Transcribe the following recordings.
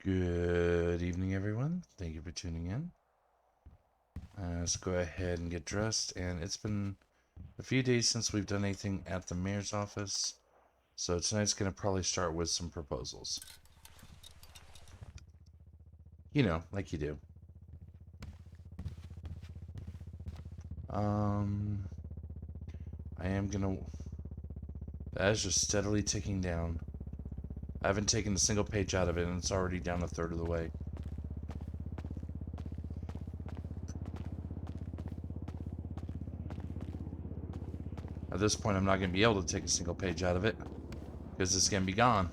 Good evening, everyone. Thank you for tuning in. Let's go ahead and get dressed. And it's been a few days since we've done anything at the mayor's office. So tonight's going to probably start with some proposals. You know, like you do. I am going to... That is just steadily ticking down. I haven't taken a single page out of it, and it's already down a third of the way. At this point, I'm not going to be able to take a single page out of it, because it's going to be gone.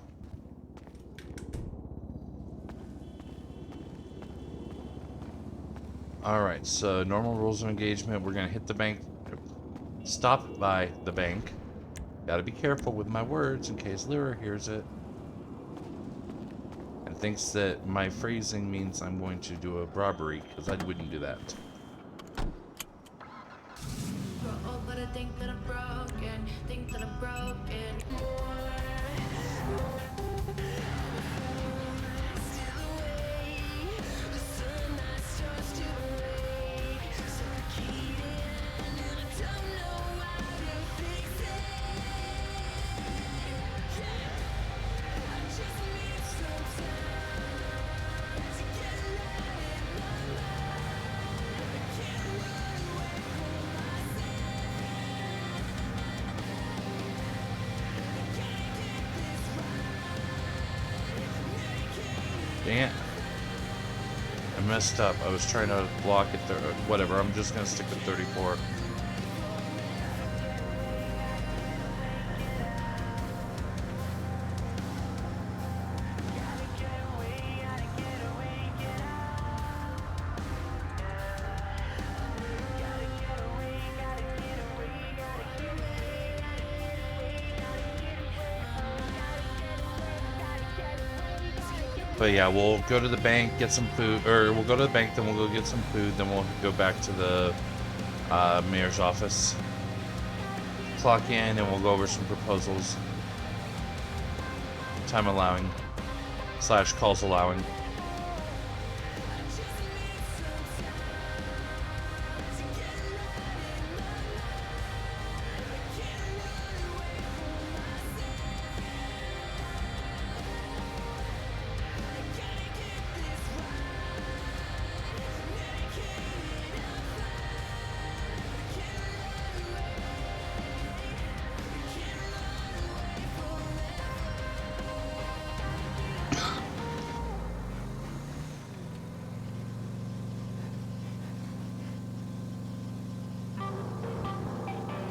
Alright, so normal rules of engagement. We're going to hit the bank. Stop by the bank. Gotta be careful with my words in case Lyra hears it and thinks that my phrasing means I'm going to do a robbery, because I wouldn't do that. But I think that I'm broken, Dang it. I messed up. I was trying to block it there. Whatever, I'm just gonna stick with 34. But yeah, we'll go to the bank, get some food, or we'll go to the bank, then we'll go get some food, then we'll go back to the mayor's office, clock in, and we'll go over some proposals. Time allowing, / calls allowing.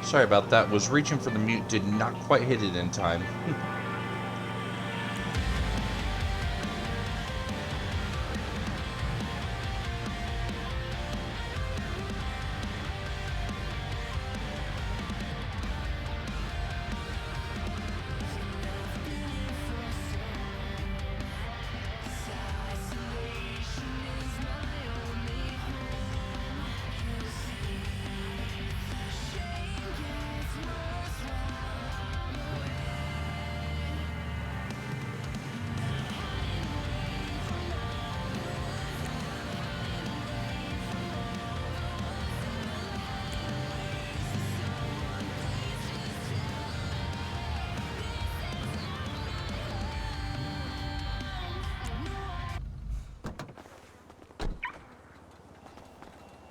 Sorry about that. Was reaching for the mute, did not quite hit it in time.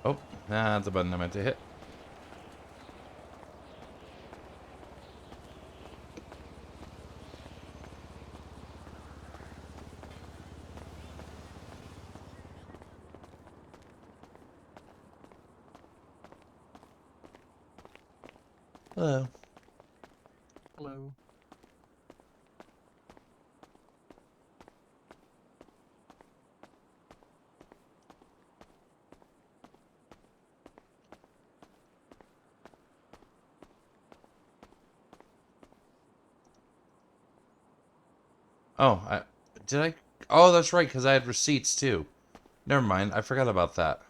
Oh, that's the button I meant to hit. Hello. Hello. Oh, did I? Oh, that's right, because I had receipts too. Never mind, I forgot about that.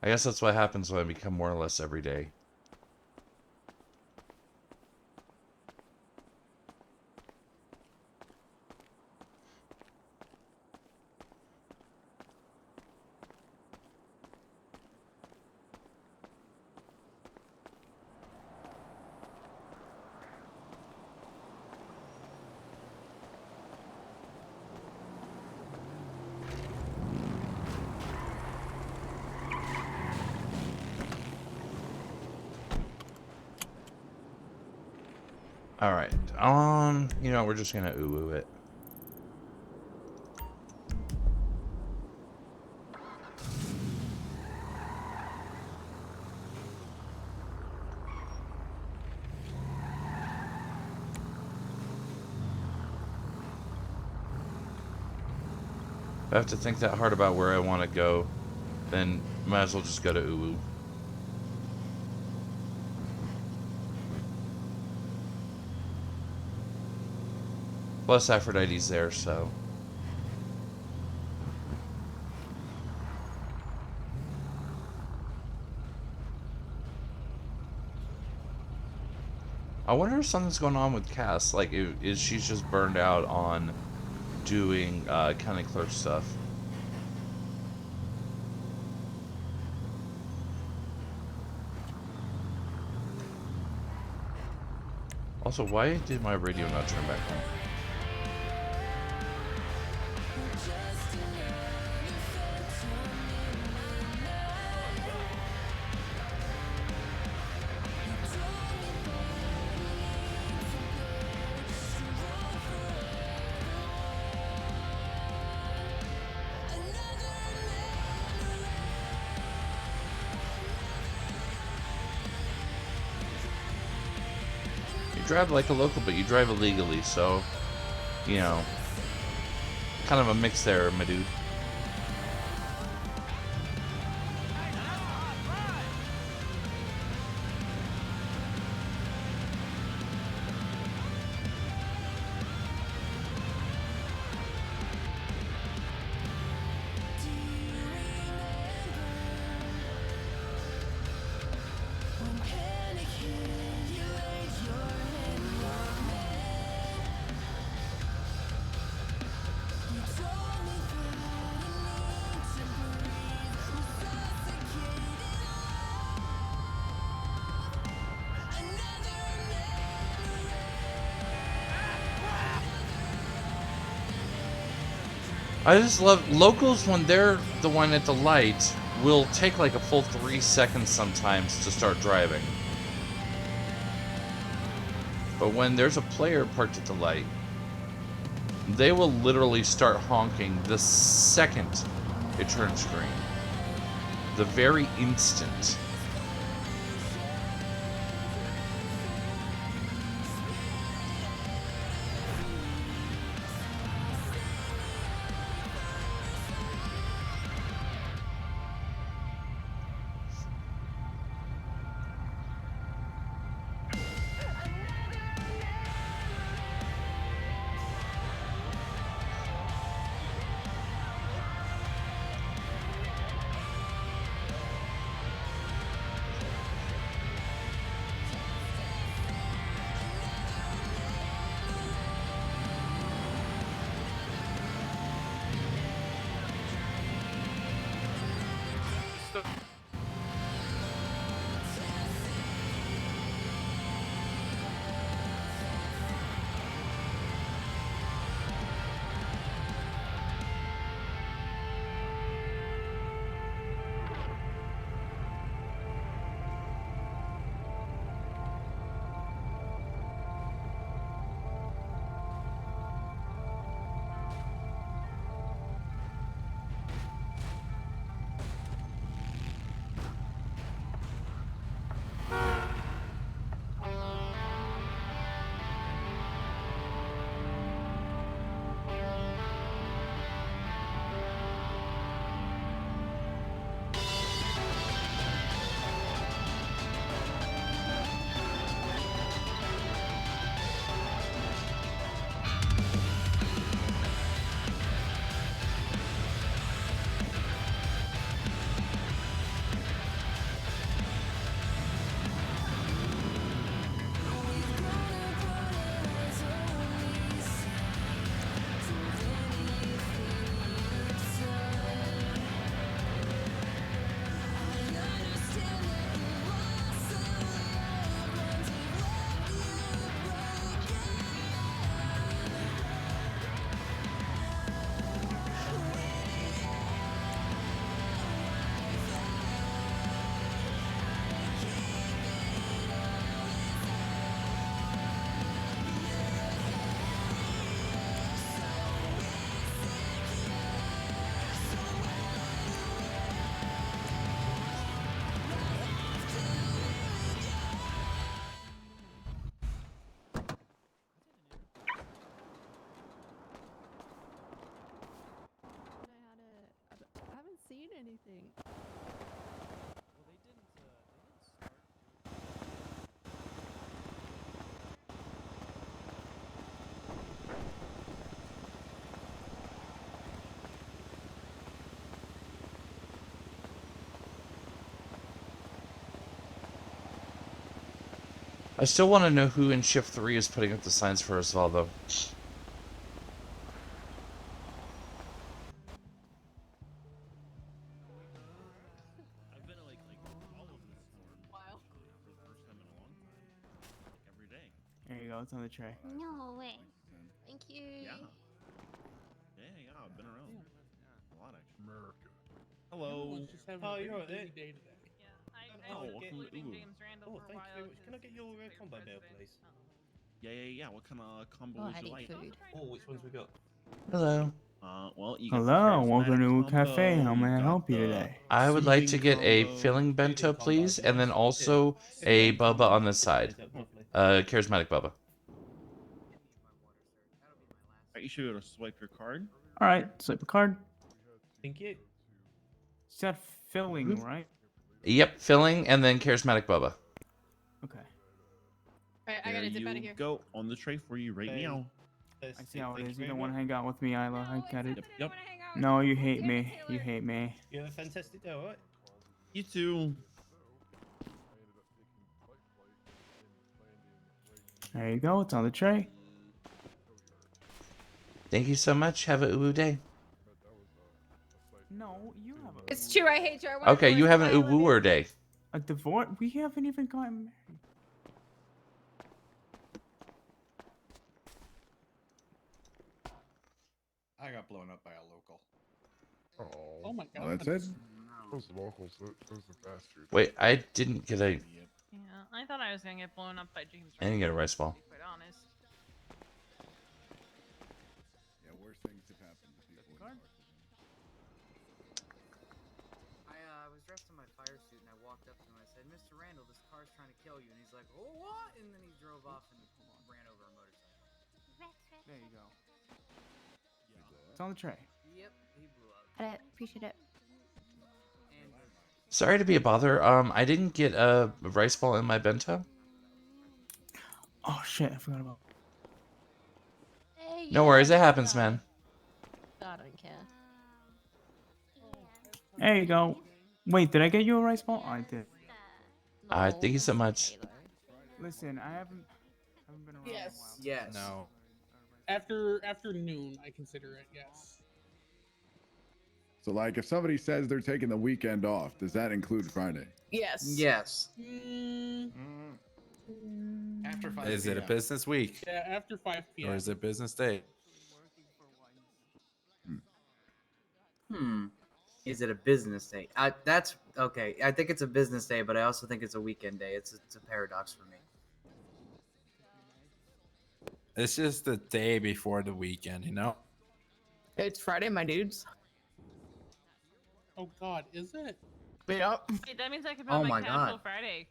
I guess that's what happens when I become more or less every day. All right. You know, we're just gonna ooh it. If I have to think that hard about where I want to go, then might as well just go to Uwu. Plus Aphrodite's there, so. I wonder if something's going on with Cass. Like, is she's just burned out on doing county clerk stuff? Also, why did my radio not turn back on? You drive like a local, but you drive illegally, so, you know, kind of a mix there, my dude. I just love locals when they're the one at the light will take like a full 3 seconds sometimes to start driving. But when there's a player parked at the light, they will literally start honking the second it turns green. The very instant. anything. I still want to know who in shift 3 is putting up the signs for us all, though. I've been like all of this storm Wow. for the first time in a long time. Like every day. There you go. It's on the tray. No way. Thank you. Yeah. Yeah, I've been around. A lot actually. America. Hello. Everyone's just having Oh, a you're very right busy there. day today. Oh, welcome to get- Ubu. James Randall Oh, for a thank you while. very much. Can I get your combo meal, please? Yeah. What kind of combo Oh, would I you need like? food. Oh, which ones we got? Hello. Well, you got the Hello, welcome charismatic to Cafe. How combo, may I got help you the today? I would like to soothing get a combo. filling bento, combo, please, and then yes. also Yeah. a Filling bubba combo. on the side. Is that lovely? Charismatic bubba. Alright, you should swipe your card. All right, swipe a card. Thank you. You said filling, right? Yep, filling and then charismatic bubba. Okay. Alright, I There gotta zip out of you here. go on the tray for you right Okay. now. I see how it is. You don't want to hang out with me, Isla. I get it. Yep. No, you hate me. You hate me. You have a fantastic day, alright? You too. There you go. It's on the tray. Thank you so much. Have a uwu day. No, you have It's true, I hate you. I wanna Okay, you divorce have an Kyle, I love you. uwu day. a divorce. We haven't even gotten married. I got blown up by a local. Oh my god. Well, that's it. Those locals, those are bastards. Wait, I didn't get a. Yeah, I thought I was gonna get blown up by James I didn't get a Randall, rice ball. to be quite honest. Yeah, worse things have happened to people. I was dressed in my fire suit and I walked up to him and I said, "Mr. Randall, this car's trying to kill you." And he's like, "Oh, what?" And then he drove off and ran over a motorcycle. There you go. It's on the tray. Yep, he blew up. I appreciate it. And Sorry to be a bother. I didn't get a rice ball in my bento. Oh shit! I forgot about. Hey, No yeah, worries, it I happens, forgot. man. I don't care. There you go. Wait, did I get you a rice ball? I did. Thank you so much. Listen, I haven't been around in a while. Yes. yes. No. After noon, I consider it, yes. So, like, if somebody says they're taking the weekend off, does that include Friday? Yes. Yes. After 5 Is it a p.m. business week Yeah, after 5 p.m. or is it business day? Is it a business day? That's okay. I think it's a business day, but I also think it's a weekend day. It's a paradox for me. It's just the day before the weekend, you know? It's Friday, my dudes. Oh god, is it? Yep. Wait, that means I can Oh put my my casual God. Friday.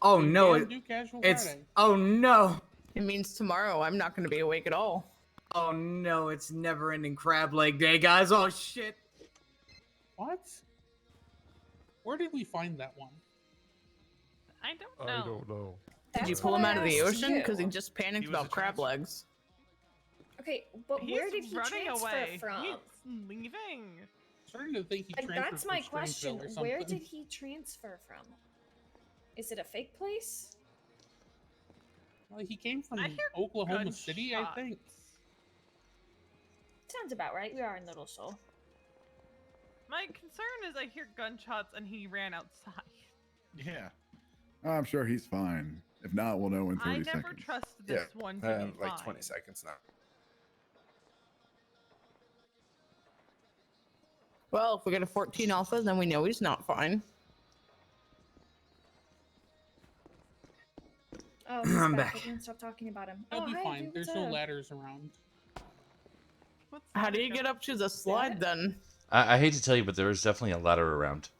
Oh You no, can do casual it's Friday. oh no. It means tomorrow I'm not gonna be awake at all. Oh no, it's never ending crab leg day, guys. Oh shit. What? Where did we find that one? I don't know. I don't know. Did you That's pull what him I out of the asked ocean? Because he you. just panicked He was about a crab transfer. legs. Okay, but He's where did he running transfer away. from? He's leaving. Starting to think he Like, transferred that's my from question. Springfield or Where something. did he transfer from? Is it a fake place? Well, he came from I hear Oklahoma City, I gunshots. think. Sounds about right. We are in Little Seoul. My concern is I hear gunshots and he ran outside. Yeah. I'm sure he's fine. If not, we'll know in 30 I never seconds. trust this one to be like fine. 20 seconds now. Well, if we get a 14 alpha, then we know he's not fine. Oh, he's I'm back. back. I can't stop talking about him. He'll oh, be hi, fine. dude, There's what's no up? ladders around. What's How do that you go- get up to the slide then? I hate to tell you, but there is definitely a ladder around.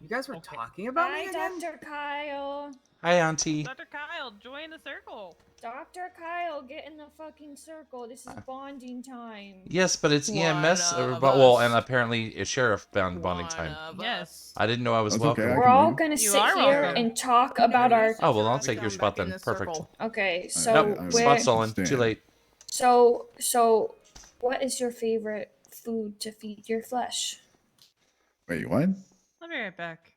You guys were Okay. talking about me Hi, again? Dr. Kyle. Hi, Auntie. Dr. Kyle, join the circle. Dr. Kyle, get in the fucking circle. This is bonding time. Yes, but it's EMS, One of well, and us. apparently a sheriff bound bonding One time. of Yes. us. I didn't know I was That's okay, welcome. I We're can all leave. gonna You sit are here welcome. and talk about our. Oh, well, I'll take your Come spot back in then. the Perfect. circle. Okay, I- so I- where? Spot stolen. Too Stand. late. So, what is your favorite food to feed your flesh? Wait, what? I'll be right back.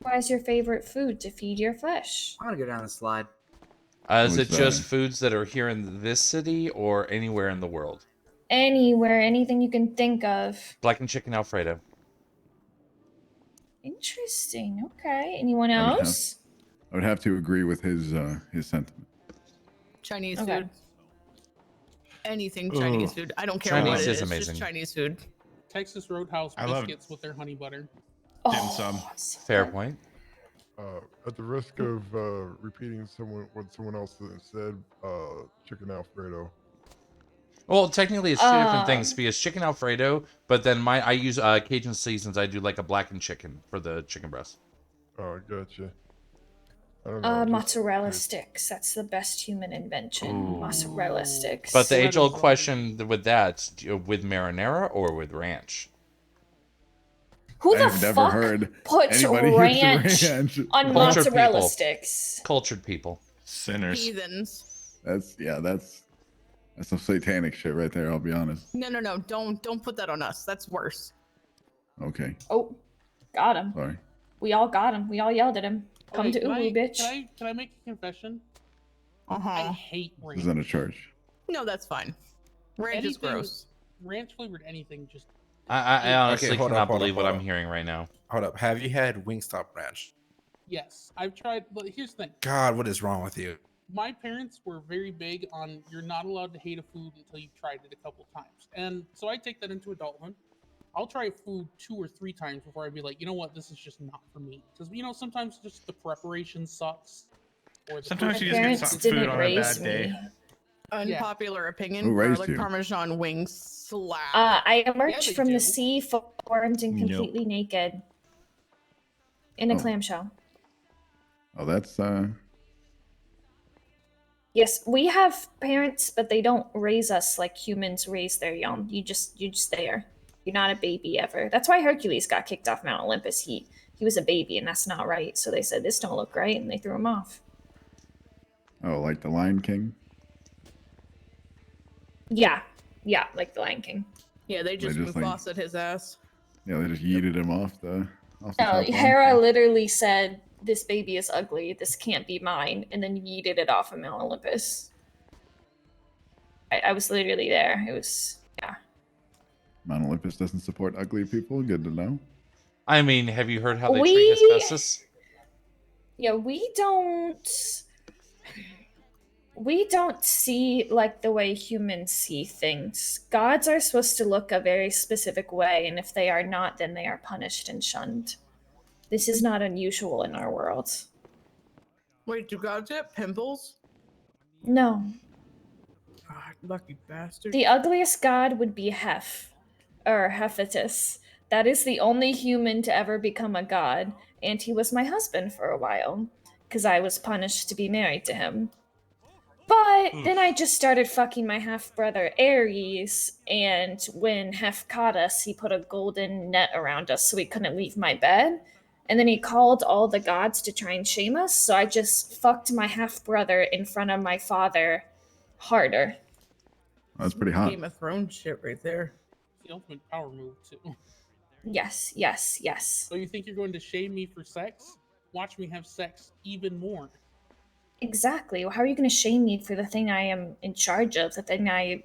What is your favorite food to feed your flesh? I'm gonna go down the slide. Is What it was just that? foods that are here in this city or anywhere in the world? Anywhere, anything you can think of. Blackened chicken Alfredo. Interesting. Okay. Anyone I would have- else? I would have to agree with his sentiment. Chinese Okay. food. Anything Chinese Ooh. food. I don't care Chinese what it is is. amazing. Just Chinese food. Texas Roadhouse I love biscuits with their honey butter. Dim sum. so Fair good. point. At the risk of repeating what someone else said, chicken Alfredo. Well, technically, it's two different things because chicken Alfredo, but then I use Cajun seasons. I do like a blackened chicken for the chicken breast. Oh, gotcha. I don't know. just Mozzarella curious. sticks. That's the best human invention. Ooh. Mozzarella sticks. But the That age-old is question with that, with marinara or with ranch? Who the I've never fuck heard puts anybody use ranch ranch. on Cultured mozzarella people. sticks? Cultured people. Sinners. Heathens. That's some satanic shit right there. I'll be honest. No. Don't put that on us. That's worse. Okay, Oh, got him. sorry. We all got him. We all yelled at him. Come Okay, to can Uwu, I- bitch. Can I make a confession? I Uh-huh. hate This ranch. isn't a church. No, that's fine. Ranch is Anything- gross. Ranch flavored anything just. I honestly hold cannot up, hold believe up, what hold I'm up. hearing right now. Hold up. Have you had Wingstop ranch? Yes, I've tried. But here's the thing. God, what is wrong with you? My parents were very big on you're not allowed to hate a food until you've tried it a couple times. And so I take that into adulthood. I'll try food 2 or 3 times before I'd be like, you know what, this is just not for me. Because sometimes just the preparation sucks. Or the Sometimes My you just get parents some didn't food on a raise bad day. me. Unpopular opinion. Who raised Garlic you? Parmesan wings slap. I emerged they from do. the sea formed and Nope. completely naked. In a Oh. clamshell. Oh, that's Yes, we have parents, but they don't raise us like humans raise their young. You're just there. You're not a baby ever. That's why Hercules got kicked off Mount Olympus. He was a baby, and that's not right. So they said this don't look right, and they threw him off. like the Lion King. Yeah, like the Lion King. Yeah, they just just, like- Mufasa his ass. Yeah, they just yeeted him off the. No, top Hera line. literally said, "This baby is ugly. This can't be mine," and then yeeted it off of Mount Olympus. I was literally there. It was Mount Olympus doesn't support ugly people. Good to know. I mean, have you heard how they We- treat asbestos? Yeah, we don't see like the way humans see things. Gods are supposed to look a very specific way, and if they are not, then they are punished and shunned. This is not unusual in our world. Wait, do gods have pimples? No. God, lucky bastard. The ugliest god would be Hef, or Hephaestus. That is the only human to ever become a god, and he was my husband for a while, because I was punished to be married to him. But then I just started fucking my half-brother Ares, and when Hef caught us, he put a golden net around us so we couldn't leave my bed. And then he called all the gods to try and shame us, so I just fucked my half-brother in front of my father harder. That's pretty hot. Game of Thrones shit right there. The ultimate power move too. Yes. So you think you're going to shame me for sex? Watch me have sex even more. Exactly. How are you going to shame me for the thing I am in charge of, the thing I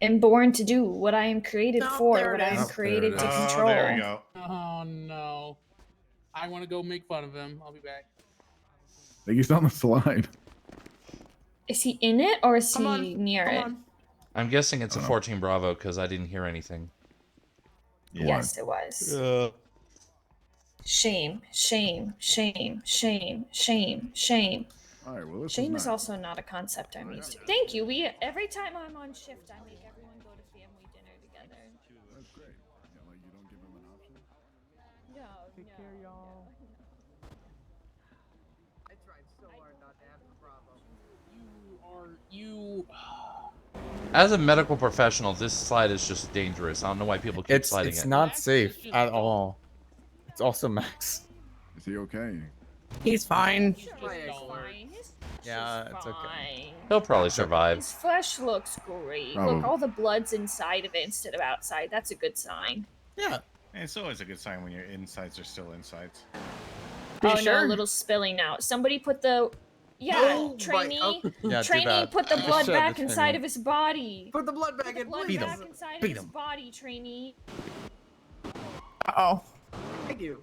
am born to do, what I am created Oh, for, there what it I am is. created to There it is. control? there you go. Oh no. I want to go make fun of him. I'll be back. I think he's on the slide. Is he in it or is Come he on, near come it? on. I'm guessing it's a Oh. 14 Bravo because I didn't hear anything. Yes, it was. Shame. All right, well, this Shame is is nice. also not a concept I'm used to. Thank you. Every time I'm on shift, I make everyone go to family dinner together. That's great. Yeah, like you don't give him an option. No, Take care, y'all. I tried so hard not to have the Bravo. You As a medical professional, this slide is just dangerous. I don't know why people keep sliding It's it. not safe at all. It's also Max. Is he okay? He's fine. My He's egg fine. works. He's Yeah, just it's okay. fine. He'll probably survive. His flesh looks great. Probably. Look, all the blood's inside of it instead of outside. That's a good sign. Yeah. It's always a good sign when your insides are still insides. Are you Oh no, sure? a little spilling out. Somebody put the Oh, trainee. right. Oh. Yeah, do Trainee that. put the Just blood shove back the inside trainee. of his body. Put the blood back Put the in, blood please. back inside of Beat his him. body, trainee. Oh. Thank you.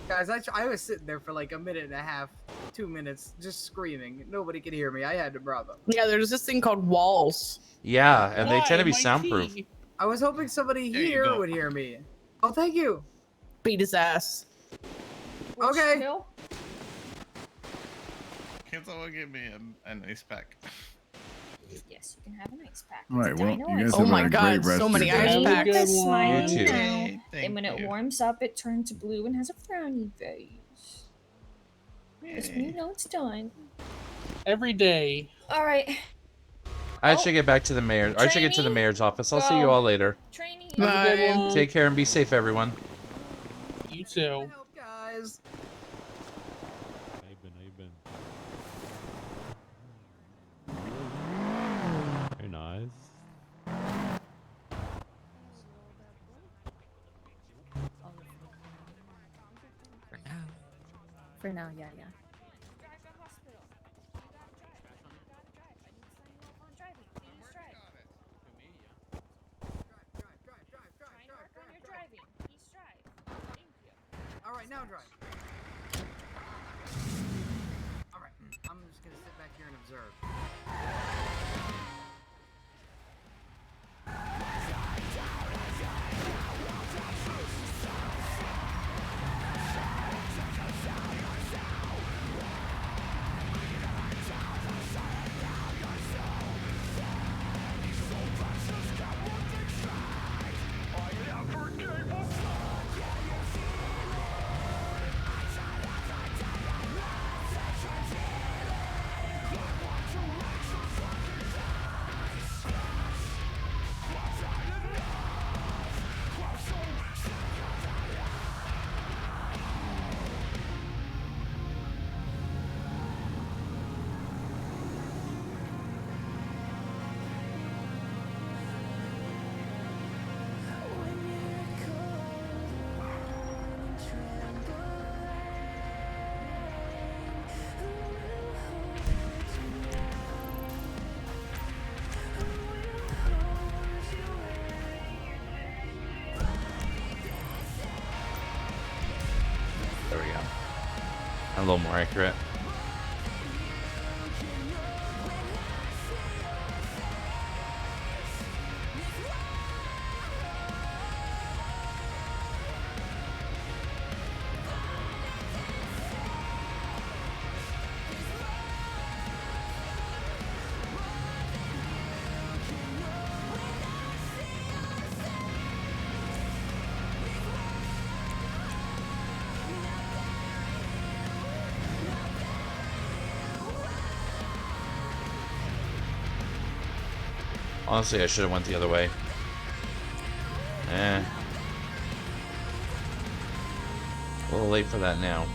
Guys, I was sitting there for like a minute and a half, 2 minutes, just screaming. Nobody could hear me. I had to Bravo. Yeah, there's this thing called walls. Yeah, and they Why, tend to be my soundproof. key? I was hoping somebody There you here go. would hear me. Oh, thank you. Beat his ass. Okay. Bill? Can someone give me an ice pack? Yes, you can have an ice pack. All right, It's a well, dino you ice guys Oh have my a God, great rest so of many your ice day. With packs. a smile You too. now. Yay, And thank when it you. warms up, it turns blue and has a frowny face. That's when you know it's done. Every day. All right, I should get back to the mayor. I should get to the Trainee, mayor's office. I'll see you go. all later. trainee. Have a good Bye. one. Take care and be safe, everyone. You too. Help, guys. Very nice. For now, yeah. Drive to hospital. You gotta drive. You gotta drive. I need to sign you off on driving. Please drive. Try and work on your driving. Please drive. Thank you. All right, now drive. All right, I'm just gonna sit back here and observe. There we go. A little more accurate. Honestly, I should have went the other way. A little late for that now.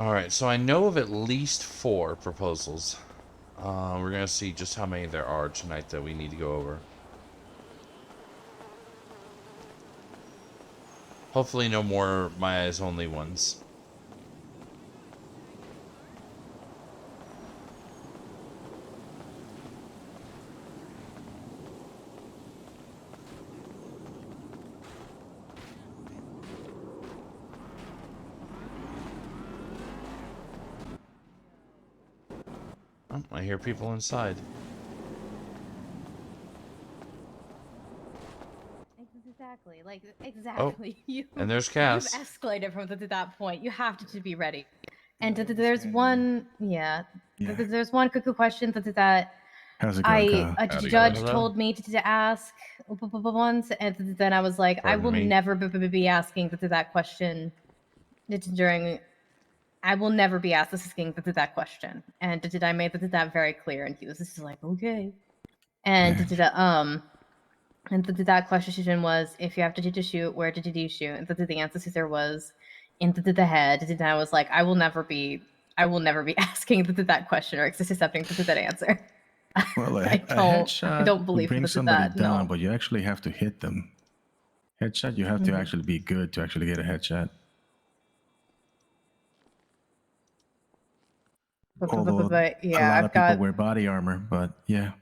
Alright, so I know of at least 4 proposals. We're gonna see just how many there are tonight that we need to go over. Hopefully no more my eyes only ones. Oh, I hear people inside. Exactly. Like exactly. And there's You've Cass. escalated from that point. You have to be ready. And there's one, there's one quick question that How's it going, Kyle? a judge told me to ask once, and then I was like, I Pardon will me? never be asking that question during. I will never be asking that question, and I made that very clear, and he was just like, okay, and and that question was, if you have to shoot, where did you shoot? And the answer was into the head. And I was like, I will never be asking that question or accepting that answer. Well, I don't believe bring that somebody that, down, no. but you actually have to hit them. Headshot, you have to actually be good to actually get a headshot. Although But a yeah, lot I've of people got. wear body armor, but yeah.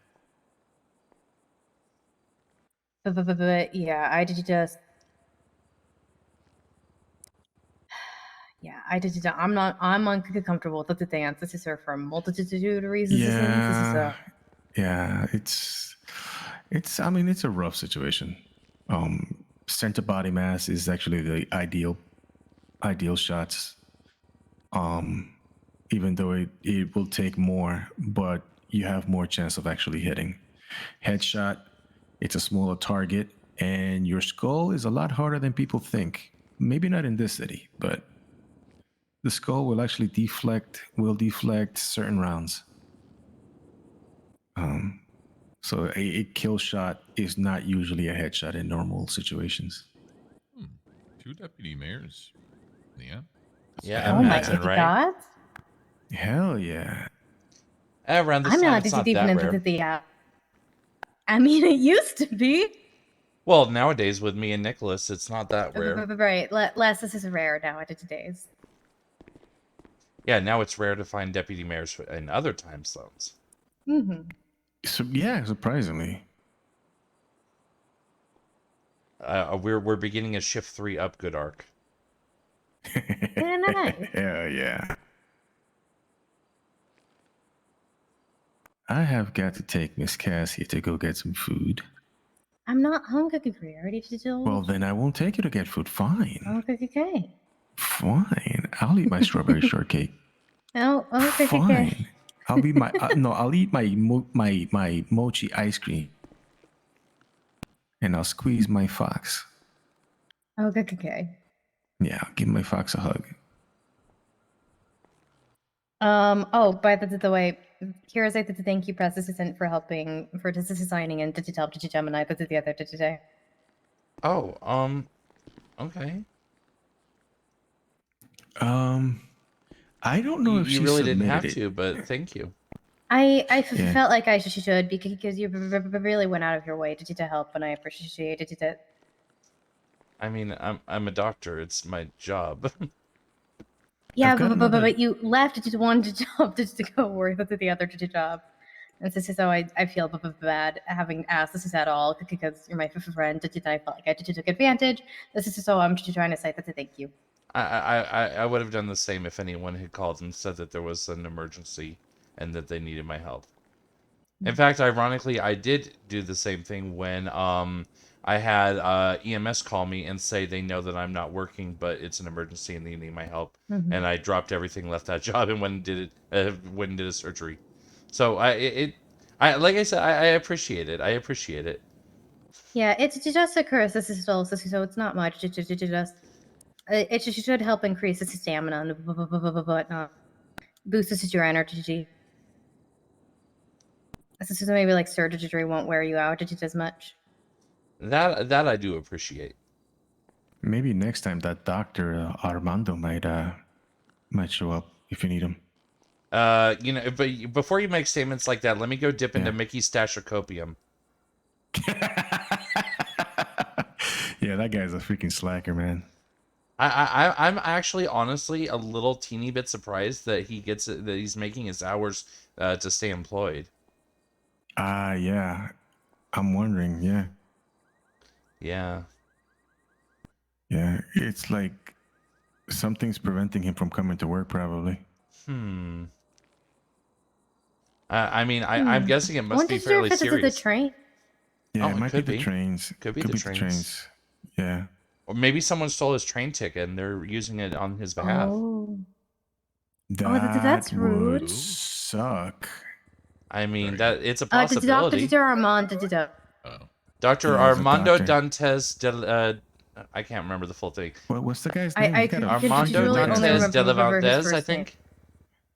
But yeah, I did just. Yeah, I did. I'm not. I'm uncomfortable with the dance. This is for a multitude of reasons. Yeah, yeah, I mean, it's a rough situation. Center body mass is actually the ideal shots. Even though it will take more, but you have more chance of actually hitting. Headshot, it's a smaller target, and your skull is a lot harder than people think. Maybe not in this city, but the skull will actually deflect certain rounds. So a kill shot is not usually a headshot in normal situations. 2 deputy mayors. Yeah. Yeah, Oh my imagine, right? God. Hell yeah. Around this I'm time, not it's not even that into rare. the. I mean, it used to be. Well, nowadays with me and Nicholas, it's not that rare. Right. Less. This is rare nowadays. Yeah, now it's rare to find deputy mayors in other time zones. So yeah, surprisingly. We're beginning a shift 3 up good arc. Nice. Hell yeah. I have got to take Miss Cassie to go get some food. I'm not hungry. I already told. Well, then I won't take you to get food. Fine. Okay. Fine. I'll eat my strawberry shortcake. Oh, okay. Fine. I'll be my no. I'll eat my mochi ice cream, and I'll squeeze my fox. Okay. Yeah, I'll give my fox a hug. Oh, by the way, Kira's like the thank you press assistant for helping for designing and to help Gemini that did the other today. Oh, okay. I don't know if you she really didn't submitted have it. to, but thank you. I Yeah. felt like I should because you really went out of your way to help, and I appreciated it. I mean, I'm a doctor. It's my job. Yeah, I've got but another- you left to one job to go work with the other job. And this is how I feel bad having asked this is at all because you're my friend. I felt like I took advantage. This is so I'm just trying to say that thank you. I would have done the same if anyone had called and said that there was an emergency and that they needed my help. In fact, ironically, I did do the same thing when I had EMS call me and say they know that I'm not working, but it's an emergency and they need my help. And I dropped everything, left that job, and went and did it. Went and did a surgery. So I like I said, I appreciate it. I appreciate it. Yeah, it's just a curse. This is so it's not much. It should help increase the stamina and whatnot. Boosts your energy. This is maybe like surgery won't wear you out as much. That I do appreciate. Maybe next time that doctor Armando might might show up if you need them. You know, but before you make statements like that, let me go dip into Yeah. Mickey's stash of copium. Yeah, that guy's a freaking slacker, man. I'm actually honestly a little teeny bit surprised that he's making his hours to stay employed. Yeah. I'm wondering, yeah. Yeah. Yeah. It's like something's preventing him from coming to work, probably. I mean, I'm guessing it must be fairly If it's serious. the train. Yeah, Oh, it it might could be be. the trains. Could be Could the be trains. the trains. Yeah. Or maybe someone stole his train ticket and they're using it on his behalf. Oh. That rude. would suck. I mean, it's a Dr. possibility. Armand. Dr. Yeah, he's a Armando doctor. Dantes de I can't remember the full thing. What's the guy's name? I You gotta could Armando really only Dantes de remember his Valdez, first I think.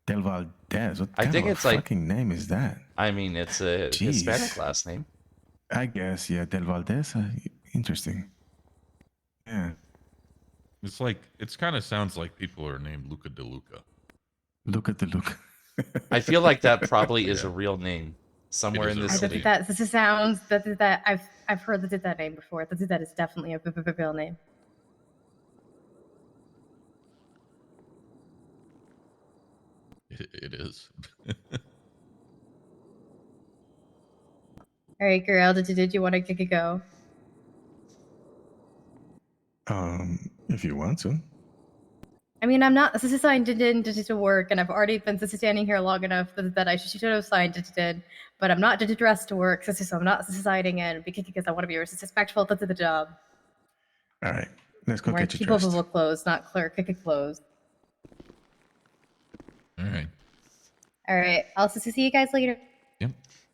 Del Valdez. What I kind think of a it's like fucking name is that? I mean, it's a Jeez. Hispanic last name. I guess, yeah, Del Valdez. Interesting. Yeah. It's like it kind of sounds like people are named Luca de Luca. Look at the look. I feel like that probably is a real name somewhere in a this real city. name. This sounds that I've heard that name before. That is definitely a real name. It is. All right, girl. Did you want to go? If you want to. I mean, I'm not. This is signed to work, and I've already been standing here long enough that I should have signed it. But I'm not dressed to work, so I'm not signing in because I want to be respectful to the job. All right, let's go Wearing get you dressed. people clothes, not clerk clothes. All right. All right. I'll see you guys later.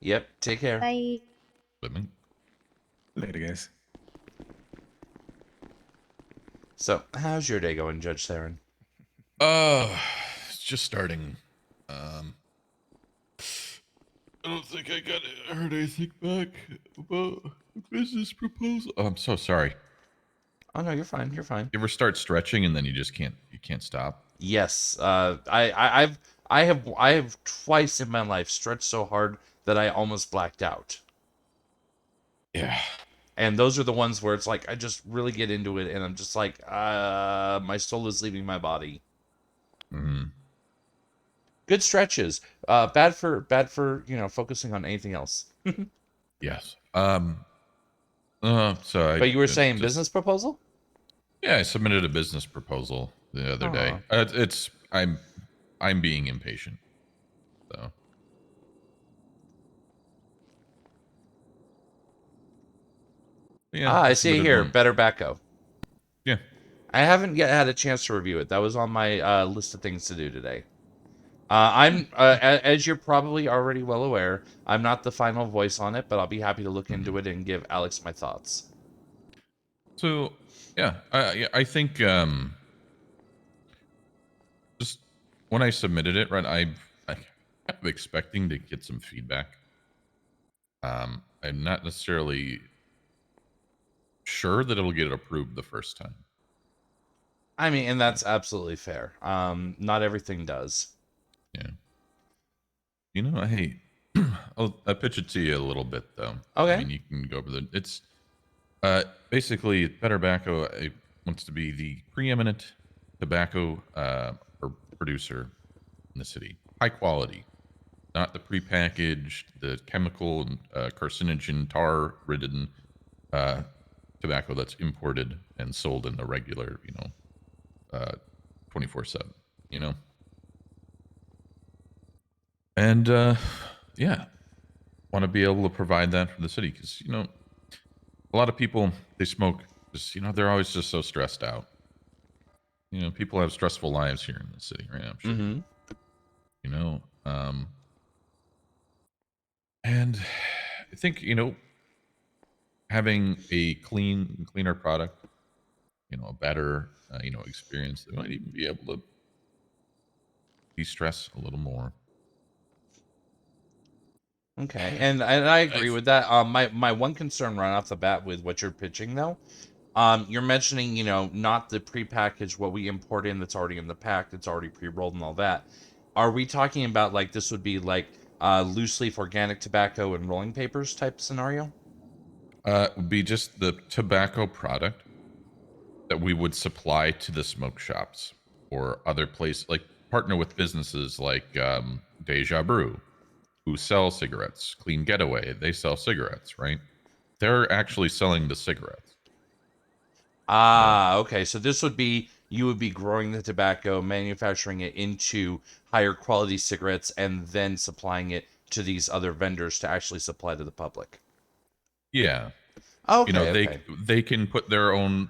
Yep. Take care. Bye. Bye. Later, guys. So, how's your day going, Judge Theron? It's just starting. I don't think I heard anything back about the business proposal. Oh, I'm so sorry. Oh no, you're fine. You're fine. You ever start stretching and then you just can't stop? Yes. I have twice in my life stretched so hard that I almost blacked out. Yeah. And those are the ones where it's like I just really get into it, and I'm just like, my soul is leaving my body. Good stretches. Bad for focusing on anything else. Yes. So But you were saying business proposal? Yeah, I submitted a business proposal the other day. I'm being impatient. So. Yeah, I see it here. one. Better Backo. Yeah. I haven't yet had a chance to review it. That was on my list of things to do today. I'm as you're probably already well aware, I'm not the final voice on it, but I'll be happy to look into it and give Alex my thoughts. So, yeah, I think just when I submitted it, right, I'm expecting to get some feedback. I'm not necessarily sure that it'll get approved the first time. I mean, and that's absolutely fair. Not everything does. Yeah. You know, hey, I'll pitch it to you a little bit though. Okay. I mean, you can go over it's basically Better Tobacco wants to be the preeminent tobacco or producer in the city. High quality, not the prepackaged, the chemical and carcinogen tar-ridden tobacco that's imported and sold in the regular, 24/7, And yeah, want to be able to provide that for the city because a lot of people, they smoke just they're always just so stressed out. People have stressful lives here in the city, right? I'm sure. And I think having a cleaner product, a better experience, they might even be able to de-stress a little more. Okay, and I agree with that. My one concern right off the bat with what you're pitching though You're mentioning, not the prepackaged, what we import in that's already in the pack, that's already pre-rolled and all that. Are we talking about like this would be like loose leaf organic tobacco and rolling papers type scenario? Would be just the tobacco product that we would supply to the smoke shops or other places, like partner with businesses like Deja Brew, who sell cigarettes. Clean Getaway, they sell cigarettes, right? They're actually selling the cigarettes. Ah, okay. So this would be, you would be growing the tobacco, manufacturing it into higher quality cigarettes, and then supplying it to these other vendors to actually supply to the public. Yeah. Okay, they okay. they can put their own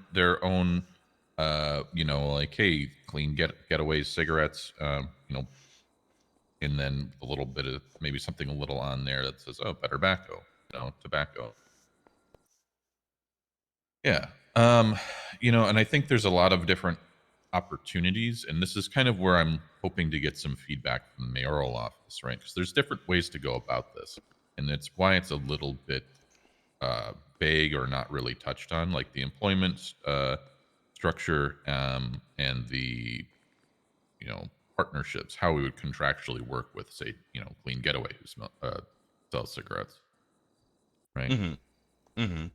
like, hey, Clean Getaways cigarettes, and then a little bit of maybe something a little on there that says, oh, better tobacco. Yeah. And I think there's a lot of different opportunities, and this is kind of where I'm hoping to get some feedback from the mayoral office, right? Because there's different ways to go about this, and it's why it's a little bit vague or not really touched on, like the employment structure, and the partnerships, how we would contractually work with, say, Clean Getaway, who sells cigarettes, right? Mm-hmm.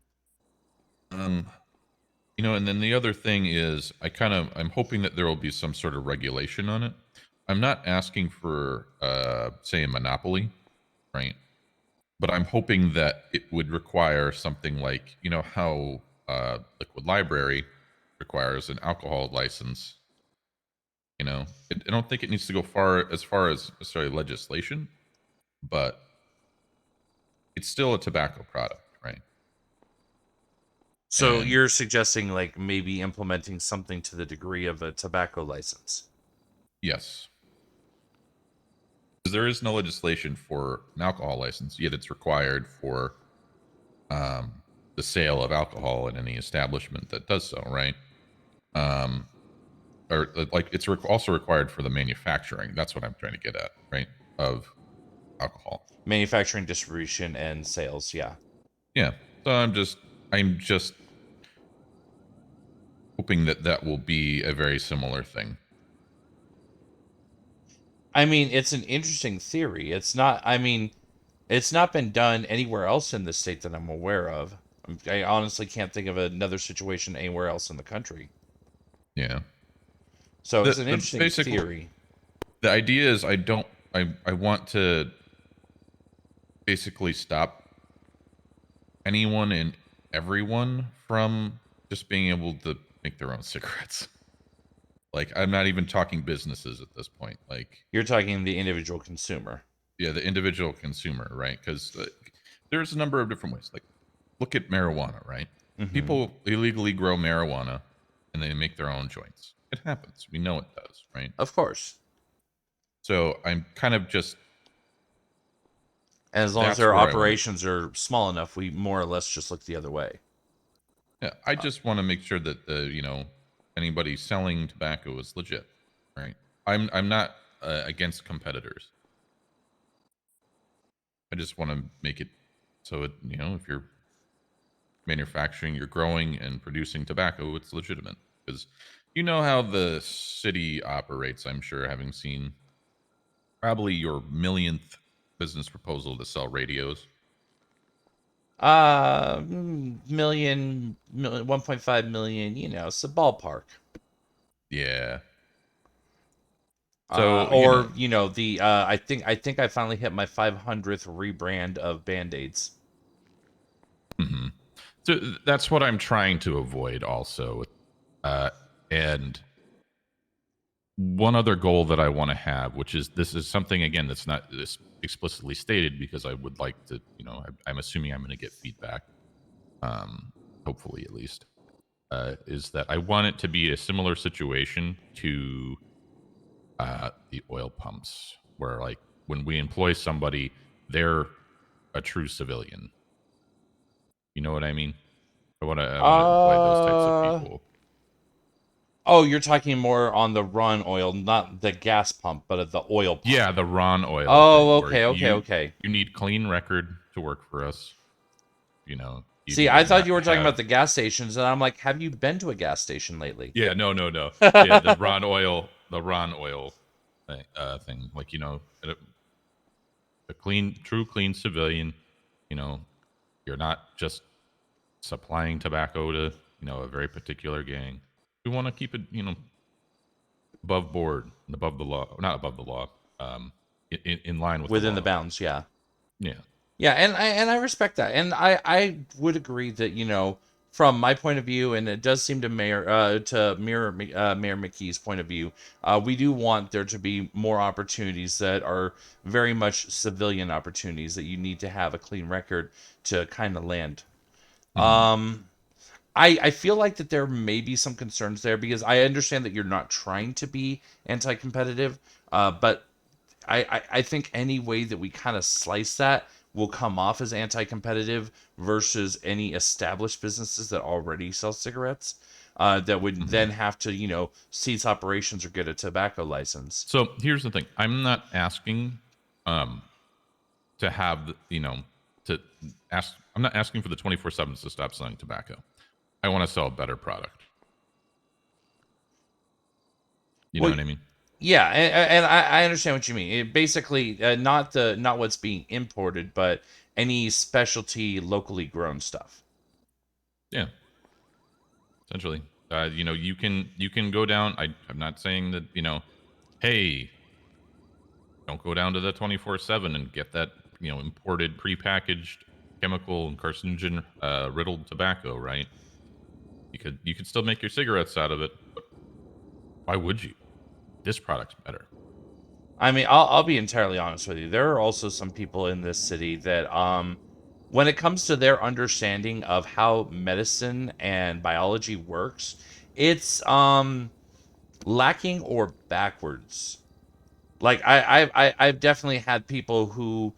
And then the other thing is, I'm hoping that there will be some sort of regulation on it. I'm not asking for, say, a monopoly, right? But I'm hoping that it would require something like, how Liquid Library requires an alcohol license. I don't think it needs to go as far as necessarily legislation, but it's still a tobacco product, right? So And you're suggesting like maybe implementing something to the degree of a tobacco license? yes, because there is no legislation for an alcohol license, yet it's required for the sale of alcohol in any establishment that does so, right? Or like it's also required for the manufacturing. That's what I'm trying to get at, right? Of alcohol, Manufacturing, distribution, and sales. Yeah. yeah. So I'm just hoping that will be a very similar thing. I mean, it's an interesting theory. It's not. I mean, it's not been done anywhere else in the state that I'm aware of. I honestly can't think of another situation anywhere else in the country. Yeah. So it's an The interesting basic theory. The idea is I want to basically stop anyone and everyone from just being able to make their own cigarettes. Like, I'm not even talking businesses at this point. Like, You're talking the individual consumer. yeah, the individual consumer, right? Because there's a number of different ways. Like, look at marijuana, right? Mhm. People illegally grow marijuana and they make their own joints. It happens. We know it does, right? Of course. So I'm kind of just, And as long as that's their where I want to. operations are small enough, we more or less just look the other way. Yeah, I just want to make sure that anybody selling tobacco is legit, right? I'm not against competitors. I just want to make it so it, if you're manufacturing, you're growing and producing tobacco, it's legitimate. Because you know how the city operates, I'm sure, having seen probably your millionth business proposal to sell radios. Million, 1.5 million, it's a ballpark. Yeah. So, I think I finally hit my 500th rebrand of Band-Aids. Mm-hmm. So that's what I'm trying to avoid also. And one other goal that I want to have, which is, this is something, again, that's not this explicitly stated, because I would like to, I'm assuming I'm going to get feedback, hopefully at least, is that I want it to be a similar situation to the oil pumps, where, like, when we employ somebody, they're a true civilian. You know what I mean? I want to employ those types of people. Oh, you're talking more on the run oil, not the gas pump, but the oil pump. Yeah, the Ron Oh, oil. okay. You need clean record to work for us. See, I thought you were talking about the gas stations, and I'm like, have you been to a gas station lately? Yeah, no. Yeah, the Ron oil thing. Like, a true clean civilian. You're not just supplying tobacco to a very particular gang. We want to keep it above board and above the law, not above the law, in line with Within the the law. bounds, yeah. Yeah. Yeah, and I respect that, and I would agree that from my point of view, and it does seem to mirror Mayor McKee's point of view, we do want there to be more opportunities that are very much civilian opportunities that you need to have a clean record to kind of land. I feel like that there may be some concerns there because I understand that you're not trying to be anti-competitive, but I think any way that we kind of slice that will come off as anti-competitive versus any established businesses that already sell cigarettes that would then have to, cease operations or get a tobacco license. So here's the thing. I'm not asking to have, to ask. I'm not asking for the 24/7 to stop selling tobacco. I want to sell a better product. You know what I mean? Yeah, and I understand what you mean. It basically, not what's being imported, but any specialty locally grown stuff. Yeah. Essentially, you can go down. I'm not saying that hey, don't go down to the 24/7 and get that imported prepackaged chemical and carcinogen riddled tobacco, right? You could still make your cigarettes out of it, but why would you? This product's better. I mean, I'll be entirely honest with you. There are also some people in this city that, when it comes to their understanding of how medicine and biology works, it's lacking or backwards. Like I've definitely had people who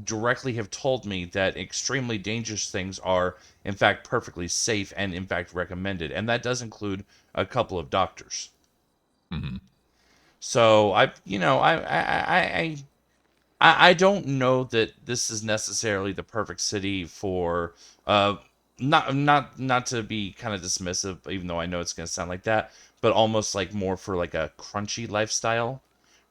directly have told me that extremely dangerous things are in fact perfectly safe and in fact recommended, and that does include a couple of doctors. So I don't know that this is necessarily the perfect city for not to be kind of dismissive, even though I know it's going to sound like that, but almost like more for like a crunchy lifestyle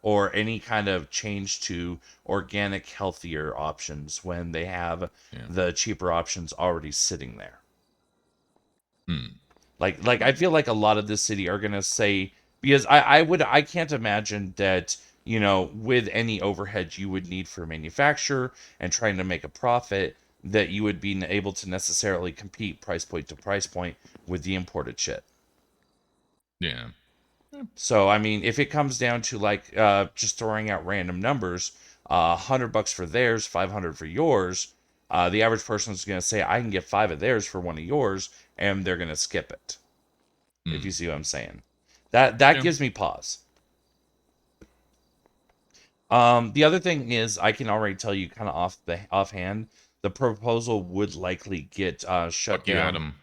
or any kind of change to organic, healthier options when they have the cheaper options already sitting there. Like I feel like a lot of this city are gonna say, because I can't imagine that with any overhead you would need for manufacture and trying to make a profit, that you would be able to necessarily compete price point to price point with the imported shit. Yeah. So I mean, if it comes down to like just throwing out random numbers, $100 for theirs, 500 for yours, the average person is going to say, I can get 5 of theirs for 1 of yours, and they're going to skip it. If you see what I'm saying, that gives me pause. The other thing is, I can already tell you kind of offhand, the proposal would likely get shut Fuck down. you, Adam.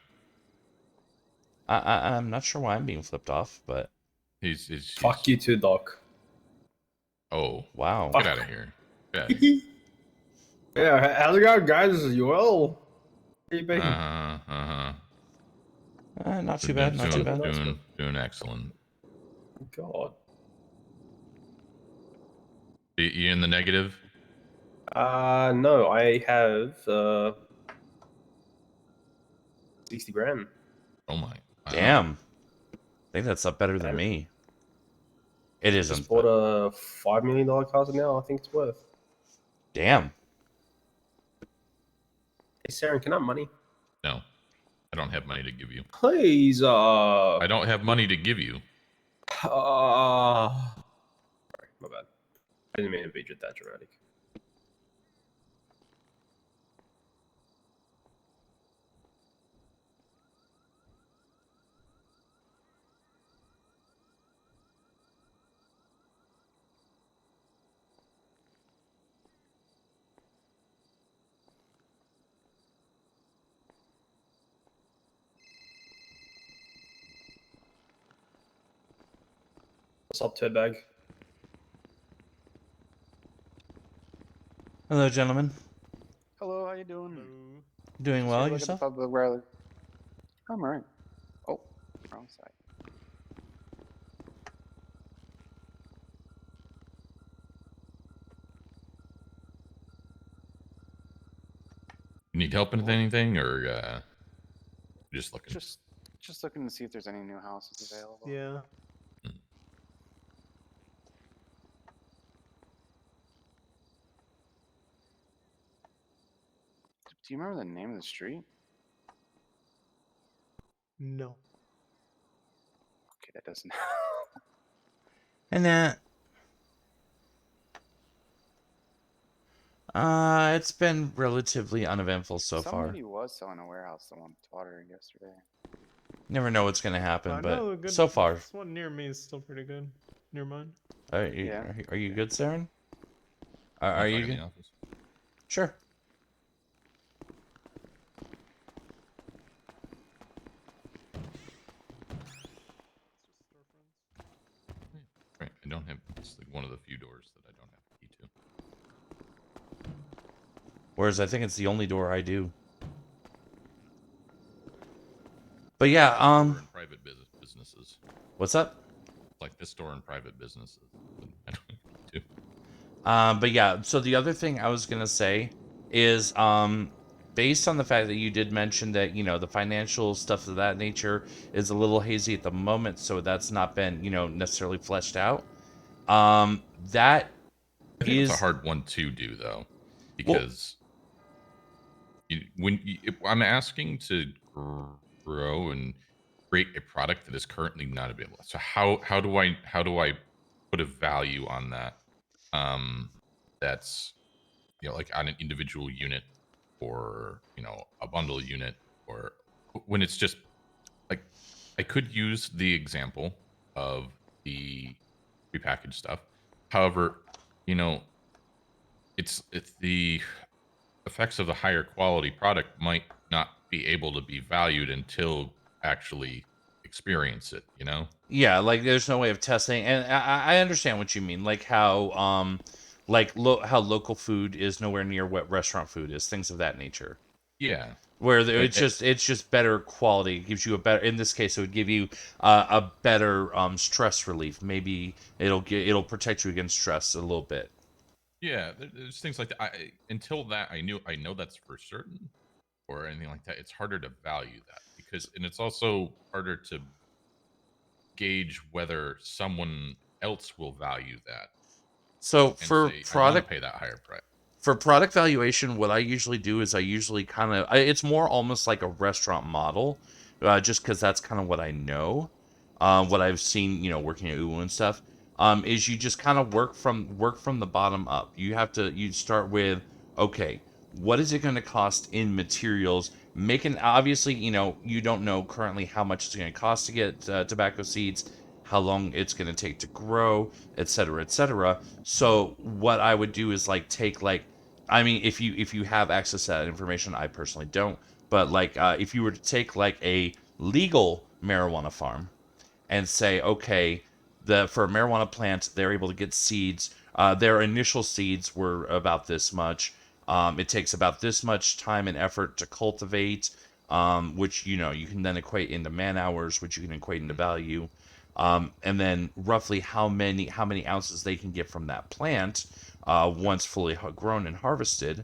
I'm not sure why I'm being flipped off, but he's fuck you too, Doc. Oh wow! Get out of here! Get out of here. Yeah, how's it going, guys? This is Joel. How you been? Not too bad. Not too bad. Doing excellent. God. You in the negative? No, I have 60 grand. Oh my! Wow. Damn. I think that's up better than me. It isn't. Just bought a $5 million car now. I think it's worth. Damn. Hey, Sarah, can I have money? No, I don't have money to give you. Please. I don't have money to give you. Sorry, my bad. I didn't mean to be that dramatic. What's up, Turd-Bag? Hello, gentlemen. Hello, how you doing? Doing Just well, here to look at the yourself? pub where I live. I'm alright. Oh, wrong side. You need help with anything, or just looking? Just looking to see if there's any new houses available. Yeah. Do you remember the name of the street? No. Okay, that doesn't. And it's been relatively uneventful so far. Somebody was selling a warehouse someone taught her yesterday. Never know what's gonna happen, I but know, good. so far. This one near me is still pretty good. Near mine. Are you good, Saren? Are Wanna you talk in good? the office? Sure. Right. I don't have. It's like one of the few doors that I don't have a key to. Whereas I think it's the only door I do. But yeah, Door in private businesses. What's up? Like this door in private businesses. But I don't have a key to. But yeah, so the other thing I was gonna say is, based on the fact that you did mention that, you know, the financial stuff of that nature is a little hazy at the moment, so that's not been, you know, necessarily fleshed out. That I think it's a is hard one to do though, because I'm asking to grow and create a product that is currently not available. So how do I put a value on that? That's, you know, like on an individual unit, or, you know, a bundle unit, or when it's just like, I could use the example of the prepackaged stuff. However, you know, it's the effects of the higher quality product might not be able to be valued until actually experience it, you know? Yeah, like there's no way of testing, and I understand what you mean, like how how local food is nowhere near what restaurant food is, things of that nature. Yeah. Where But it's just better quality. It gives you a better. In this case, it would give you a better stress relief. Maybe it'll protect you against stress a little bit. yeah, there's things like that. Until that, I know that's for certain, or anything like that. It's harder to value that, because, and it's also harder to gauge whether someone else will value that. So And for say, I want to product pay that higher price. For product valuation, what I usually do is I usually it's more almost like a restaurant model, just because that's kind of what I know, what I've seen, you know, working at Uwu and stuff. Is you just kind of work from the bottom up. You start with, okay, what is it going to cost in materials? Making, obviously, you know, you don't know currently how much it's going to cost to get tobacco seeds, how long it's going to take to grow, etc., etc. So what I would do is like take like, I mean, if you have access to that information, I personally don't, but like if you were to take like a legal marijuana farm and say, okay, for a marijuana plant, they're able to get seeds. Their initial seeds were about this much. It takes about this much time and effort to cultivate, which, you know, you can then equate into man hours, which you can equate into value, and then roughly how many ounces they can get from that plant once fully grown and harvested.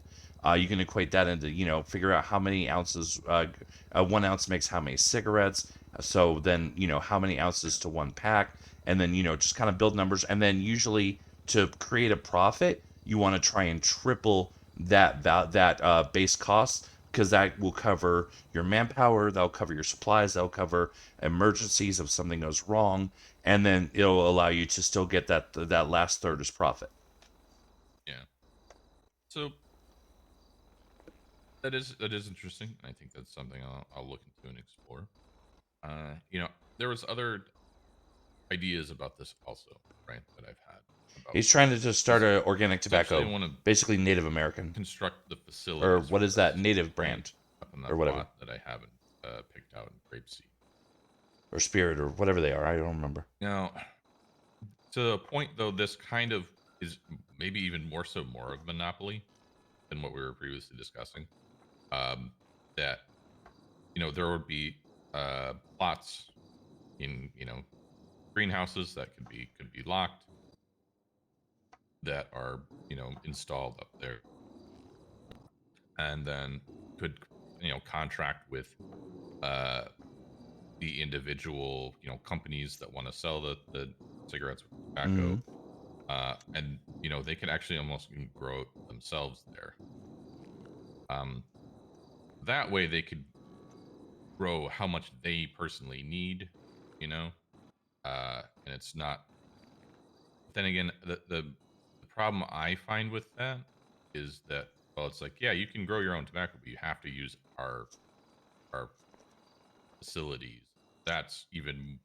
You can equate that into, you know, figure out how many ounces 1 ounce makes how many cigarettes. So then, you know, how many ounces to one pack, and then, you know, just kind of build numbers. And then usually to create a profit, you want to try and triple that base cost, because that will cover your manpower, that'll cover your supplies, that'll cover emergencies if something goes wrong, and then it'll allow you to still get that last third as profit. Yeah. So that is interesting. I think that's something I'll look into and explore. You know, there was other ideas about this also, right? That I've had. About He's trying to just start a organic essentially, tobacco, I want to basically Native American. construct the facility, or what is that, native brand, up in that or whatever, plot that I haven't picked out in grapeseed. or spirit, or whatever they are. I don't remember. Now, to a point though, this kind of is maybe even more of monopoly than what we were previously discussing. that there would be plots in greenhouses that could be locked, that are installed up there, and then could contract with the individual companies that want to sell the cigarettes with tobacco, and they could actually almost grow it themselves there. That way they could grow how much they personally need, and it's not. Then again, the problem I find with that is that, well, it's like, yeah, you can grow your own tobacco, but you have to use our facilities. That's even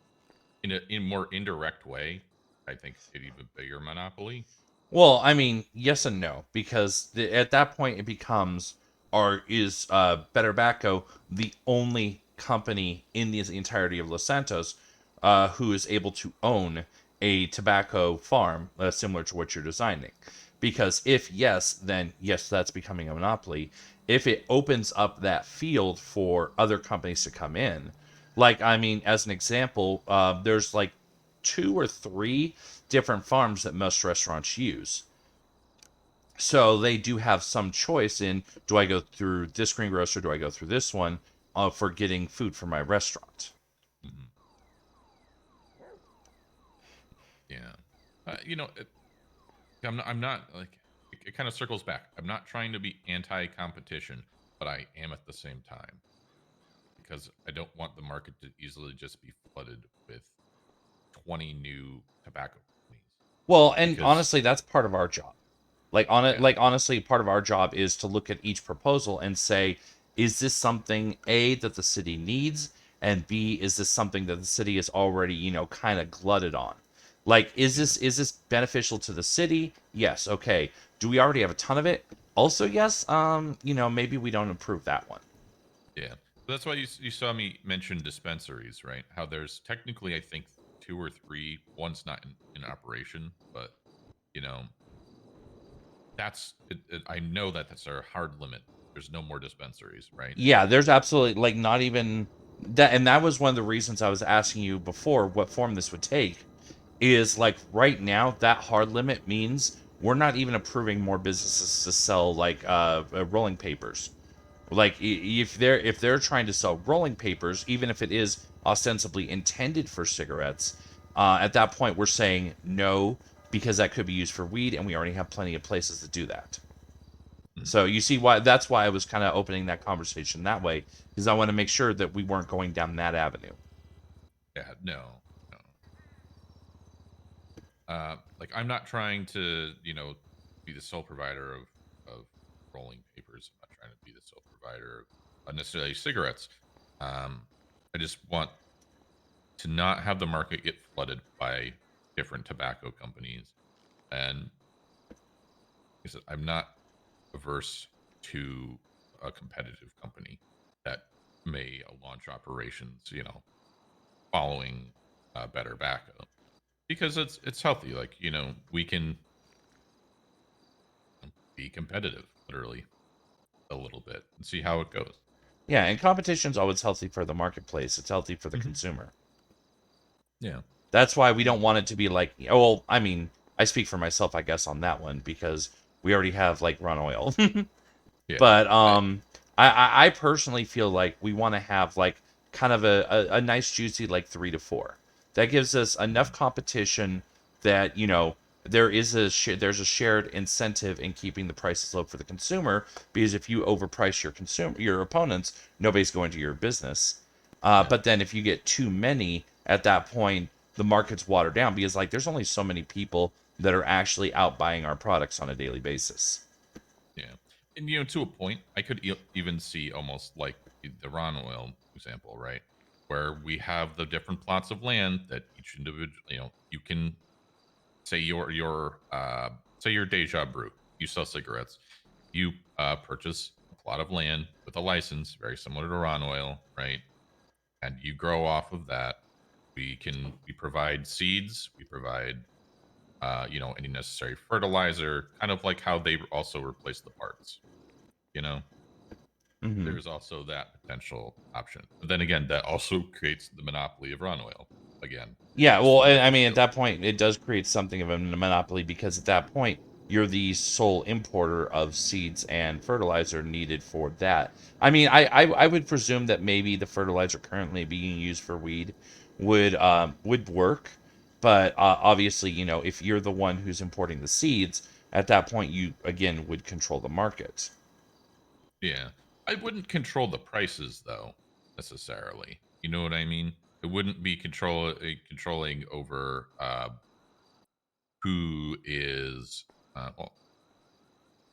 in a more indirect way, I think it's an even bigger monopoly. Well, I mean, yes and no, because at that point it becomes, or is Better Tobacco the only company in the entirety of Los Santos who is able to own a tobacco farm similar to what you're designing? Because if yes, then yes, that's becoming a monopoly. If it opens up that field for other companies to come in, like, I mean, as an example, there's like 2 or 3 different farms that most restaurants use. So they do have some choice in, do I go through this greengrocer, do I go through this one for getting food for my restaurant? Mm-hmm. Yeah. I'm not like, it kind of circles back. I'm not trying to be anti-competition, but I am at the same time, because I don't want the market to easily just be flooded with 20 new tobacco companies. Well, and honestly, that's part of our job. Like honestly, part of our job is to look at each proposal and say, is this something A, that the city needs, and B, is this something that the city is already, kind of glutted on? Like, is this beneficial to the city? Yes. Okay. Do we already have a ton of it? Also, yes. Maybe we don't improve that one. Yeah. So that's why you saw me mention dispensaries, right? How there's technically, I think, 2 or 3. One's not in operation, but that's I know that that's our hard limit. There's no more dispensaries, right? Yeah, there's absolutely, like, not even that, and that was one of the reasons I was asking you before what form this would take. Is like right now that hard limit means we're not even approving more businesses to sell like rolling papers. Like, if they're trying to sell rolling papers, even if it is ostensibly intended for cigarettes, at that point we're saying no, because that could be used for weed, and we already have plenty of places to do that. So you see why, that's why I was kind of opening that conversation that way, because I want to make sure that we weren't going down that avenue. Yeah, no. Like, I'm not trying to, be the sole provider of rolling papers. I'm not trying to be the sole provider of necessarily cigarettes. I just want to not have the market get flooded by different tobacco companies. And like I said, I'm not averse to a competitive company that may launch operations, following Better Tobacco, because it's healthy. Like, we can be competitive, literally, a little bit, and see how it goes. Yeah, and competition's always healthy for the marketplace. It's healthy for the consumer. Yeah. That's why we don't want it to be like, oh, well, I mean, I speak for myself, I guess, on that one, because we already have like Run Oil. Yeah. But I personally feel like we want to have like kind of a nice juicy like 3 to 4. That gives us enough competition that, there's a shared incentive in keeping the prices low for the consumer, because if you overprice your opponents, nobody's going to your business. But then if you get too many at that point, the market's watered down, because like there's only so many people that are actually out buying our products on a daily basis. Yeah. And, to a point, I could even see almost like the Ron Oil example, right? Where we have the different plots of land that each individual, you can say your Deja Brew, you sell cigarettes, you purchase a plot of land with a license, very similar to Ron Oil, right? And you grow off of that. We provide seeds, we provide any necessary fertilizer, kind of like how they also replace the parts, Mhm. there's also that potential option. But then again, that also creates the monopoly of Ron Oil again. Yeah, Just well, from a I different mean, at field. that point, it does create something of a monopoly because at that point, you're the sole importer of seeds and fertilizer needed for that. I mean, I would presume that maybe the fertilizer currently being used for weed would work, but obviously, you know, if you're the one who's importing the seeds, at that point, you again would control the market. Yeah. I wouldn't control the prices though, necessarily. You know what I mean? It wouldn't be controlling over who is well,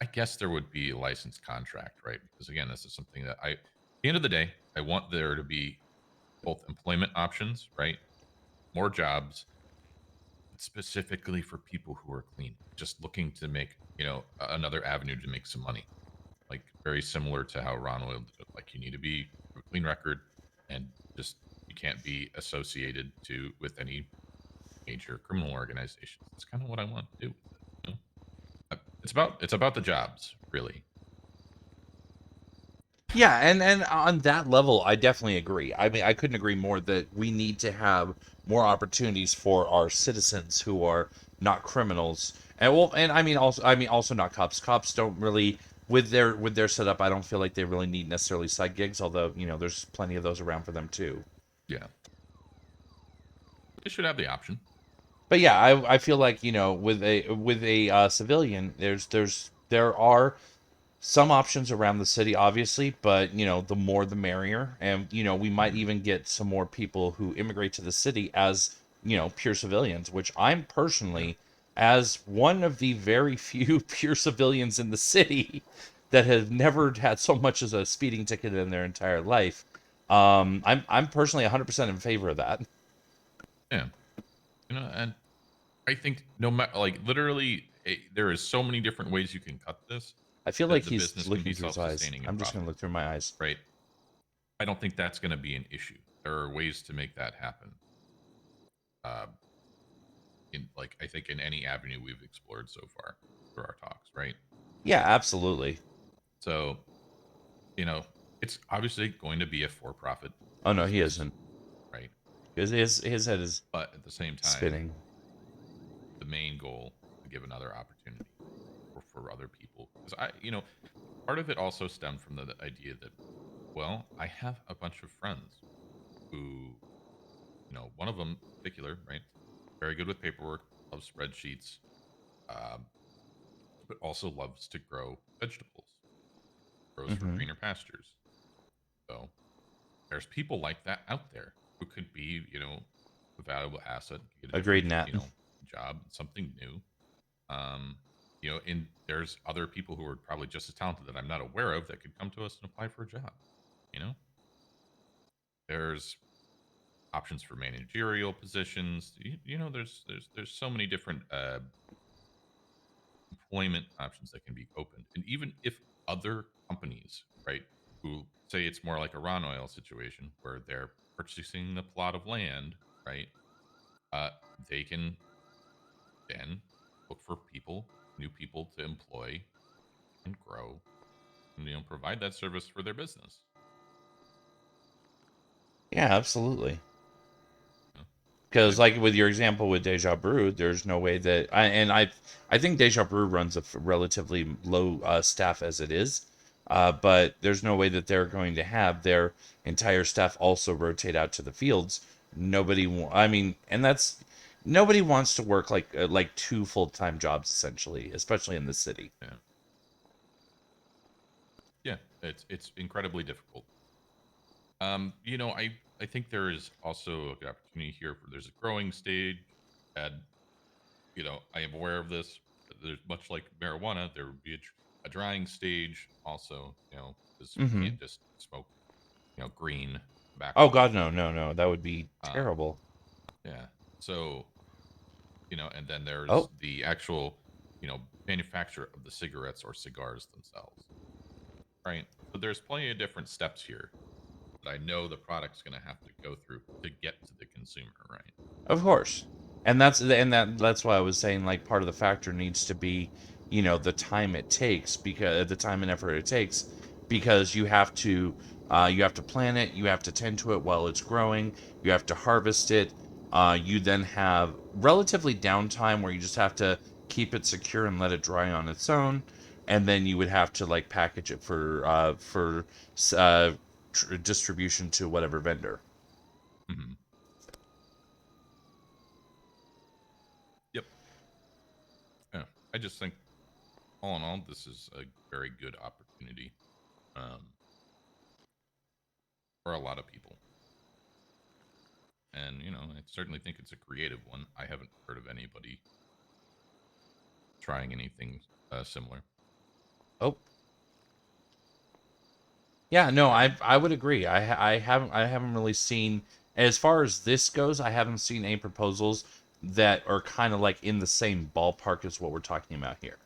I guess there would be a licensed contract, right? Because again, this is something that at the end of the day, I want there to be both employment options, right? More jobs, specifically for people who are clean, just looking to make, another avenue to make some money. Like very similar to how Ron Oil did it. Like you need to be a clean record and just you can't be associated with any major criminal organizations. That's kind of what I want to do with it. You know? It's about the jobs, really. Yeah, and on that level, I definitely agree. I mean, I couldn't agree more that we need to have more opportunities for our citizens who are not criminals, and well, and I mean also not cops. Cops don't really with their setup. I don't feel like they really need necessarily side gigs, although you know there's plenty of those around for them too. Yeah, they should have the option. But yeah, I feel like you know with a civilian, there are some options around the city, obviously, but you know, the more the merrier. And you know, we might even get some more people who immigrate to the city as you know pure civilians, which I'm personally, as one of the very few pure civilians in the city that have never had so much as a speeding ticket in their entire life. I'm personally 100% in favor of that. Yeah, and I think no matter like literally, there is so many different ways you can cut this. I feel That like the he's business can looking be through his eyes. self-sustaining and I'm just gonna profitable, look through my eyes. right? I don't think that's going to be an issue. There are ways to make that happen. Uh, I think in any avenue we've explored so far through our talks, right? Yeah, absolutely. So, it's obviously going to be a for-profit. Oh no, he business, isn't. right? Because his head is But at the same time, spinning. the main goal to give another opportunity for other people. Because part of it also stemmed from the idea that, well, I have a bunch of friends who, one of them in particular, right? Very good with paperwork, loves spreadsheets, um, but also loves to grow vegetables, grows for Mhm. greener pastures. So there's people like that out there who could be, a valuable asset, get a Agreed, different, Nat. job, something new. Um, and there's other people who are probably just as talented that I'm not aware of that could come to us and apply for a job. There's options for managerial positions. There's so many different employment options that can be opened. And even if other companies, right, who say it's more like a Ron Oil situation where they're purchasing the plot of land, right, they can then look for new people to employ and grow, and provide that service for their business. Yeah, absolutely. Yeah. Because like with your example with Deja Brew, there's no way that I think Deja Brew runs a relatively low staff as it is, but there's no way that they're going to have their entire staff also rotate out to the fields. I mean, and that's nobody wants to work like two full-time jobs essentially, especially in the city. Yeah. Yeah, it's incredibly difficult. I think there is also an opportunity here for there's a growing stage, and I am aware of this. There's much like marijuana, there would be a drying stage also. Because you Mm-hmm. can't just smoke, green tobacco. Oh God, no, that would be terrible. Yeah. So, and then there's Oh. the actual, manufacture of the cigarettes or cigars themselves. Right. So there's plenty of different steps here that I know the product's going to have to go through to get to the consumer, right? Of course. And that's why I was saying like part of the factor needs to be, you know, the time it takes, because the time and effort it takes, because you have to plant it, you have to tend to it while it's growing, you have to harvest it. You then have relatively downtime where you just have to keep it secure and let it dry on its own, and then you would have to like package it for distribution to whatever vendor. Mm-hmm. Yep. Yeah, I just think, all in all, this is a very good opportunity for a lot of people. And, you know, I certainly think it's a creative one. I haven't heard of anybody trying anything similar. Oh. Yeah, no, I would agree. I haven't really seen, as far as this goes, I haven't seen any proposals that are kind of like in the same ballpark as what we're talking about here.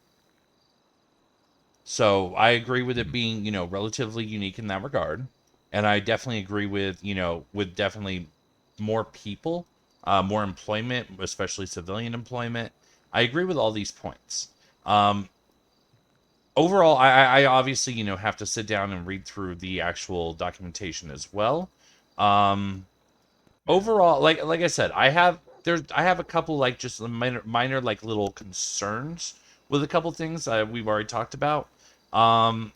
So I agree with it being, you know, relatively unique in that regard, and I definitely agree with, you know, with definitely more people, more employment, especially civilian employment. I agree with all these points. Overall, I obviously, you know, have to sit down and read through the actual documentation as well. Overall, like I said, I have a couple like just minor like little concerns with a couple things we've already talked about. I'm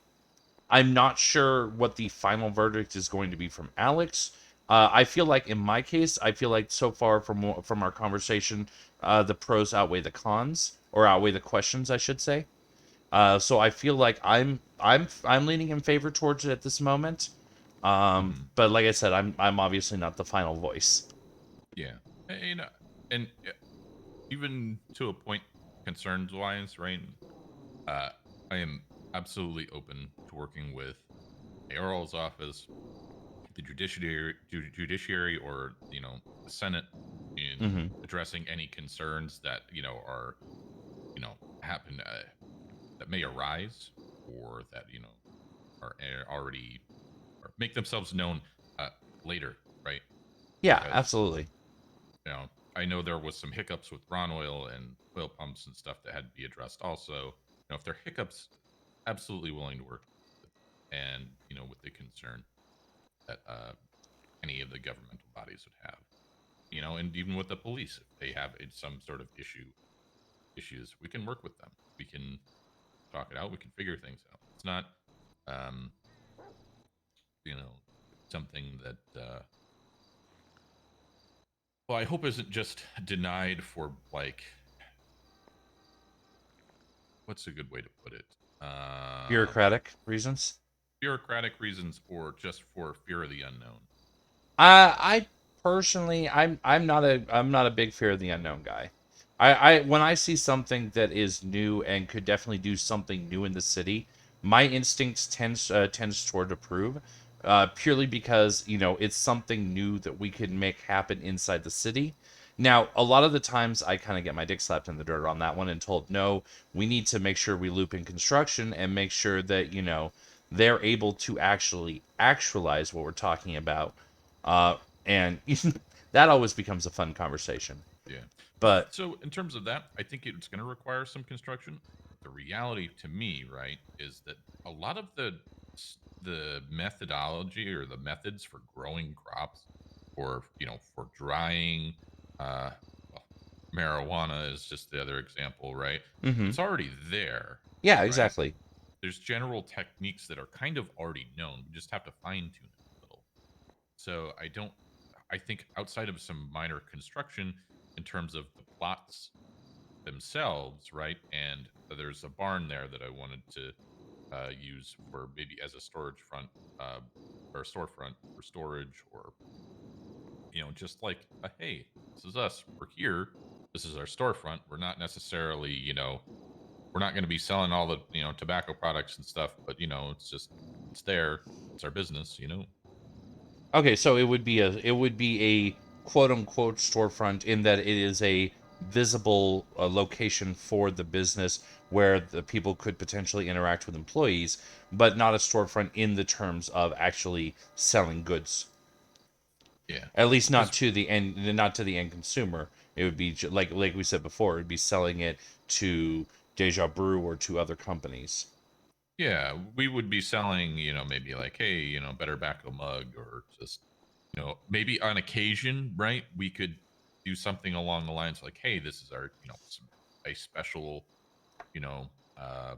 not sure what the final verdict is going to be from Alex. I feel like in my case, I feel like so far from our conversation, the pros outweigh the cons, or outweigh the questions, I should say. So I feel like I'm leaning in favor towards it at this moment. But like I said, I'm obviously not the final voice. Yeah, and even to a point, concerns wise, right? I am absolutely open to working with mayoral's office, the judiciary, or, you know, the Senate in addressing any concerns that, you know, are, you know, happen that may arise, or that, you know, are already, or make themselves known later, right? Yeah, Because, absolutely. you know, I know there was some hiccups with Ron oil and oil pumps and stuff that had to be addressed also. You know, if there are hiccups, absolutely willing to work with, and, you know, with the concern that any of the governmental bodies would have, you know, and even with the police, if they have some sort of issues, we can work with them. We can talk it out. We can figure things out. It's not, you know, something that, well, I hope isn't just denied for, like, what's a good way to put it? Bureaucratic reasons. Bureaucratic reasons, or just for fear of the unknown. I personally, I'm not a big fear of the unknown guy. I when I see something that is new and could definitely do something new in the city, my instincts tends toward approve, purely because, you know, it's something new that we could make happen inside the city. Now, a lot of the times I kind of get my dick slapped in the dirt on that one and told, no, we need to make sure we loop in construction and make sure that, you know, they're able to actually actualize what we're talking about. And that always becomes a fun conversation. Yeah. But so in terms of that, I think it's going to require some construction. The reality to me, right, is that a lot of the methodology, or the methods for growing crops, or, you know, for drying, well, marijuana is just the other example, right? It's already there. Yeah, right? exactly. There's general techniques that are kind of already known. We just have to fine tune it a little. So I think outside of some minor construction in terms of the plots themselves, right? And there's a barn there that I wanted to use for maybe as a storage front, or a storefront for storage, or, you know, just like, hey, this is us. We're here. This is our storefront. We're not necessarily, you know, we're not going to be selling all the, you know, tobacco products and stuff, but, you know, it's there. It's our business, you know. Okay, so it would be a quote unquote storefront in that it is a visible location for the business where the people could potentially interact with employees, but not a storefront in the terms of actually selling goods. Yeah. At least not to the end consumer. It would be like we said before, it'd be selling it to Deja Brew or to other companies. Yeah, we would be selling, maybe like, hey, better tobacco mug, or just, maybe on occasion, right? We could do something along the lines like, hey, this is our, a special, you know, uh,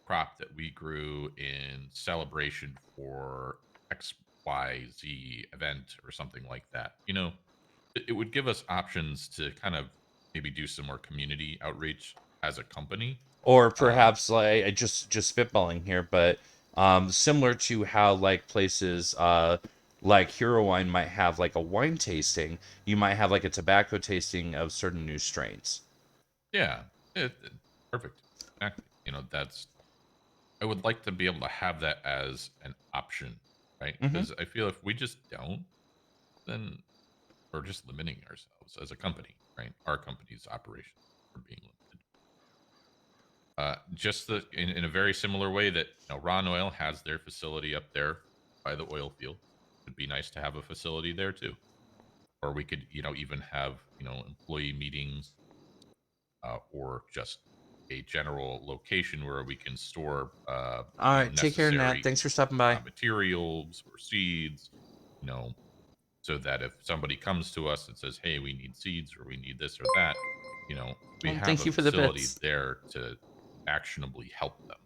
crop that we grew in celebration for XYZ event or something like that. It would give us options to kind of maybe do some more community outreach as a company. Or perhaps like just spitballing here, but similar to how like places like Hero Wine might have like a wine tasting, you might have like a tobacco tasting of certain new strains. Yeah, perfect. Exactly. That's. I would like to be able to have that as an option, right? Because I feel if we just don't, then we're just limiting ourselves as a company, right? Our company's operations are being limited. Just in a very similar way that Ron Oil has their facility up there by the oil field. It'd be nice to have a facility there too, or we could even have employee meetings, or just a general location where we can store All right, take care, Nat. necessary Thanks for stopping by. materials or seeds, so that if somebody comes to us and says, hey, we need seeds or we need this or that, we have Thank a you for the facility bits. there to actionably help them.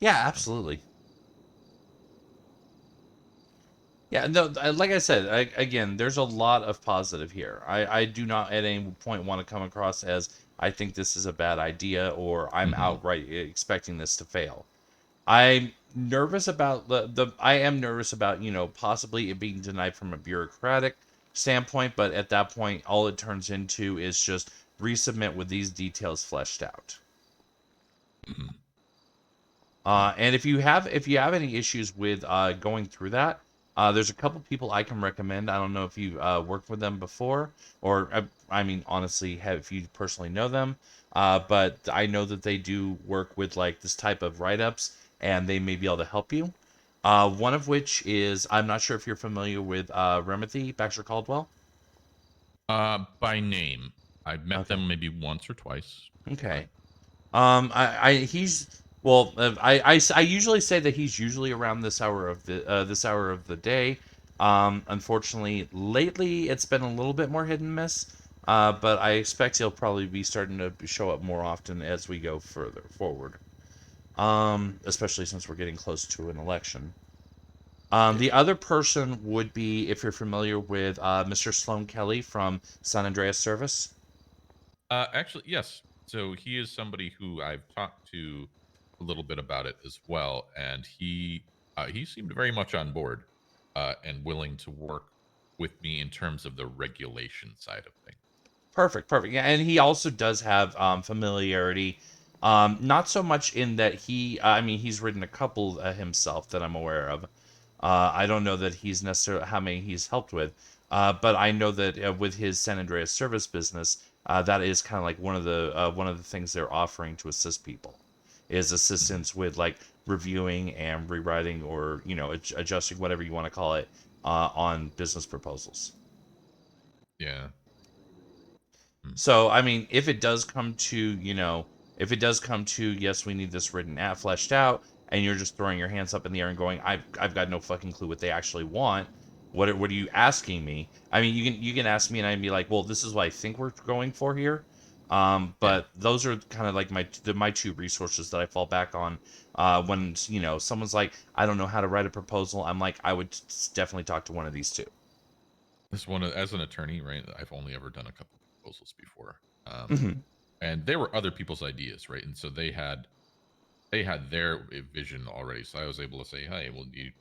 Yeah, absolutely. Yeah, no, like I said, again, there's a lot of positive here. I do not at any point want to come across as I think this is a bad idea or I'm outright expecting this to fail. I'm nervous about I am nervous about, possibly it being denied from a bureaucratic standpoint, but at that point, all it turns into is just resubmit with these details fleshed out. And if you have any issues with going through that, there's a couple people I can recommend. I don't know if you worked with them before, or I mean, honestly, if you personally know them. But I know that they do work with like this type of write-ups, and they may be able to help you. One of which is, I'm not sure if you're familiar with Remedy Baxter Caldwell. By name, I've met Okay. them maybe once or twice. Okay. He's well. I usually say that he's usually around this hour of the day. Unfortunately, lately it's been a little bit more hit and miss. But I expect he'll probably be starting to show up more often as we go further forward. Especially since we're getting close to an election. The other person would be, if you're familiar with Mr. Sloan Kelly from San Andreas Service. Actually, yes. So he is somebody who I've talked to a little bit about it as well, and he seemed very much on board and willing to work with me in terms of the regulation side of things. Perfect. Yeah, and he also does have familiarity. Not so much in that I mean, he's written a couple himself that I'm aware of. I don't know that he's necessarily how many he's helped with, but I know that with his San Andreas service business, that is kind of like one of the things they're offering to assist people, is assistance with like reviewing and rewriting or adjusting whatever you want to call it on business proposals. Yeah. So, I mean, if it does come to, yes, we need this written out, fleshed out, and you're just throwing your hands up in the air and going, I've got no fucking clue what they actually want. What are you asking me? I mean, you can ask me and I'd be like, well, this is what I think we're going for here. But those are kind of like my two resources that I fall back on when someone's like, I don't know how to write a proposal. I'm like, I would definitely talk to one of these two. This one, as an attorney, right? I've only ever done a couple proposals before, Mhm. and they were other people's ideas, right? And so they had their vision already. So I was able to say, hey, well, do you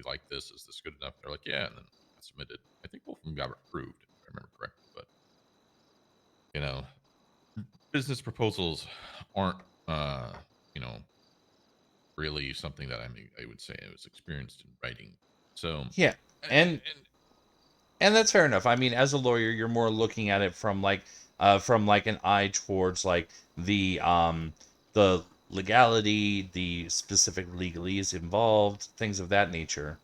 like this? Is this good enough? They're like, yeah, and then I submitted. I think both of them got approved, if I remember correctly. But business proposals aren't, really something that I would say I was experienced in writing. So Yeah, and that's fair enough. I mean, as a lawyer, you're more looking at it from like an eye towards like the legality, the specific legalese involved, things of that nature.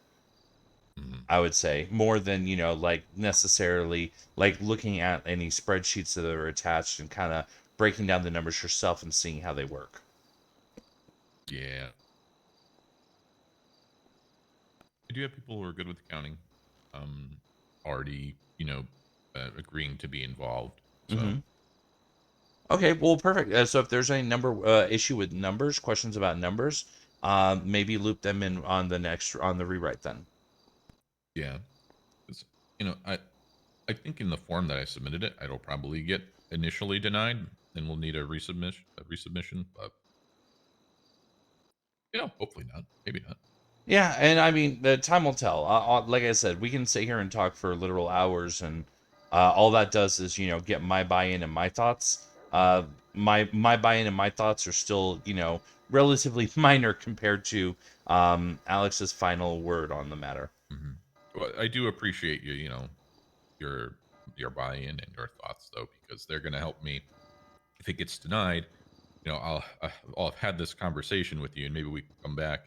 I would say more than like necessarily like looking at any spreadsheets that are attached and kind of breaking down the numbers yourself and seeing how they work. Yeah. do have people who are good with accounting, already, agreeing to be involved. So. Okay, well, perfect. So if there's any issue with numbers, questions about numbers, maybe loop them in on the rewrite then. Yeah, I think in the form that I submitted it, it'll probably get initially denied, and we'll need a resubmission. But hopefully not. Maybe not. Yeah, and I mean, the time will tell. Like I said, we can sit here and talk for literal hours, and all that does is, get my buy-in and my thoughts. My buy-in and my thoughts are still, relatively minor compared to Alex's final word on the matter. Well, I do appreciate your buy-in and your thoughts, though, because they're going to help me. If it gets denied, I'll have had this conversation with you, and maybe we can come back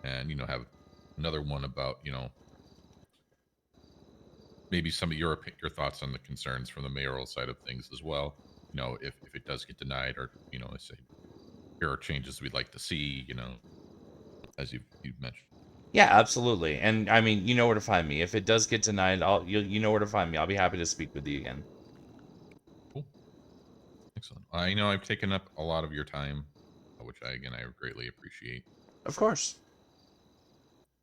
and have another one about maybe some of your thoughts on the concerns from the mayoral side of things as well. If it does get denied, or I say here are changes we'd like to see. As you've mentioned. Yeah, absolutely. And I mean, you know where to find me. If it does get denied, you know where to find me. I'll be happy to speak with you again. Cool. Excellent. I know I've taken up a lot of your time, which I greatly appreciate. Of course.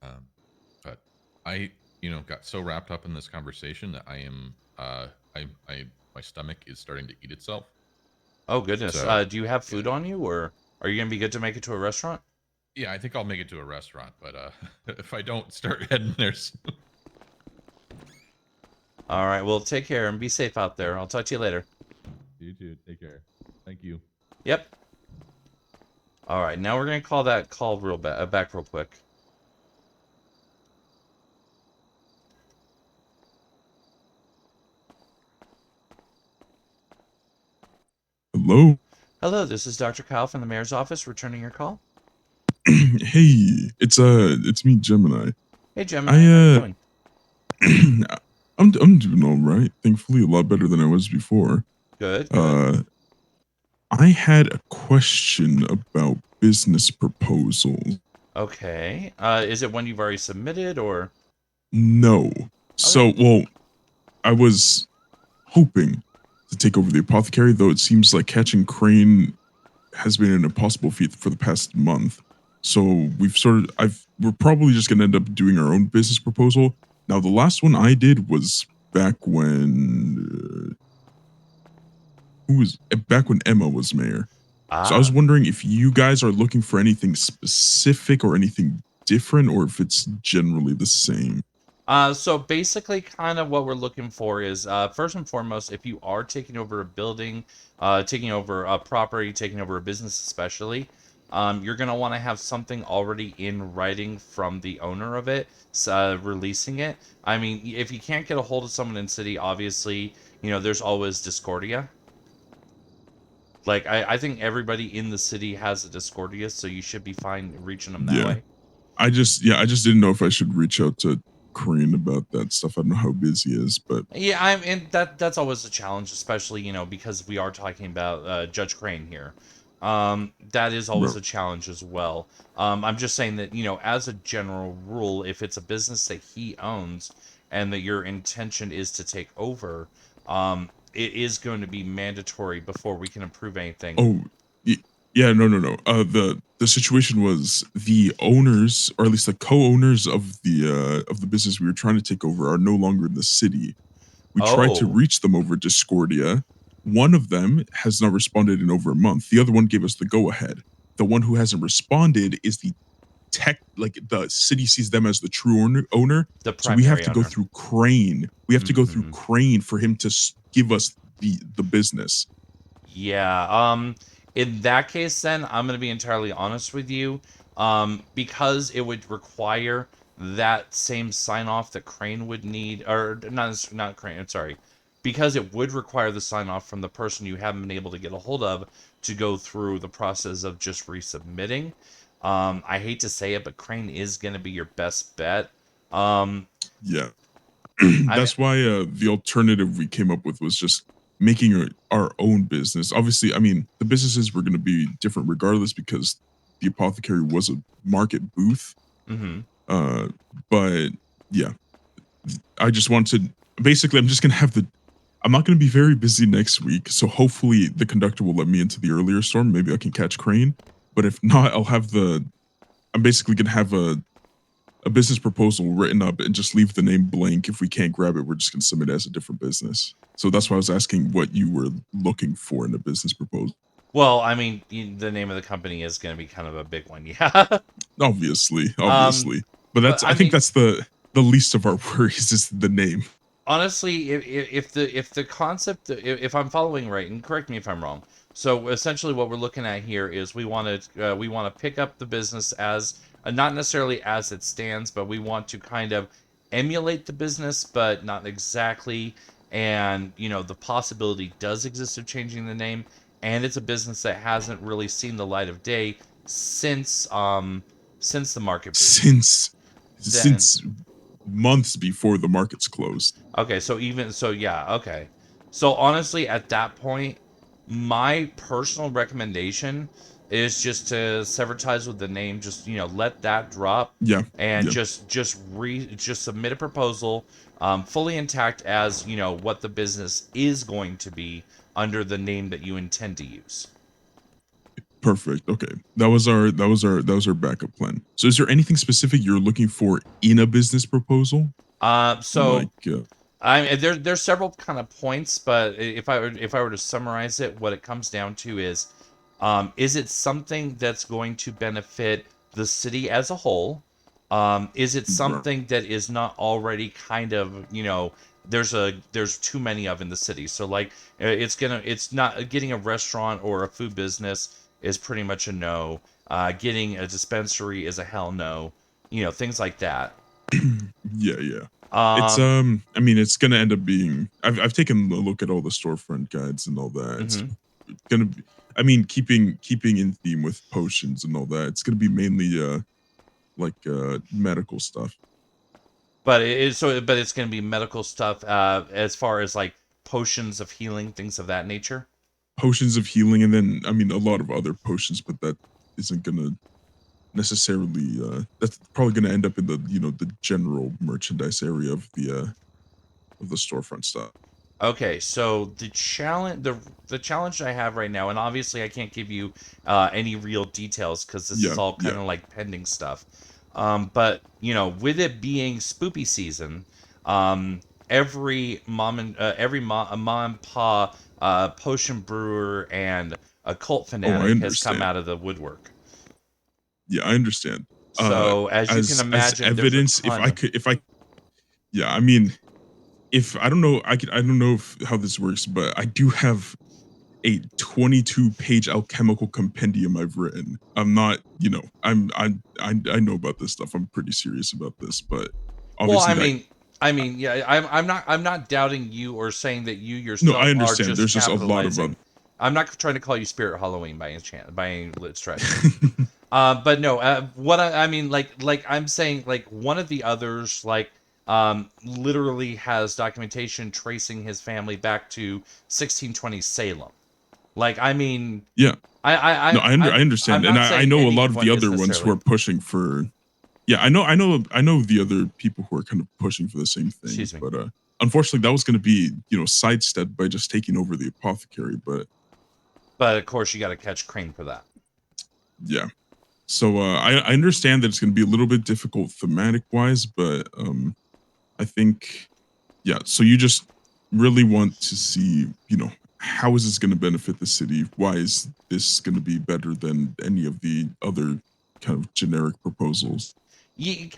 But I, got so wrapped up in this conversation that I am, my stomach is starting to eat itself. Oh goodness. So, do you have food on you, or are you gonna be good to make it to a restaurant? Yeah, I think I'll make it to a restaurant, but if I don't start heading there soon. All right. Well, take care and be safe out there. I'll talk to you later. You too. Take care. Thank you. Yep. All right. Now we're gonna call that call back real quick. Hello. Hello. This is Dr. Kail from the mayor's office, returning your call. Hey, it's me, Gemini. Hey, Gemini. How you doing? I'm doing all right. Thankfully, a lot better than I was before. Good. I had a question about business proposals. Okay. Is it one you've already submitted, or? No. So, well, I was hoping to take over the apothecary, though it seems like catching Crane has been an impossible feat for the past month. So we're probably just gonna end up doing our own business proposal. Now, the last one I did was back when back when Emma was mayor. So I was wondering if you guys are looking for anything specific or anything different, or if it's generally the same. So basically, kind of what we're looking for is, first and foremost, if you are taking over a building, taking over a property, taking over a business especially, you're going to want to have something already in writing from the owner of it, releasing it. I mean, if you can't get a hold of someone in city, obviously, there's always Discordia. Like, I think everybody in the city has a Discordia, so you should be fine reaching them that way. I just didn't know if I should reach out to Crane about that stuff. I don't know how busy he is, but yeah, and that's always a challenge, especially because we are talking about Judge Crane here. That is always a challenge as well. I'm just saying that as a general rule, if it's a business that he owns and that your intention is to take over, it is going to be mandatory before we can approve anything. Oh, yeah, no. The situation was the owners, or at least the co-owners of the business we were trying to take over, are no longer in the city. We tried to reach them over Discordia. One of them has not responded in over a month. The other one gave us the go-ahead. The one who hasn't responded is the the city sees them as the true owner. So we have to go through Crane. We have to go through Crane for him to give us the business. Yeah. In that case, then I'm going to be entirely honest with you, because it would require that same sign off that Crane would need, or not Crane. I'm sorry, because it would require the sign off from the person you haven't been able to get a hold of to go through the process of just resubmitting. I hate to say it, but Crane is going to be your best bet. Yeah. That's why the alternative we came up with was just making our own business. Obviously, I mean, the businesses were going to be different regardless because the apothecary was a market booth. But yeah, I just want to basically, I'm just gonna have I'm not gonna be very busy next week, so hopefully the conductor will let me into the earlier storm. Maybe I can catch Crane, but if not, I'm basically gonna have a business proposal written up and just leave the name blank. If we can't grab it, we're just gonna submit it as a different business. So that's why I was asking what you were looking for in a business proposal. Well, I mean, the name of the company is going to be kind of a big one, yeah. Obviously, but I think mean, that's the least of our worries is the name. Honestly, if the concept, if I'm following right, and correct me if I'm wrong. So essentially, what we're looking at here is we want to pick up the business as not necessarily as it stands, but we want to kind of emulate the business, but not exactly. And the possibility does exist of changing the name, and it's a business that hasn't really seen the light of day since the market boom. Since months before the markets closed. Okay, so yeah, okay. So honestly, at that point, my personal recommendation is just to sever ties with the name. Just let that drop. Yeah. And yeah. just submit a proposal, fully intact as what the business is going to be under the name that you intend to use. Perfect. Okay. That was our backup plan. So is there anything specific you're looking for in a business proposal? So there's several kind of points, but if I were to summarize it, what it comes down to is it something that's going to benefit the city as a whole? Is it something that is not already kind of, there's too many of in the city? So like it's not getting a restaurant or a food business is pretty much a no. Getting a dispensary is a hell no. Things like that. Yeah. It's I mean, it's gonna end up being. I've taken a look at all the storefront guides and all that. It's gonna be. I mean, keeping in theme with potions and all that. It's gonna be mainly medical stuff. But it's going to be medical stuff as far as like potions of healing, things of that nature. Potions of healing, and then I mean a lot of other potions, but that isn't gonna necessarily. That's probably gonna end up in the the general merchandise area of the storefront stuff. Okay, so the challenge I have right now, and obviously I can't give you any real details because this is all kind of like pending stuff. But with it being spoopy season, every mom and pa potion brewer and a cult fanatic has come out of the woodwork. Yeah, I understand. So as you can imagine, as evidence, yeah, I mean, if I don't know, I don't know how this works, but I do have a 22-page alchemical compendium I've written. I'm not, I know about this stuff. I'm pretty serious about this, but obviously, yeah, I'm not doubting you or saying that you yourself. No, I understand. Are just There's just a lot of. I'm not trying to call you Spirit Halloween by any chance, by any stretch. But no, what I mean, like I'm saying, like one of the others, like literally has documentation tracing his family back to 1620 Salem. Like, I mean, yeah, I understand, and I know a lot of the other ones who are pushing for. Yeah, I know the other people who are kind of pushing for the same thing. Excuse me. But unfortunately, that was going to be sidestepped by just taking over the apothecary. But of course, you got to catch Crane for that. Yeah. So I understand that it's going to be a little bit difficult thematic wise, but I think, yeah. So you just really want to see, how is this going to benefit the city? Why is this going to be better than any of the other kind of generic proposals?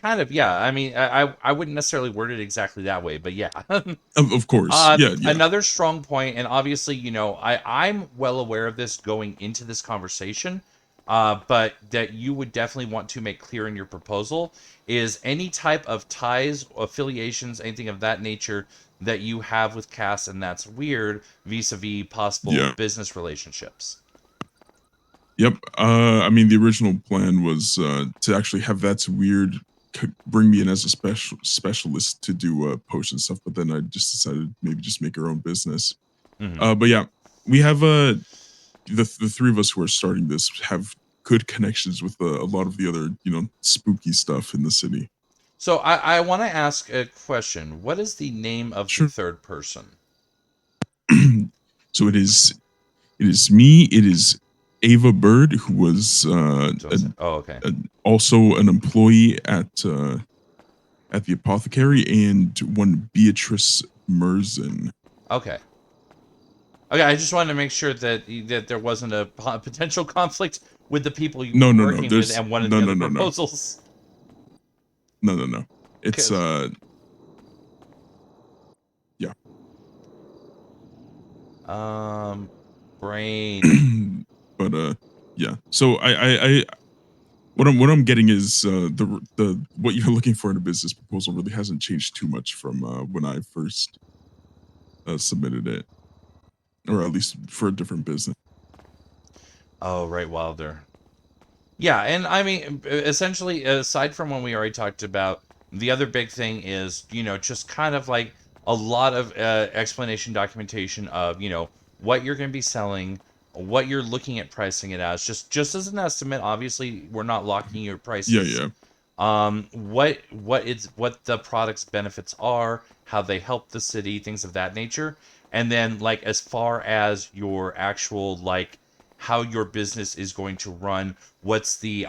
Kind of, yeah. I mean, I wouldn't necessarily word it exactly that way, but yeah. Of course, yeah. Another strong point, and obviously, I'm well aware of this going into this conversation, but that you would definitely want to make clear in your proposal is any type of ties, affiliations, anything of that nature that you have with Cass, and that's weird, vis-a-vis possible business relationships. Yep. I mean, the original plan was to actually have That's Weird bring me in as a specialist to do potion stuff, but then I just decided maybe just make our own business. But yeah, we have the three of us who are starting this have good connections with a lot of the other spooky stuff in the city. So I want to ask a question. What is the name of the third person? So it is me. It is Ava Bird, who was okay. Also an employee at the apothecary, and one Beatrice Merzen. Okay. Okay, I just wanted to make sure that there wasn't a potential conflict with the people you were working with and one of the other proposals. No. It's yeah. Brain. But yeah. So I what I'm getting is the what you're looking for in a business proposal really hasn't changed too much from when I first submitted it, or at least for a different business. Oh, right, Wilder. Yeah, and I mean, essentially, aside from what we already talked about, the other big thing is, just kind of like a lot of explanation documentation of, what you're going to be selling, what you're looking at pricing it as, just as an estimate. Obviously, we're not locking your prices. Yeah. What the product's benefits are, how they help the city, things of that nature, and then like as far as your actual like how your business is going to run, what's the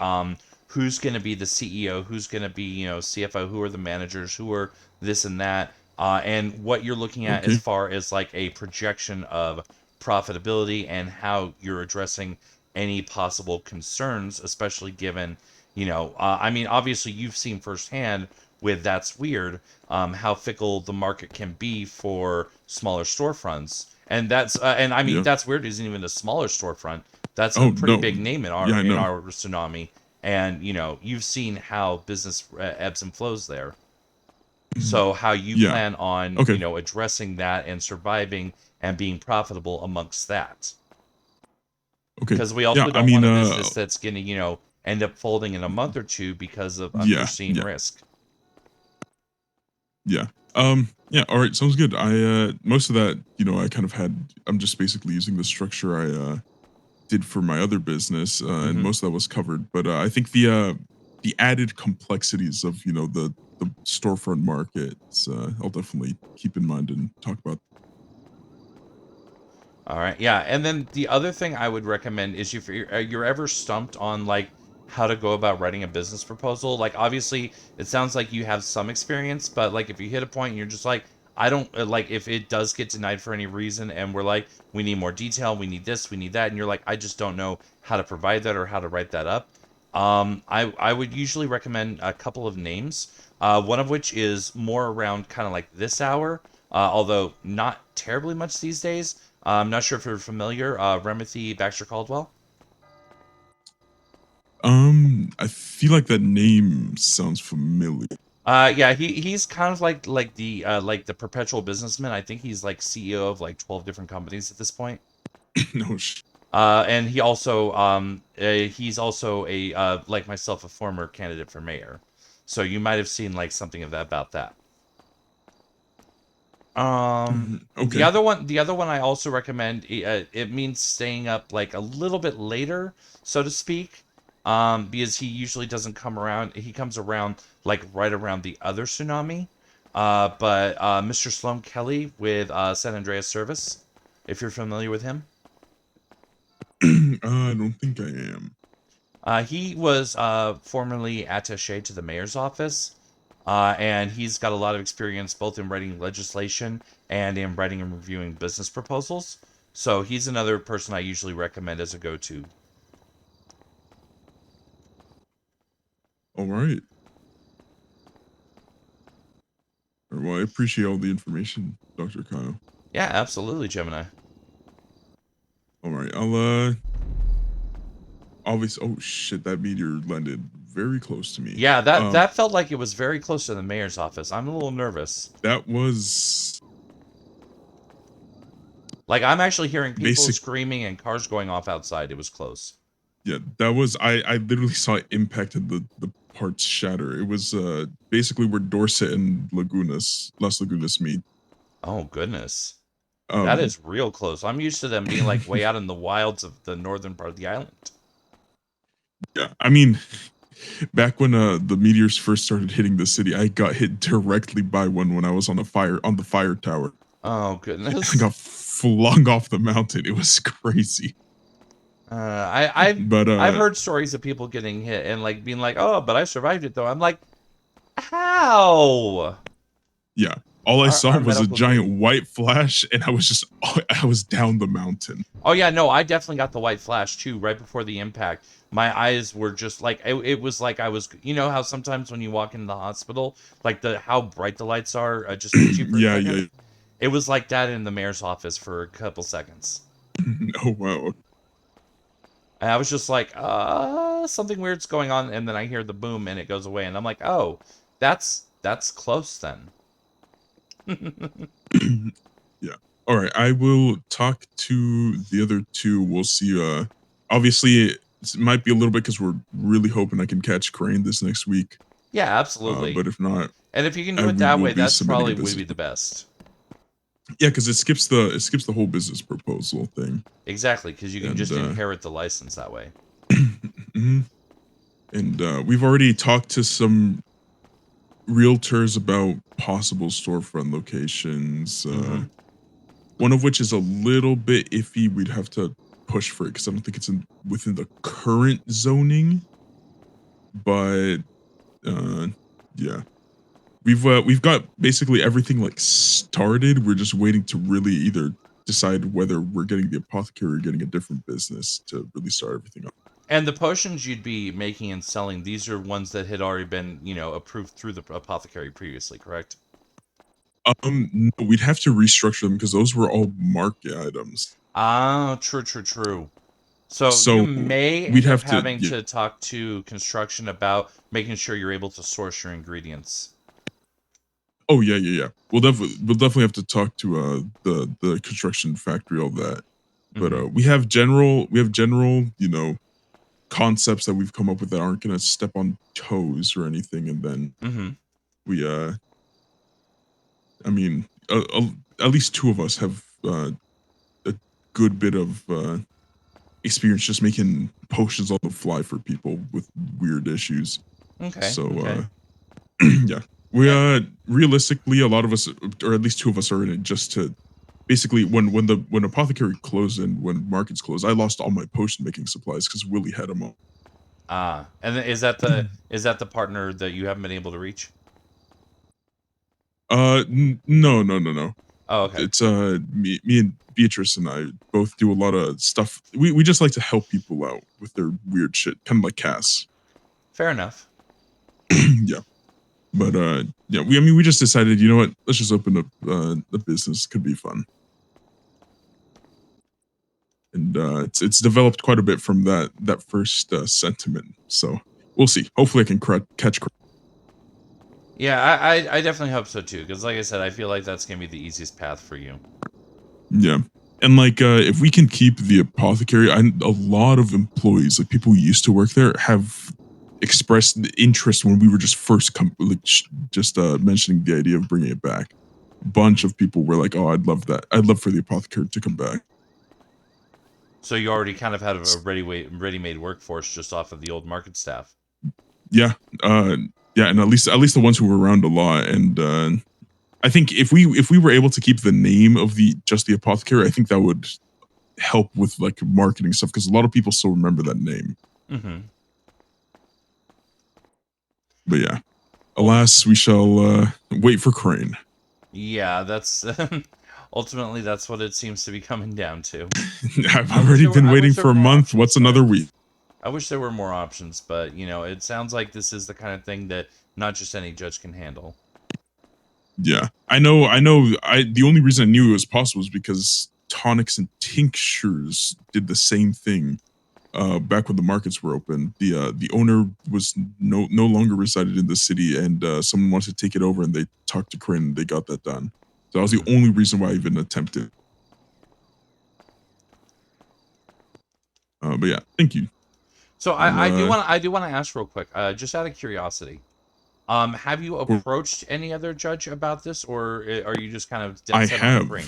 who's going to be the CEO, who's going to be CFO, who are the managers, who are this and that, and what you're looking at as far as like a projection of profitability and how you're addressing any possible concerns, especially given I mean, obviously you've seen firsthand with That's Weird, how fickle the market can be for smaller storefronts. And and I mean, That's Weird isn't even a smaller storefront. That's a pretty big name in our tsunami. And, you've seen how business ebbs and flows there. So how you plan on, addressing that and surviving and being profitable amongst that. Okay. Because we also don't want a business that's going to, end up folding in a month or two because of unforeseen risk. Yeah. Yeah, all right, sounds good. I most of that, I kind of I'm just basically using the structure I did for my other business, and most of that was covered. But I think the added complexities of, the storefront markets, I'll definitely keep in mind and talk about. All right, yeah, and then the other thing I would recommend is if you're ever stumped on like how to go about writing a business proposal, like obviously it sounds like you have some experience, but like if you hit a point and you're just like, I don't like if it does get denied for any reason and we're like, we need more detail, we need this, we need that, and you're like, I just don't know how to provide that or how to write that up. I would usually recommend a couple of names, one of which is more around kind of like this hour, although not terribly much these days. I'm not sure if you're familiar. Remothy Baxter Caldwell. I feel like that name sounds familiar. Yeah, he's kind of like the perpetual businessman. I think he's like CEO of like 12 different companies at this point. No. And he's also a like myself, a former candidate for mayor. So you might have seen like something of that about that. Okay. The other one I also recommend, it means staying up like a little bit later, so to speak, because he usually doesn't come around. He comes around like right around the other tsunami. But Mr. Sloan Kelly with San Andreas Service, if you're familiar with him. I don't think I am. He was formerly attaché to the mayor's office. And he's got a lot of experience both in writing legislation and in writing and reviewing business proposals. So he's another person I usually recommend as a go-to. All right. Well, I appreciate all the information, Dr. Kyle. Yeah, absolutely, Gemini. All right, I'll obviously. Oh shit! That meteor landed very close to me. Yeah, that felt like it was very close to the mayor's office. I'm a little nervous. That was like I'm actually hearing people screaming and cars going off outside. It was close. Yeah, that was. I literally saw it impacted the parts shatter. It was basically where Dorset and Las Lagunas meet. Oh goodness. That is real close. I'm used to them being like way out in the wilds of the northern part of the island. Yeah, I mean, back when the meteors first started hitting the city, I got hit directly by one when I was on the fire tower. Oh I goodness. got flung off the mountain. It was crazy. I've heard stories of people getting hit and like being like, oh, but I survived it though. I'm like, how? Yeah. All I saw Our was a medical giant team. white flash, and I was down the mountain. Oh yeah, no, I definitely got the white flash too right before the impact. My eyes were just like it was like I was, you know how sometimes when you walk into the hospital, like how bright the lights are just hit you for a Yeah, second. yeah. It was like that in the mayor's office for a couple seconds. Oh wow. And I was just like, something weird's going on, and then I hear the boom and it goes away, and I'm like, oh, that's close then. Yeah. All right. I will talk to the other two. We'll see. Obviously, it might be a little bit because we're really hoping I can catch Crane this next week. Yeah, absolutely. But if not, and if you can do it we that will way, be that's submitting a probably would business be the best. Yeah, because it skips the whole business proposal thing. Exactly, because you can And, just inherit the license that way. Mhm. And we've already talked to some realtors about possible storefront locations. One of which is a little bit iffy. We'd have to push for it because I don't think it's within the current zoning. But yeah, we've got basically everything like started. We're just waiting to really either decide whether we're getting the apothecary or getting a different business to really start everything up. And the potions you'd be making and selling, these are ones that had already been, approved through the apothecary previously, correct? No, we'd have to restructure them because those were all market items. Ah, true. So you may we'd end up have to, having yeah. to talk to construction about making sure you're able to source your ingredients. Oh yeah. We'll definitely have to talk to the construction factory, all that. But we have general, concepts that we've come up with that aren't gonna step on toes or anything, and then we I mean, at least two of us have a good bit of experience just making potions on the fly for people with weird issues. Okay. So yeah, we realistically, a lot of us, or at least two of us, are in it just to basically when apothecary closed and when markets closed, I lost all my potion making supplies because Willie had them all. Ah, and then is that the partner that you haven't been able to reach? No. Oh, okay. It's me and Beatrice and I both do a lot of stuff. We just like to help people out with their weird shit, kind of like Cass. Fair enough. Yeah. But yeah, we just decided, you know what, let's just open up a business. Could be fun. And it's developed quite a bit from that first sentiment. So we'll see. Hopefully I can catch. Yeah, I definitely hope so too, because like I said, I feel like that's gonna be the easiest path for you. Yeah. And like if we can keep the apothecary, a lot of employees, like people who used to work there, have expressed the interest when we were just first mentioning the idea of bringing it back. A bunch of people were like, "Oh, I'd love that. I'd love for the apothecary to come back." So you already kind of had a ready-made workforce just off of the old market staff. Yeah, yeah, and at least the ones who were around a lot. And I think if we were able to keep the name of the apothecary, I think that would help with like marketing stuff because a lot of people still remember that name. But yeah, alas, we shall wait for Crane. Yeah, that's ultimately that's what it seems to be coming down to. I've already been waiting for a month. What's another week? I wish there were more options, but it sounds like this is the kind of thing that not just any judge can handle. Yeah, I know. The only reason I knew it was possible is because tonics and tinctures did the same thing back when the markets were open. The owner was no longer resided in the city, and someone wanted to take it over, and they talked to Crane, and they got that done. So that was the only reason why I even attempted. But yeah, thank you. So I do want to ask real quick, just out of curiosity, have you approached any other judge about this, or are you just kind of dead set on Crane?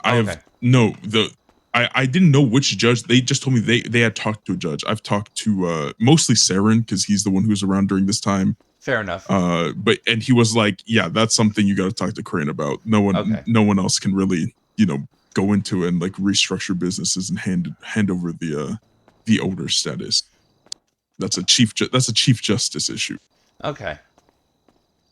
I I didn't know which judge. They just told me they had talked to a judge. I've talked to mostly Saren because he's the one who was around during this time. Fair enough. But he was like, yeah, that's something you got to talk to Crane about. No one else can really, go into and like restructure businesses and hand over the owner status. That's a chief justice issue. Okay.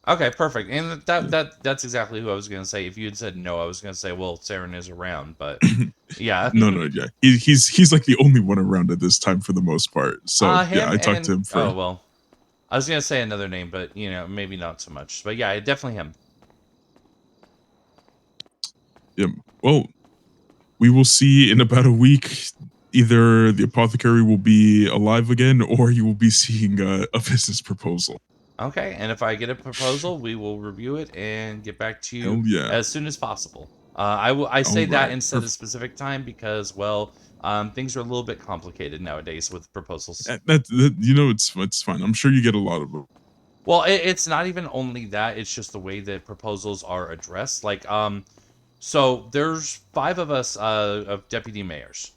Okay, perfect. And that's exactly who I was gonna say. If you had said no, I was gonna say, well, Saren is around, but yeah. No, yeah. He's like the only one around at this time for the most part. So yeah, I talked to him for. Oh well, I was gonna say another name, but maybe not so much. But yeah, definitely him. Yeah. Well, we will see in about a week. Either the apothecary will be alive again, or you will be seeing a business proposal. Okay, and if I get a proposal, we will review it and get back to you Hell yeah. as soon as possible. I say that Alright, instead of specific time because, well, things are a little bit complicated nowadays with proposals. It's fine. I'm sure you get a lot of them. Well, it's not even only that; it's just the way that proposals are addressed. Like, so there's 5 of us of deputy mayors.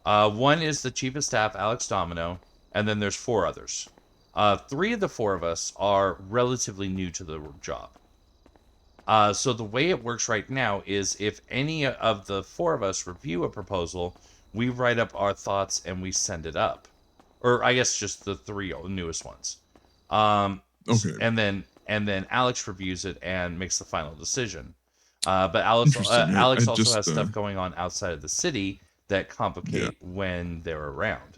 One is the chief of staff, Alex Domino, and then there's 4 others. 3 of the 4 of us are relatively new to the job. So the way it works right now is if any of the 4 of us review a proposal, we write up our thoughts and we send it up. Or I guess just the 3 newest ones. Okay. And then Alex reviews it and makes the final decision. But Alex Interesting. Alex I also just, has stuff going on outside of the city that complicate when they're around.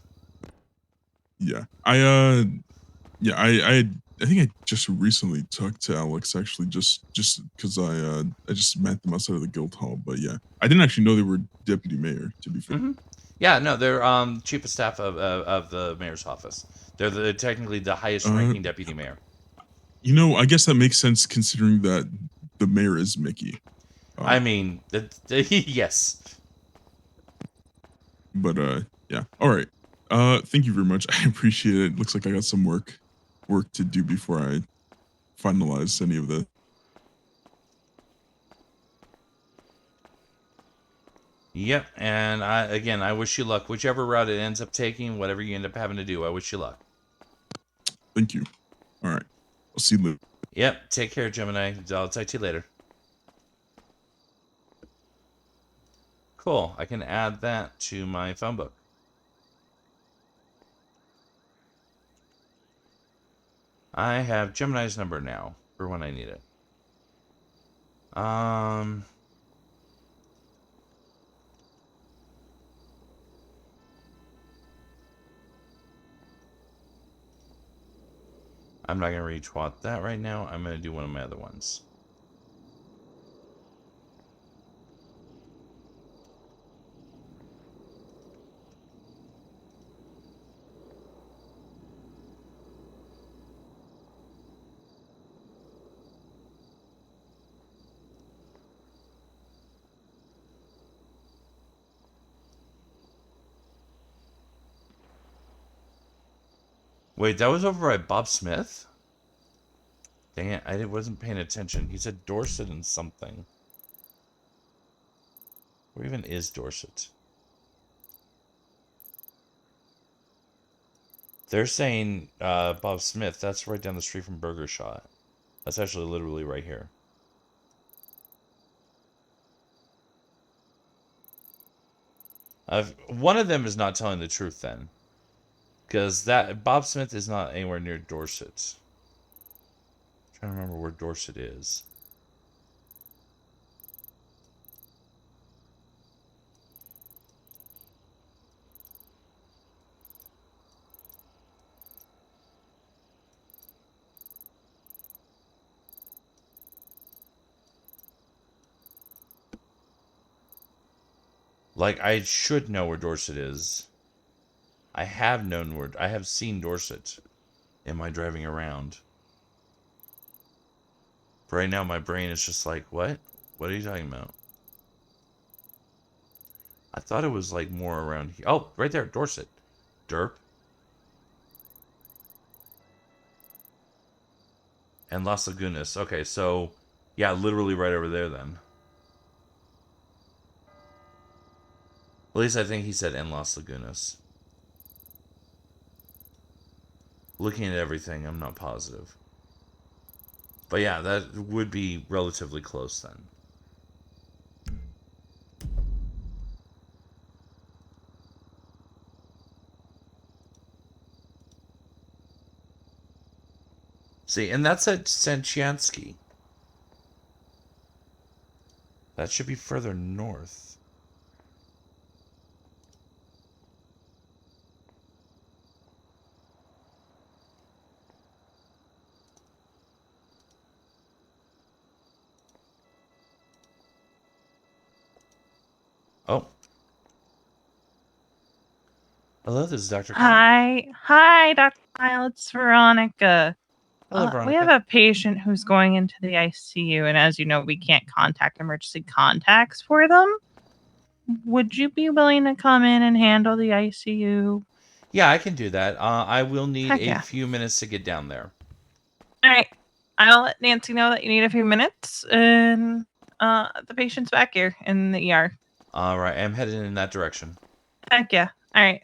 Yeah. I think I just recently talked to Alex actually just because I just met them outside of the guild hall. But yeah, I didn't actually know they were deputy mayor, to be fair. Yeah, no, they're chief of staff of the mayor's office. They're technically the highest ranking deputy mayor. I guess that makes sense considering that the mayor is Mickey. I mean, yes. But yeah. All right. Thank you very much. I appreciate it. Looks like I got some work to do before I finalize any of this. Yep, and I wish you luck. Whichever route it ends up taking, whatever you end up having to do, I wish you luck. Thank you. All right. I'll see you later. Yep, take care, Gemini. I'll talk to you later. Cool, I can add that to my phone book. I have Gemini's number now for when I need it. I'm not going to retweet that right now. I'm going to do one of my other ones. Wait, that was over by Bob Smith? Dang it, I wasn't paying attention. He said Dorset and something. Where even is Dorset? They're saying Bob Smith. That's right down the street from Burger Shot. That's actually literally right here. One of them is not telling the truth then. Because that Bob Smith is not anywhere near Dorset. I'm trying to remember where Dorset is. Like, I should know where Dorset is. I have seen Dorset in my driving around. But right now, my brain is just like, what? What are you talking about? I thought it was like more around here. Oh, right there, Dorset. Derp. And Las Lagunas. Okay, so, yeah, literally right over there then. At least I think he said in Las Lagunas. Looking at everything, I'm not positive. But yeah, that would be relatively close then. See, and that's at Sanchiansky. That should be further north. Oh. Hello, this is Dr. Kail. Hi, Dr. Kail. It's Veronica. Hello, We Veronica. have a patient who's going into the ICU, and as you know, we can't contact emergency contacts for them. Would you be willing to come in and handle the ICU? Yeah, I can do that. I will need Heck a yeah. few minutes to get down there. All right. I'll let Nancy know that you need a few minutes, and the patient's back here in the ER. All right, I'm headed in that direction. Heck yeah. All right.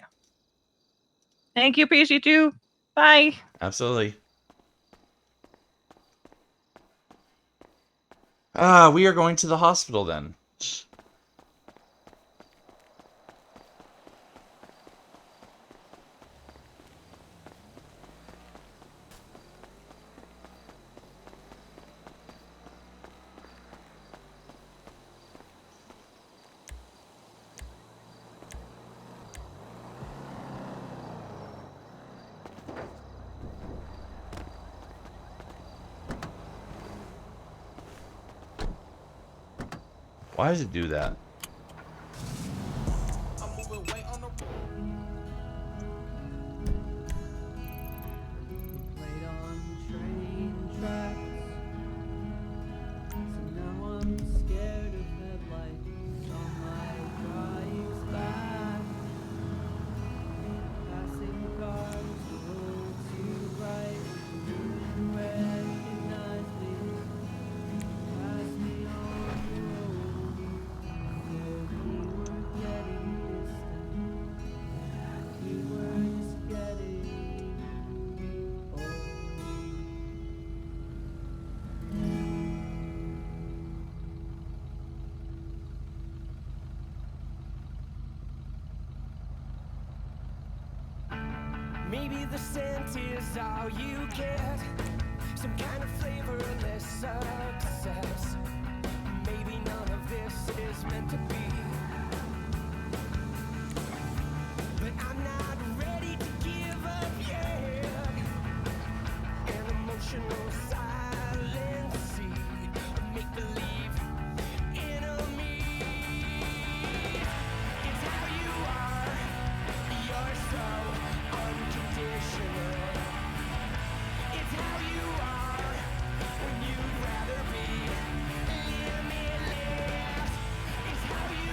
Thank you, PG2. Bye. Absolutely. We are going to the hospital then. Why does it do that? Maybe the scent is all you get. Some kind of flavorless success. Maybe none of this is meant to be. But I'm not ready to give up yet. An emotional silence seed of make-believe enemies. It's how you are. You're so unconditional. It's how you are when you'd rather be limitless. It's how you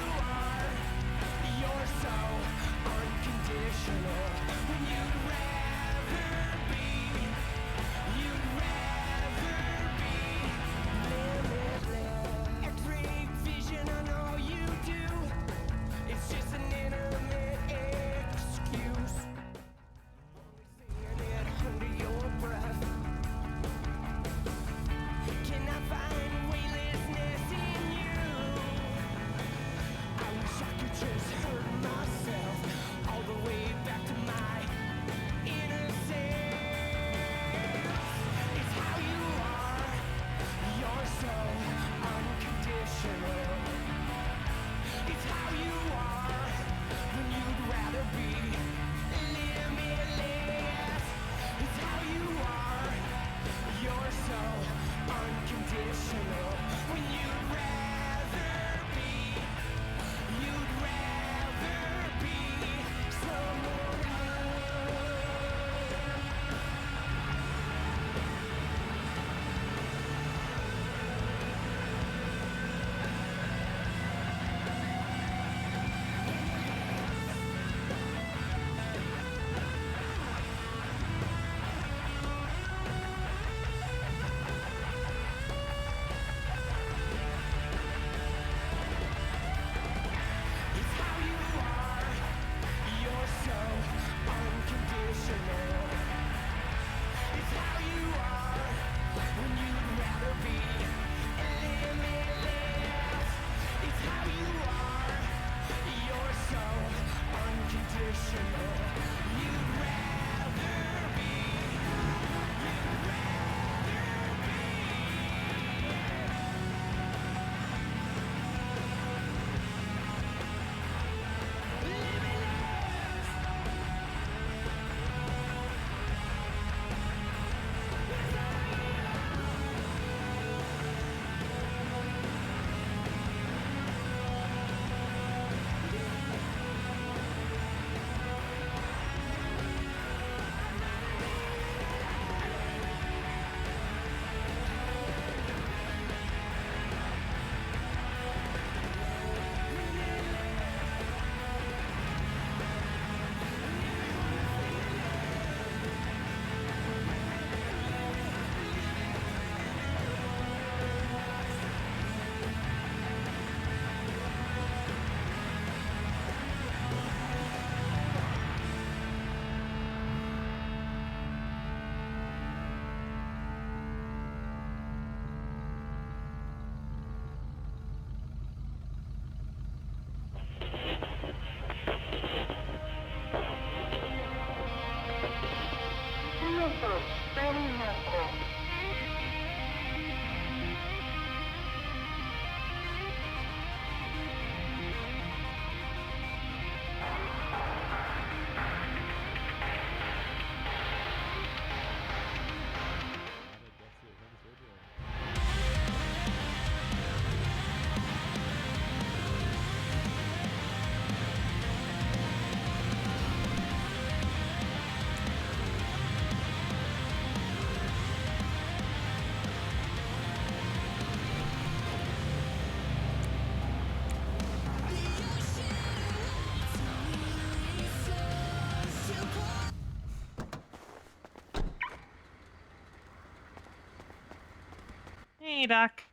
Hey, Doc.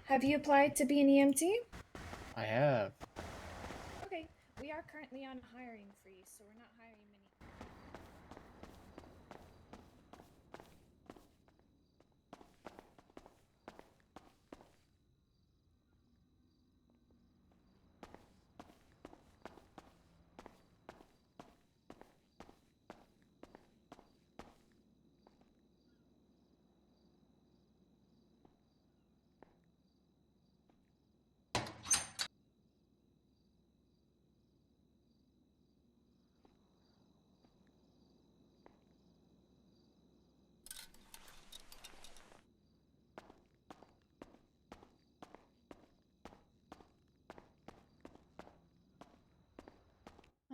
Have you applied to be an EMT? I have. Okay, we are currently on a hiring freeze, so we're not hiring many.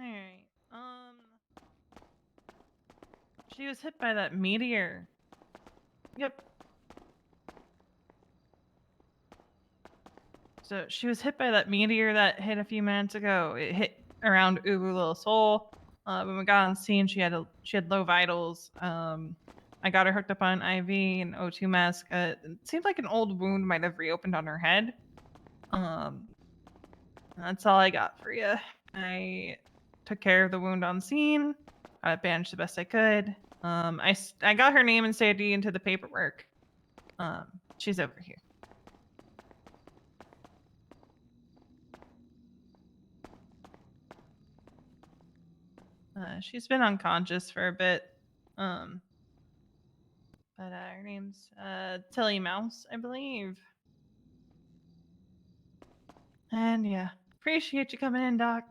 Alright. She was hit by that meteor. Yep. So she was hit by that meteor that hit a few minutes ago. It hit around Ubu Little Soul. When we got on scene, she had low vitals. I got her hooked up on an IV and O2 mask. It seemed like an old wound might have reopened on her head. That's all I got for you. I took care of the wound on scene. I bandaged the best I could. I got her name and ID into the paperwork. She's over here. She's been unconscious for a bit. But her name's Tilly Mouse, I believe. And yeah, appreciate you coming in, Doc.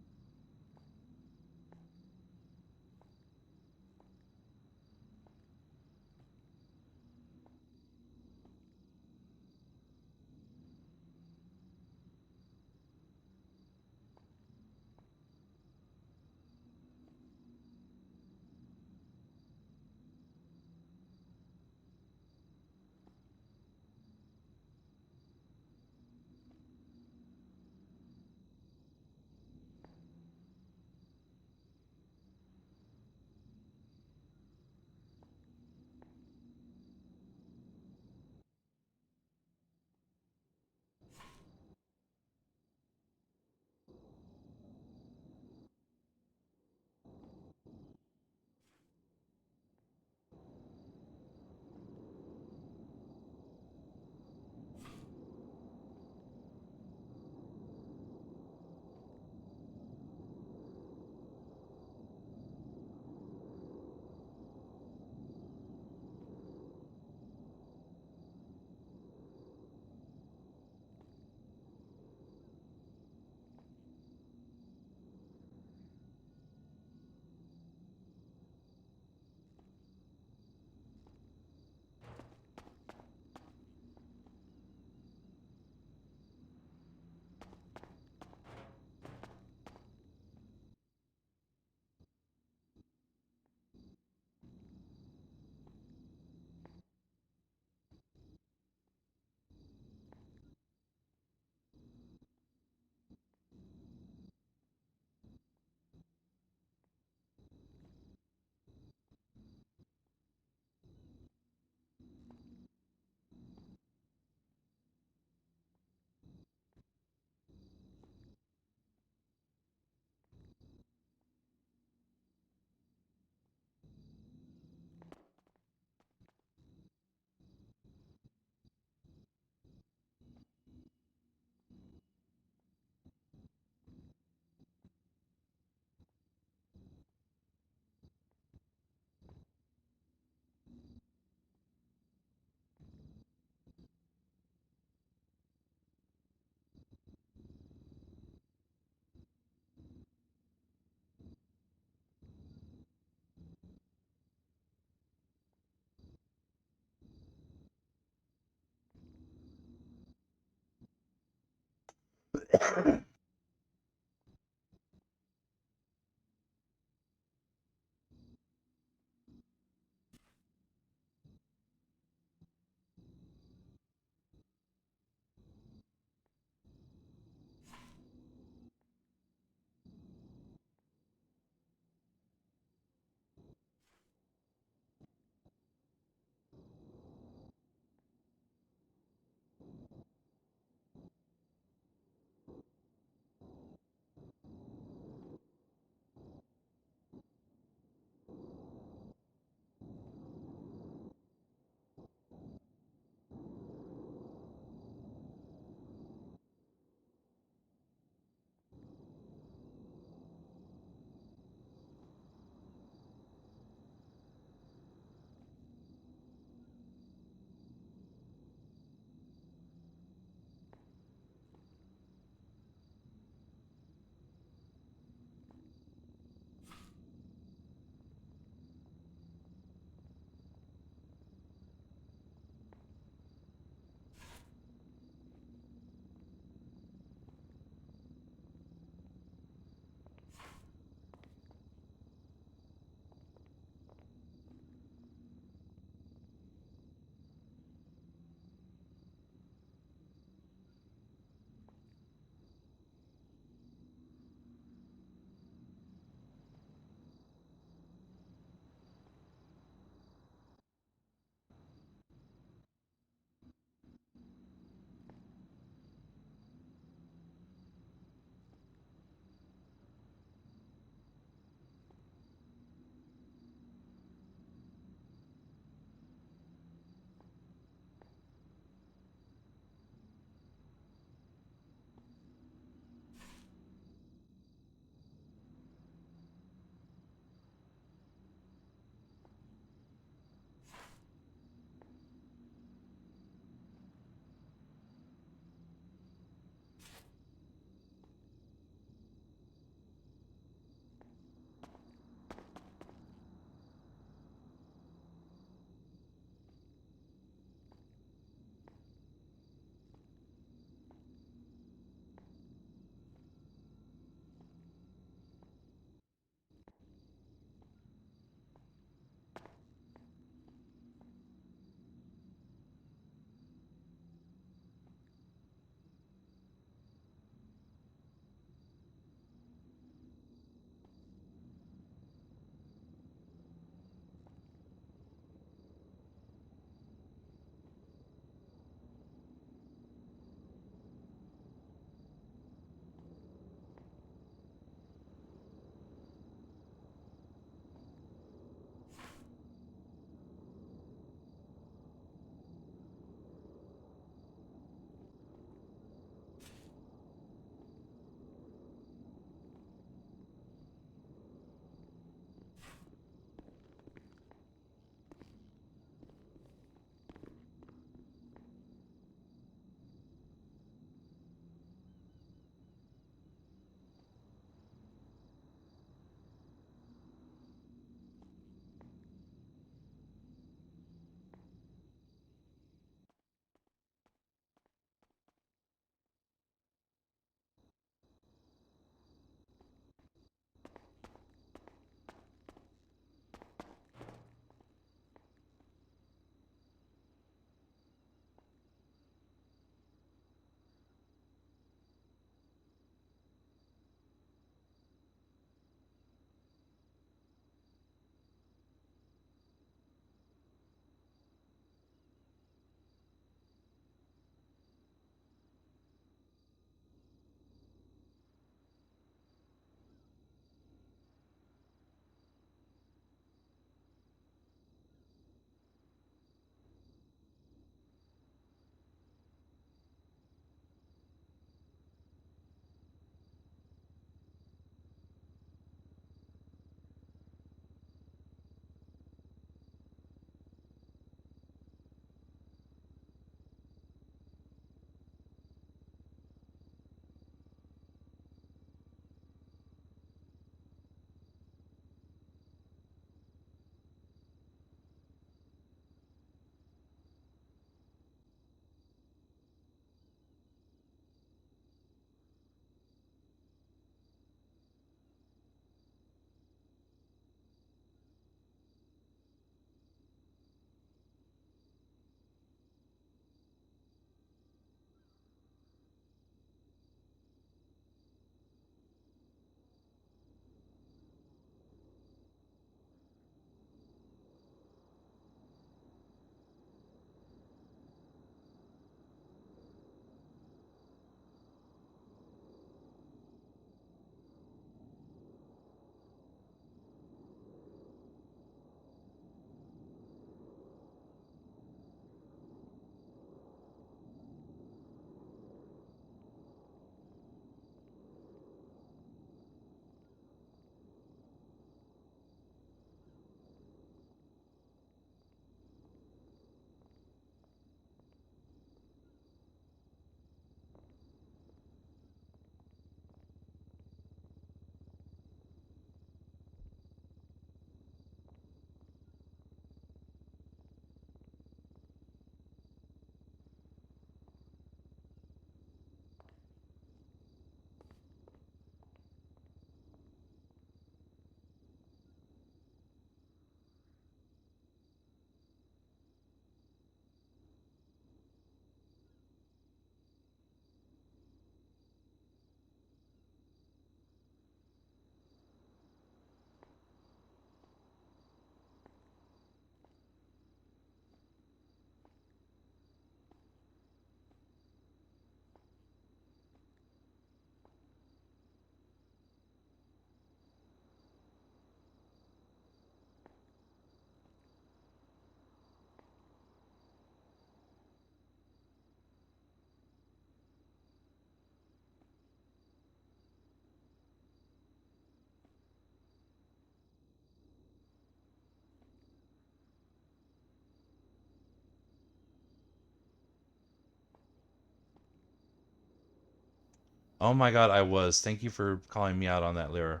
Oh my god, I was. Thank you for calling me out on that, Lyra.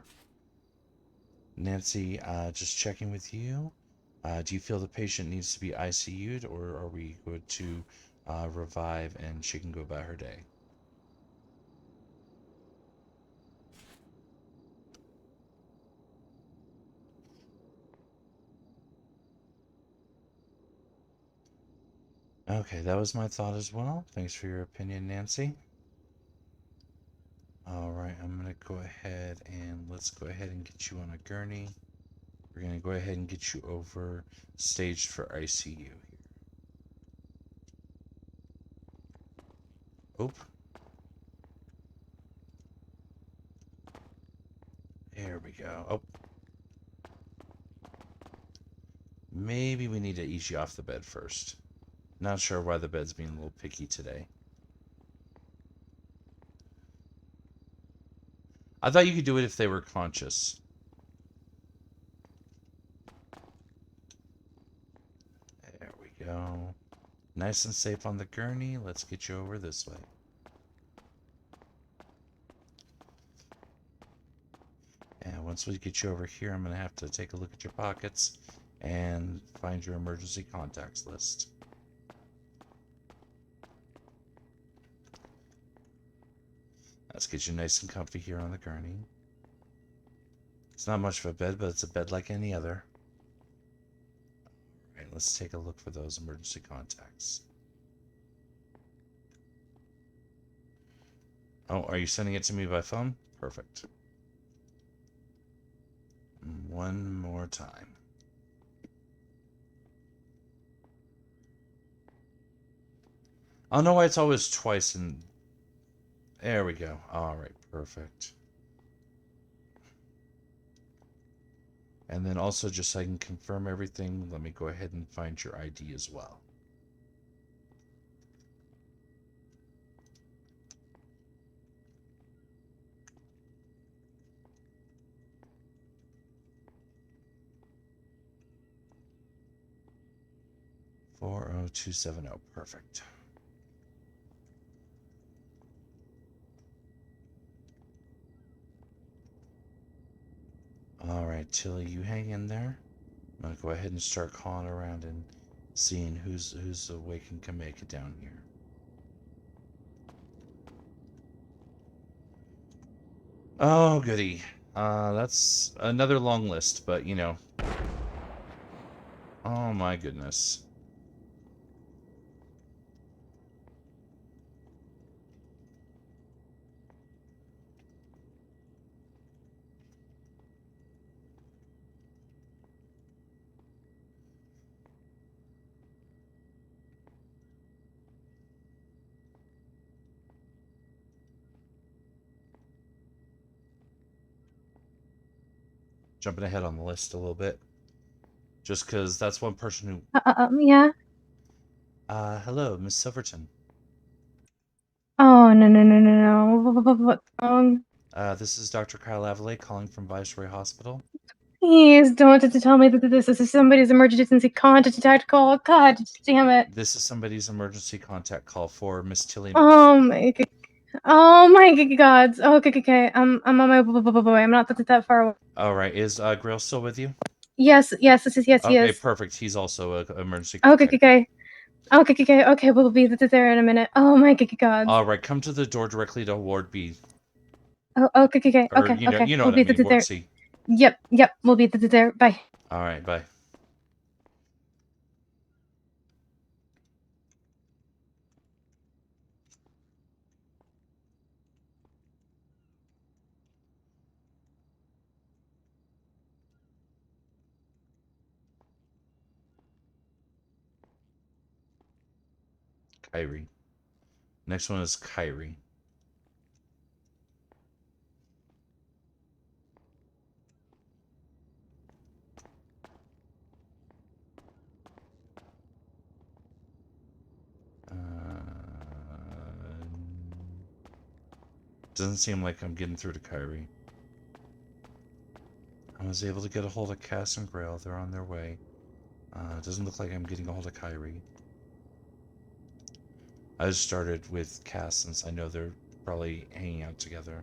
Nancy, just checking with you. Do you feel the patient needs to be ICU'd, or are we going to revive and she can go about her day? Okay, that was my thought as well. Thanks for your opinion, Nancy. Alright, I'm going to go ahead and let's go ahead and get you on a gurney. We're going to go ahead and get you over staged for ICU here. Oop. There we go. Oh. Maybe we need to ease you off the bed first. Not sure why the bed's being a little picky today. I thought you could do it if they were conscious. There we go. Nice and safe on the gurney. Let's get you over this way. And once we get you over here, I'm going to have to take a look at your pockets and find your emergency contacts list. Let's get you nice and comfy here on the gurney. It's not much of a bed, but it's a bed like any other. Alright, let's take a look for those emergency contacts. Oh, are you sending it to me by phone? Perfect. One more time. I don't know why it's always twice in... There we go. Alright, perfect. And then also, just so I can confirm everything, let me go ahead and find your ID as well. $40270. Perfect. Alright, Tilly, you hang in there. I'm gonna go ahead and start calling around and seeing who's awake and can make it down here. Oh, goody. That's another long list, but you know. Oh my goodness. Jumping ahead on the list a little bit. Just because that's one person who... Yeah. Hello, Miss Silverton. Oh, no. What's wrong? This is Dr. Kail Avile calling from Viceroy Hospital. Please don't tell me that this is somebody's emergency contact call. God damn it. This is somebody's emergency contact call for Miss Tilly. Oh my god. Okay. I'm on my way. I'm not that far away. Alright, is Grail still with you? Yes, he is. Okay, perfect. He's also an emergency contact. Okay, we'll be there in a minute. Oh my god. Alright, come to the door directly to Ward B. Oh, okay. Or, you know we'll what I be mean, Ward there. C. Yep, we'll be there. Bye. Alright, bye. Kyrie. Next one is Kyrie. Doesn't seem like I'm getting through to Kyrie. I was able to get a hold of Cass and Grail. They're on their way. Doesn't look like I'm getting a hold of Kyrie. I just started with Cass since I know they're probably hanging out together.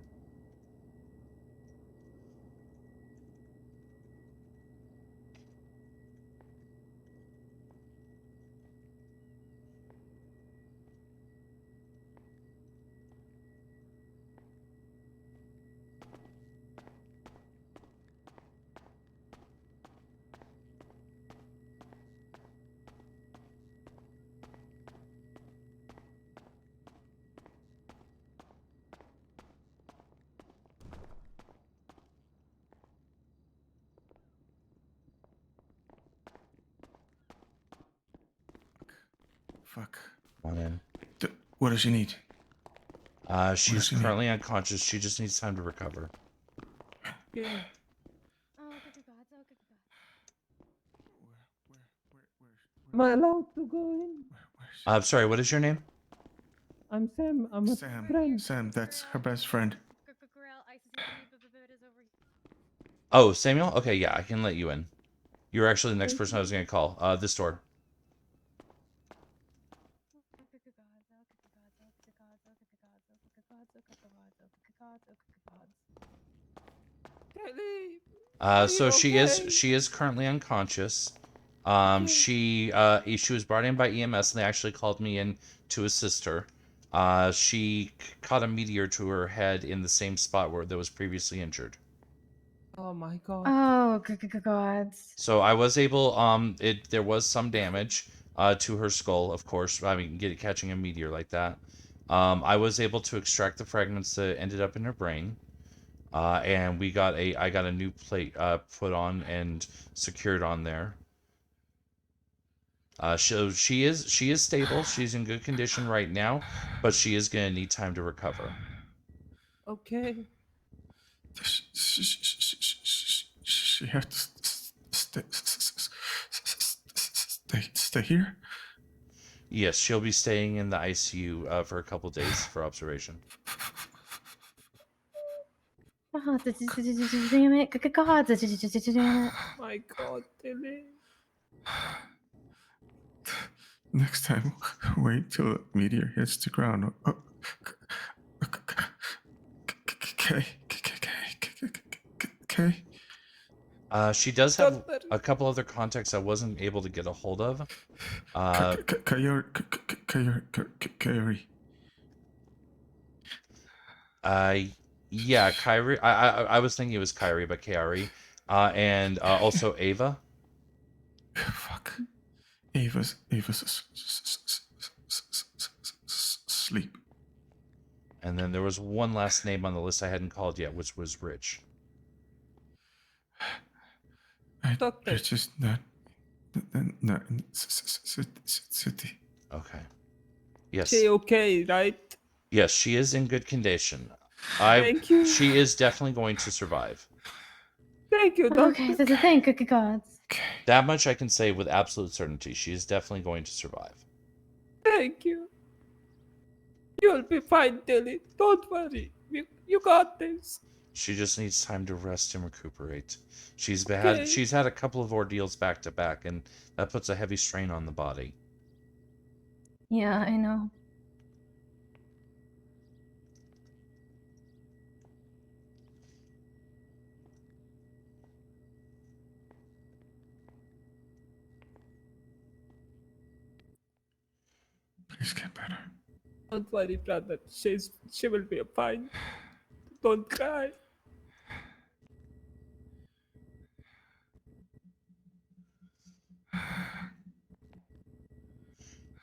Fuck. Come on in. What does she need? She's currently unconscious. She just needs time to recover. Yeah. Am I allowed to go in? I'm sorry, what is your name? I'm Sam. I'm a friend. Sam, that's her best friend. Oh, Samuel? Okay, yeah, I can let you in. You're actually the next person I was going to call. This door. So she is currently unconscious. She was brought in by EMS and they actually called me in to assist her. She caught a meteor to her head in the same spot where that was previously injured. Oh my god. Oh, God. So I was able, there was some damage to her skull, of course. I mean, catching a meteor like that. I was able to extract the fragments that ended up in her brain. And I got a new plate put on and secured on there. So she is stable. She's in good condition right now, but she is gonna need time to recover. Okay. She has to stay here. Yes, she'll be staying in the ICU for a couple days for observation. Oh, damn it. God, damn it. My god, Tilly. Next time, wait till the meteor hits the ground. Okay. She does have a couple other contacts I wasn't able to get a hold of. Kyrie. Yeah, Kyrie. I was thinking it was Kyrie, but Kyrie. And also Ava. Fuck. Ava's sleep. And then there was one last name on the list I hadn't called yet, which was Rich. Rich is not city. Okay. Yes. She okay, right? Yes, she is in good condition. Thank you. She is definitely going to survive. Thank you, doctor. Okay, thank you, God. That much I can say with absolute certainty. She is definitely going to survive. Thank you. You'll be fine, Tilly. Don't worry. You got this. She just needs time to rest and recuperate. She's Okay. had a couple of ordeals back to back, and that puts a heavy strain on the body. Yeah, I know. Please get better. Don't worry, brother. She will be fine. Don't cry.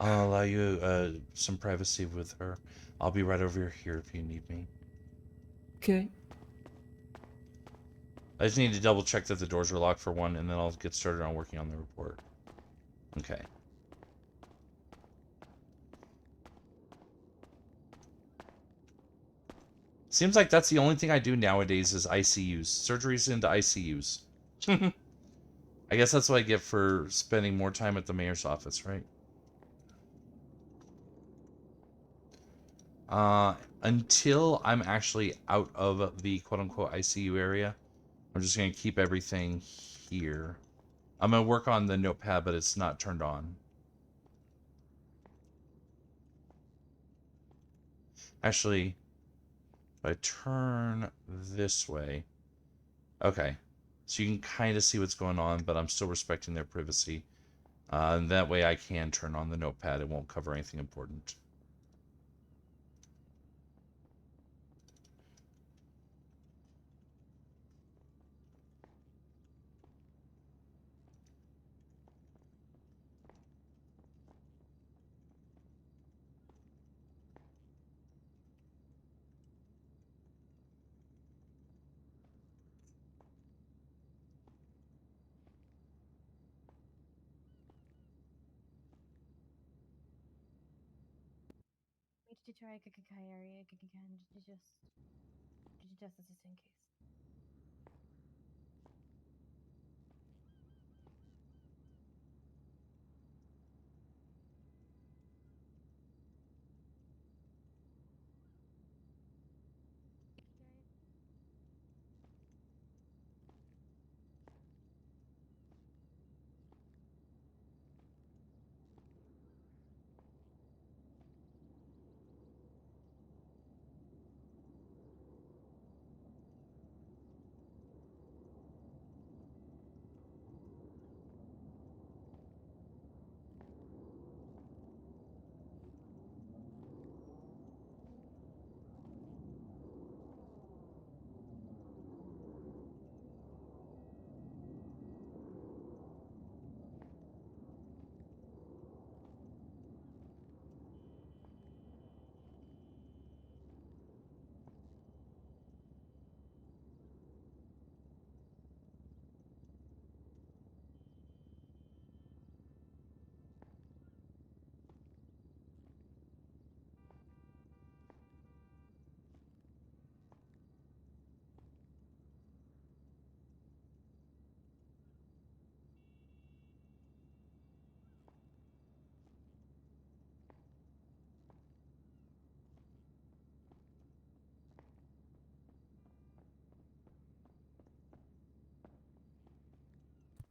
I'll allow you some privacy with her. I'll be right over here if you need me. Okay. I just need to double check that the doors are locked for one, and then I'll get started on working on the report. Okay. Seems like that's the only thing I do nowadays is ICUs. Surgeries into ICUs. I guess that's what I get for spending more time at the mayor's office, right? Until I'm actually out of the quote-unquote ICU area, I'm just going to keep everything here. I'm going to work on the notepad, but it's not turned on. Actually, If I turn this way. Okay. So you can kind of see what's going on, but I'm still respecting their privacy. And that way I can turn on the notepad. It won't cover anything important. Did you try Kakai area? Did you just this just in case?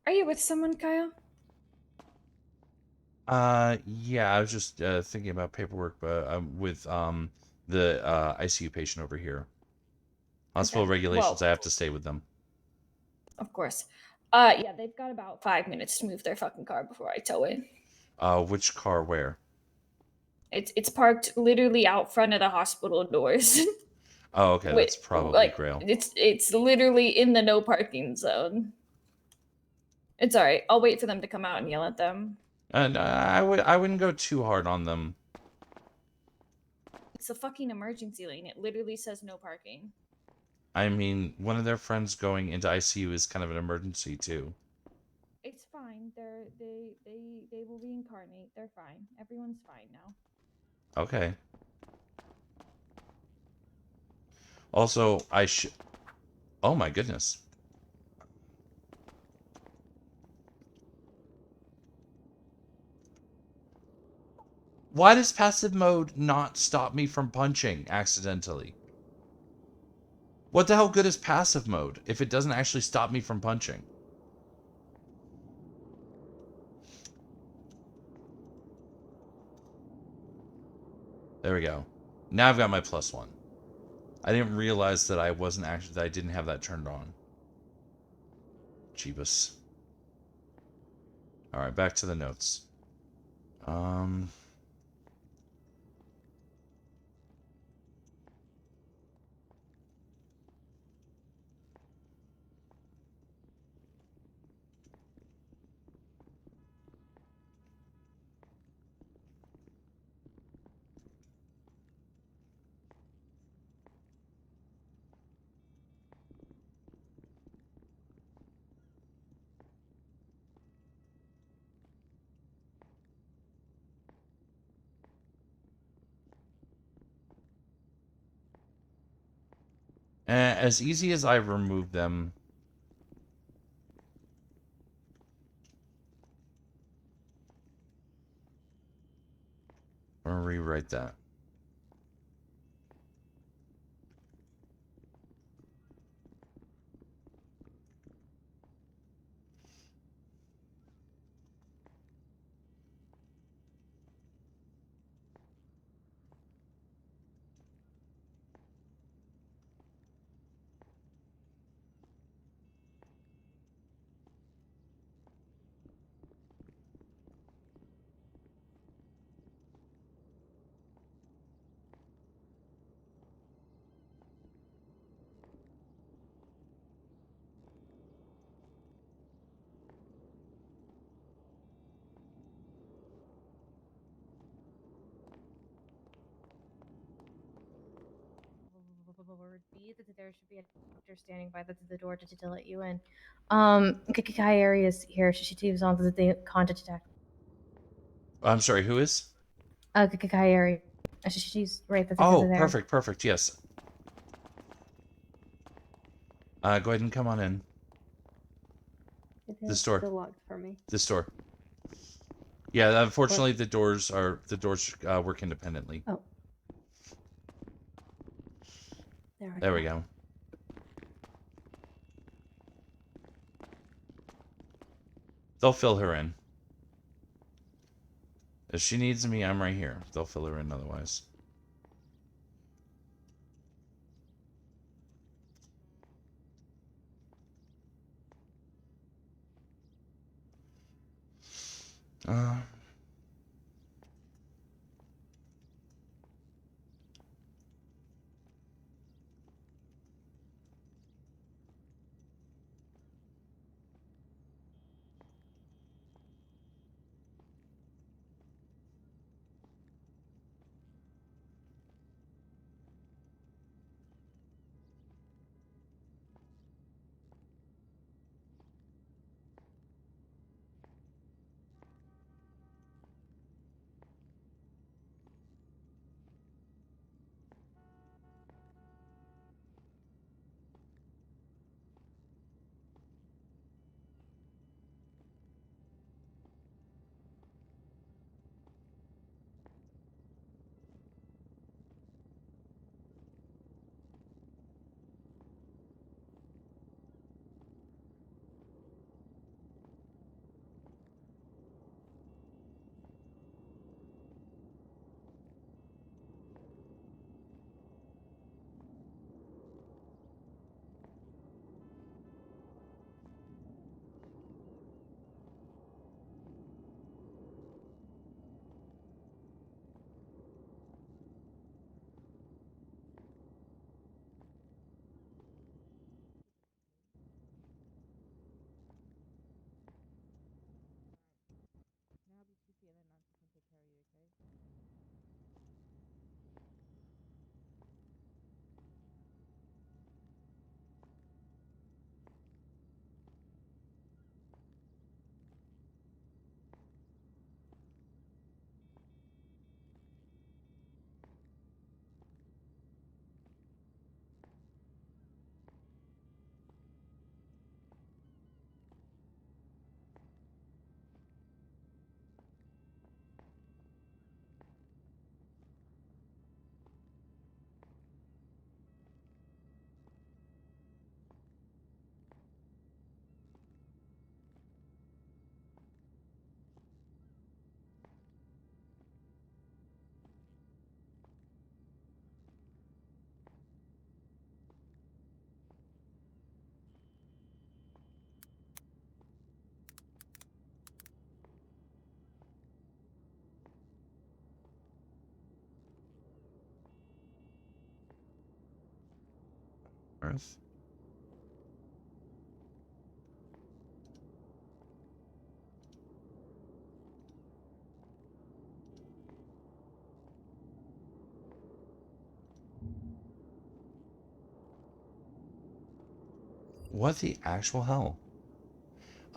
Are you with someone, Kyle? Yeah, I was just thinking about paperwork, but with the ICU patient over here. Hospital Okay. regulations, Well, I have to stay with them. of course. Yeah, they've got about 5 minutes to move their fucking car before I tow it. Which car where? It's parked literally out front of the hospital doors. Oh, okay, Wait, that's probably like Grail. it's literally in the no parking zone. It's all right. I'll wait for them to come out and yell at them. And I wouldn't go too hard on them. It's a fucking emergency lane. It literally says no parking. I mean, one of their friends going into ICU is kind of an emergency too. It's fine. They will reincarnate. They're fine. Everyone's fine now. Okay. Also, oh my goodness. Why does passive mode not stop me from punching accidentally? What the hell good is passive mode if it doesn't actually stop me from punching? There we go. Now I've got my +1. I didn't realize that that I didn't have that turned on. Jeebus. Alright, back to the notes. As easy as I removed them, I'm gonna rewrite that. word be that there should be a doctor standing by the door to let you in. Kairi is here. She was on the contact attack. I'm sorry, who is? Kairi. She's right there. Oh, perfect. Yes. Go ahead and come on in. This door. Still locked for me. This door. Yeah, unfortunately, the doors work independently. Oh. There we go. They'll fill her in. If she needs me, I'm right here. They'll fill her in otherwise. Earth. What the actual hell?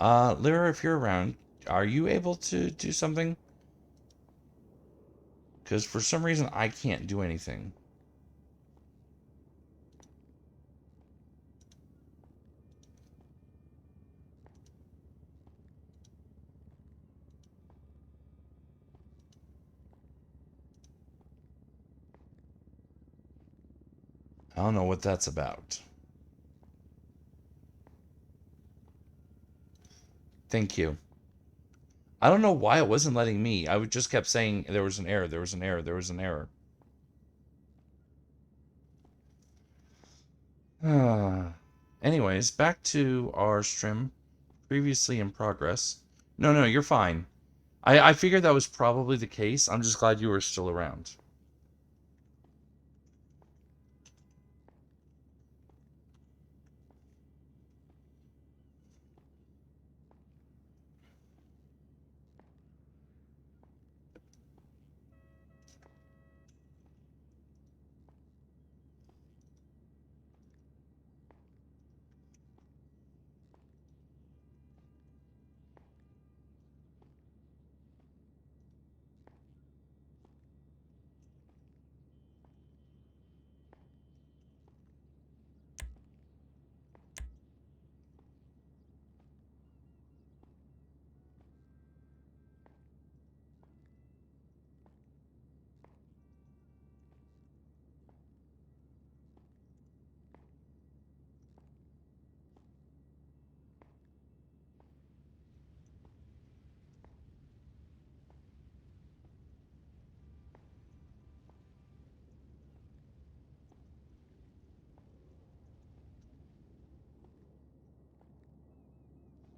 Lyra, if you're around, are you able to do something? Because for some reason, I can't do anything. I don't know what that's about. Thank you. I don't know why it wasn't letting me. I just kept saying there was an error, there was an error, there was an error. Anyways, back to our stream. Previously in progress. No, you're fine. I figured that was probably the case. I'm just glad you were still around.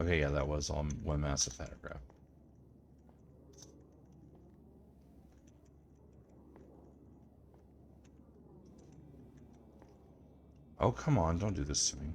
Okay, yeah, that was all one massive paragraph. Oh, come on, don't do this to me.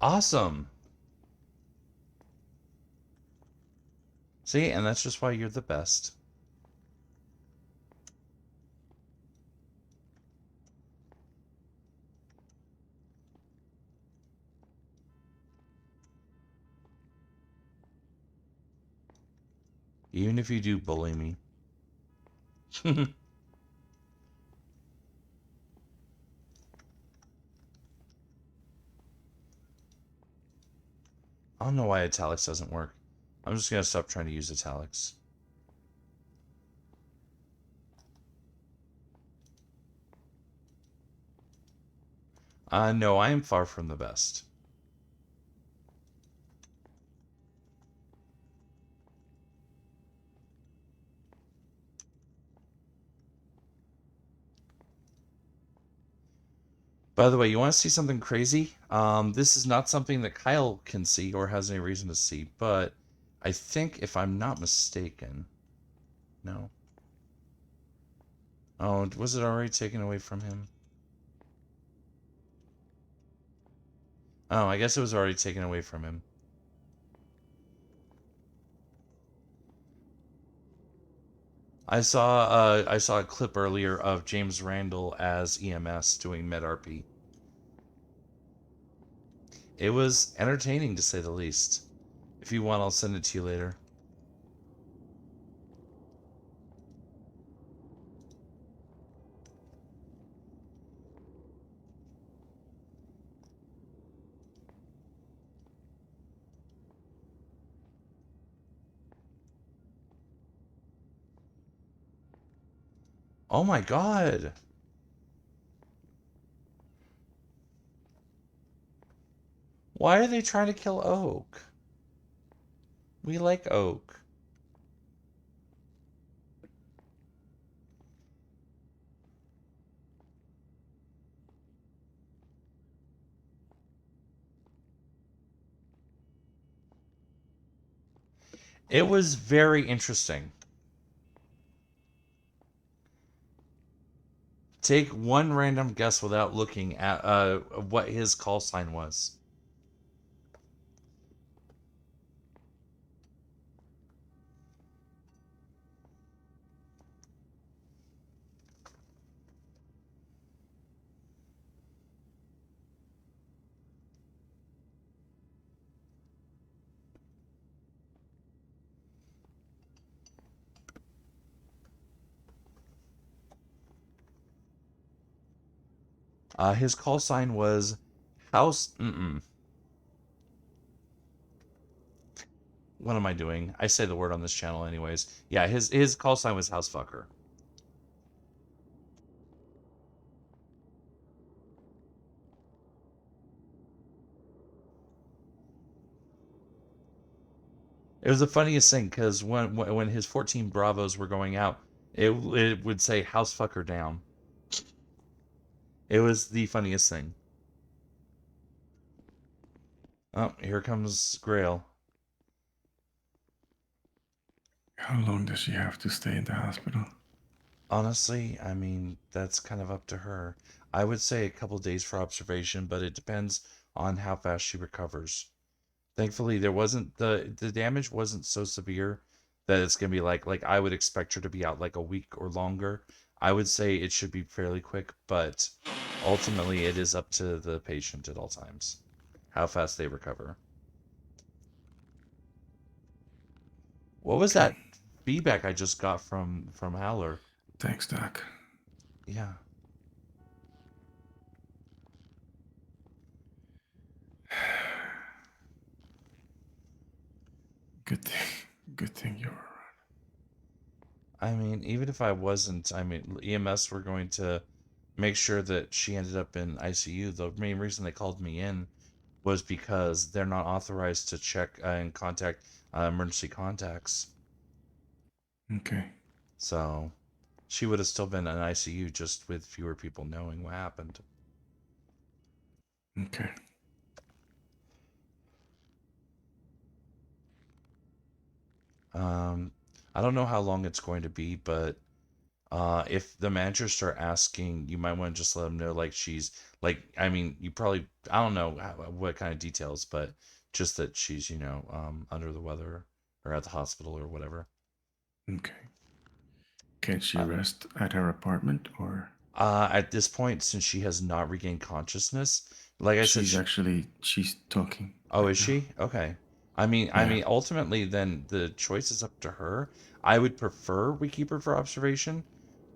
Awesome. See, and that's just why you're the best. Even if you do bully me. I don't know why italics doesn't work. I'm just gonna stop trying to use italics. No, I am far from the best. By the way, you want to see something crazy? This is not something that Kyle can see or has any reason to see, but I think if I'm not mistaken, no. Oh, was it already taken away from him? Oh, I guess it was already taken away from him. I saw a clip earlier of James Randall as EMS doing MedRP. It was entertaining to say the least. If you want, I'll send it to you later. Oh my god! Why are they trying to kill Oak? We like Oak. It was very interesting. Take one random guess without looking at what his call sign was. His call sign was House. What am I doing? I say the word on this channel anyways. Yeah, his call sign was House Fucker. It was the funniest thing because when his 14 Bravos were going out, it would say House Fucker down. It was the funniest thing. Oh, here comes Grail. How long does she have to stay in the hospital? Honestly, I mean, that's kind of up to her. I would say a couple days for observation, but it depends on how fast she recovers. Thankfully, there wasn't the damage wasn't so severe that it's gonna be like I would expect her to be out like a week or longer. I would say it should be fairly quick, but ultimately it is up to the patient at all times how fast they recover. What was that feedback I just got from Howler? Thanks, Doc. Yeah. Good thing you're around. I mean, even if I wasn't, I mean, EMS were going to make sure that she ended up in ICU. The main reason they called me in was because they're not authorized to check and contact emergency contacts. Okay. So she would have still been in ICU, just with fewer people knowing what happened. Okay. I don't know how long it's going to be, but if the managers start asking, you might want to just let them know, like, she's like, I mean, you probably, I don't know what kind of details, but just that she's, you know, under the weather or at the hospital or whatever. Okay. Can she rest at her apartment or? At this point, since she has not regained consciousness, like I said, She's talking. oh, is she? Okay. I mean, Yeah. ultimately, then the choice is up to her. I would prefer we keep her for observation,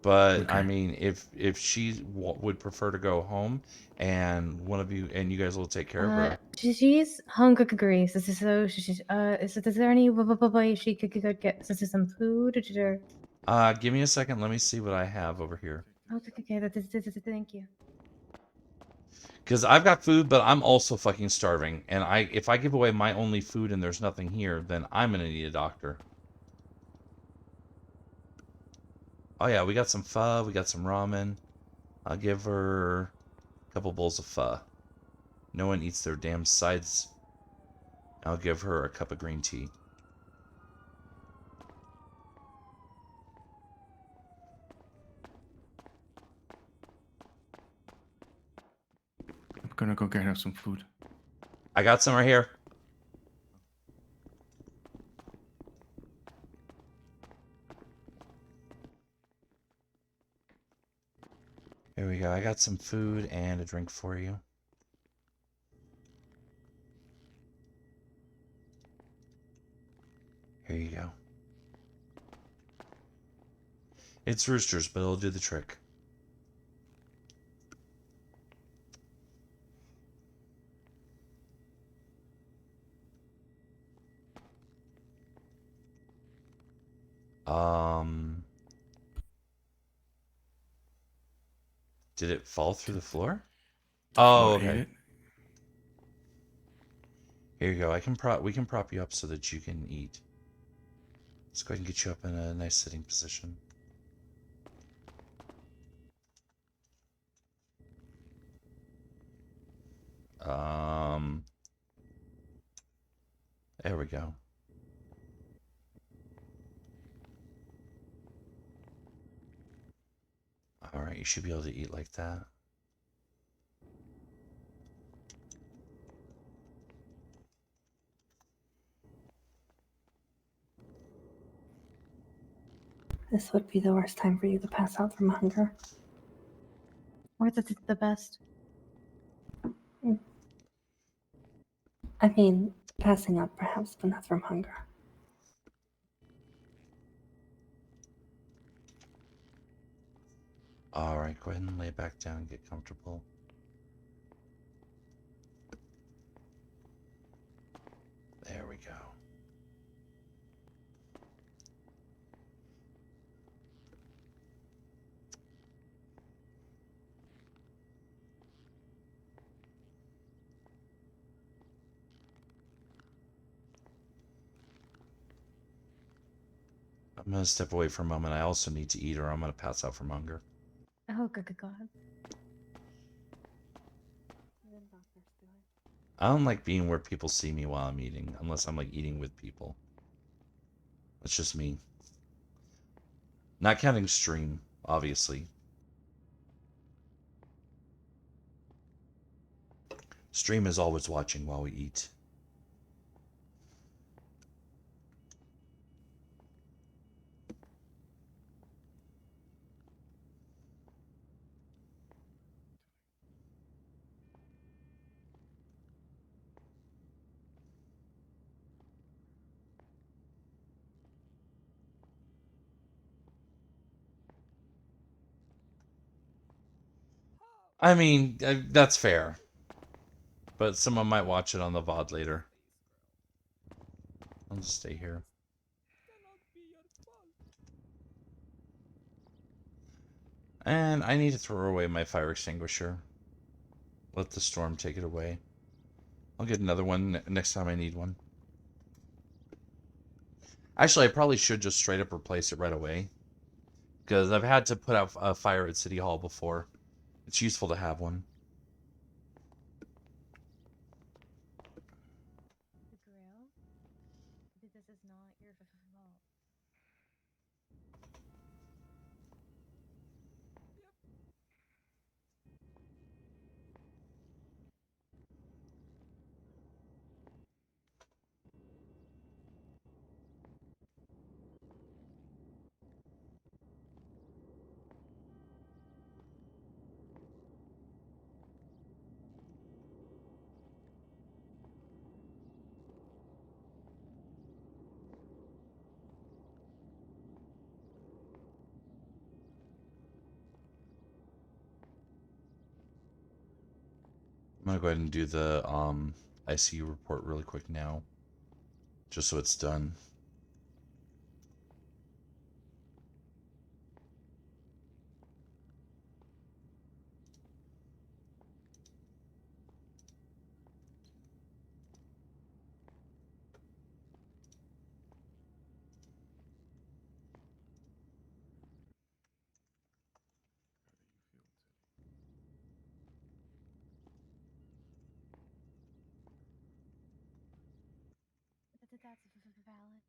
but I Okay. mean, if she would prefer to go home, and one of you and you guys will take care of her. She's hungry. So is there any way she could get some food or? Give me a second. Let me see what I have over here. Okay, thank you. Because I've got food, but I'm also fucking starving. And if I give away my only food and there's nothing here, then I'm gonna need a doctor. Oh yeah, we got some pho, we got some ramen. I'll give her a couple bowls of pho. No one eats their damn sides. I'll give her a cup of green tea. I'm gonna go get her some food. I got some right here. Here we go. I got some food and a drink for you. Here you go. It's roosters, but it'll do the trick. Did it fall through the floor? Oh, okay. Here you go. We can prop you up so that you can eat. Let's go ahead and get you up in a nice sitting position. There we go. All right, you should be able to eat like that. This would be the worst time for you to pass out from hunger. Or the best. I mean, passing out perhaps, but not from hunger. All right, go ahead and lay back down and get comfortable. There we go. I'm going to step away for a moment. I also need to eat or I'm going to pass out from hunger. Oh, good God. I don't like being where people see me while I'm eating, unless I'm like eating with people. That's just me. Not counting stream, obviously. Stream is always watching while we eat. I mean, that's fair. But someone might watch it on the VOD later. I'll just stay here. And I need to throw away my fire extinguisher. Let the storm take it away. I'll get another one next time I need one. Actually, I probably should just straight up replace it right away. Because I've had to put out a fire at City Hall before. It's useful to have one. This is not your fault. I'm gonna go ahead and do the ICU report really quick now. Just so it's done. That's valid.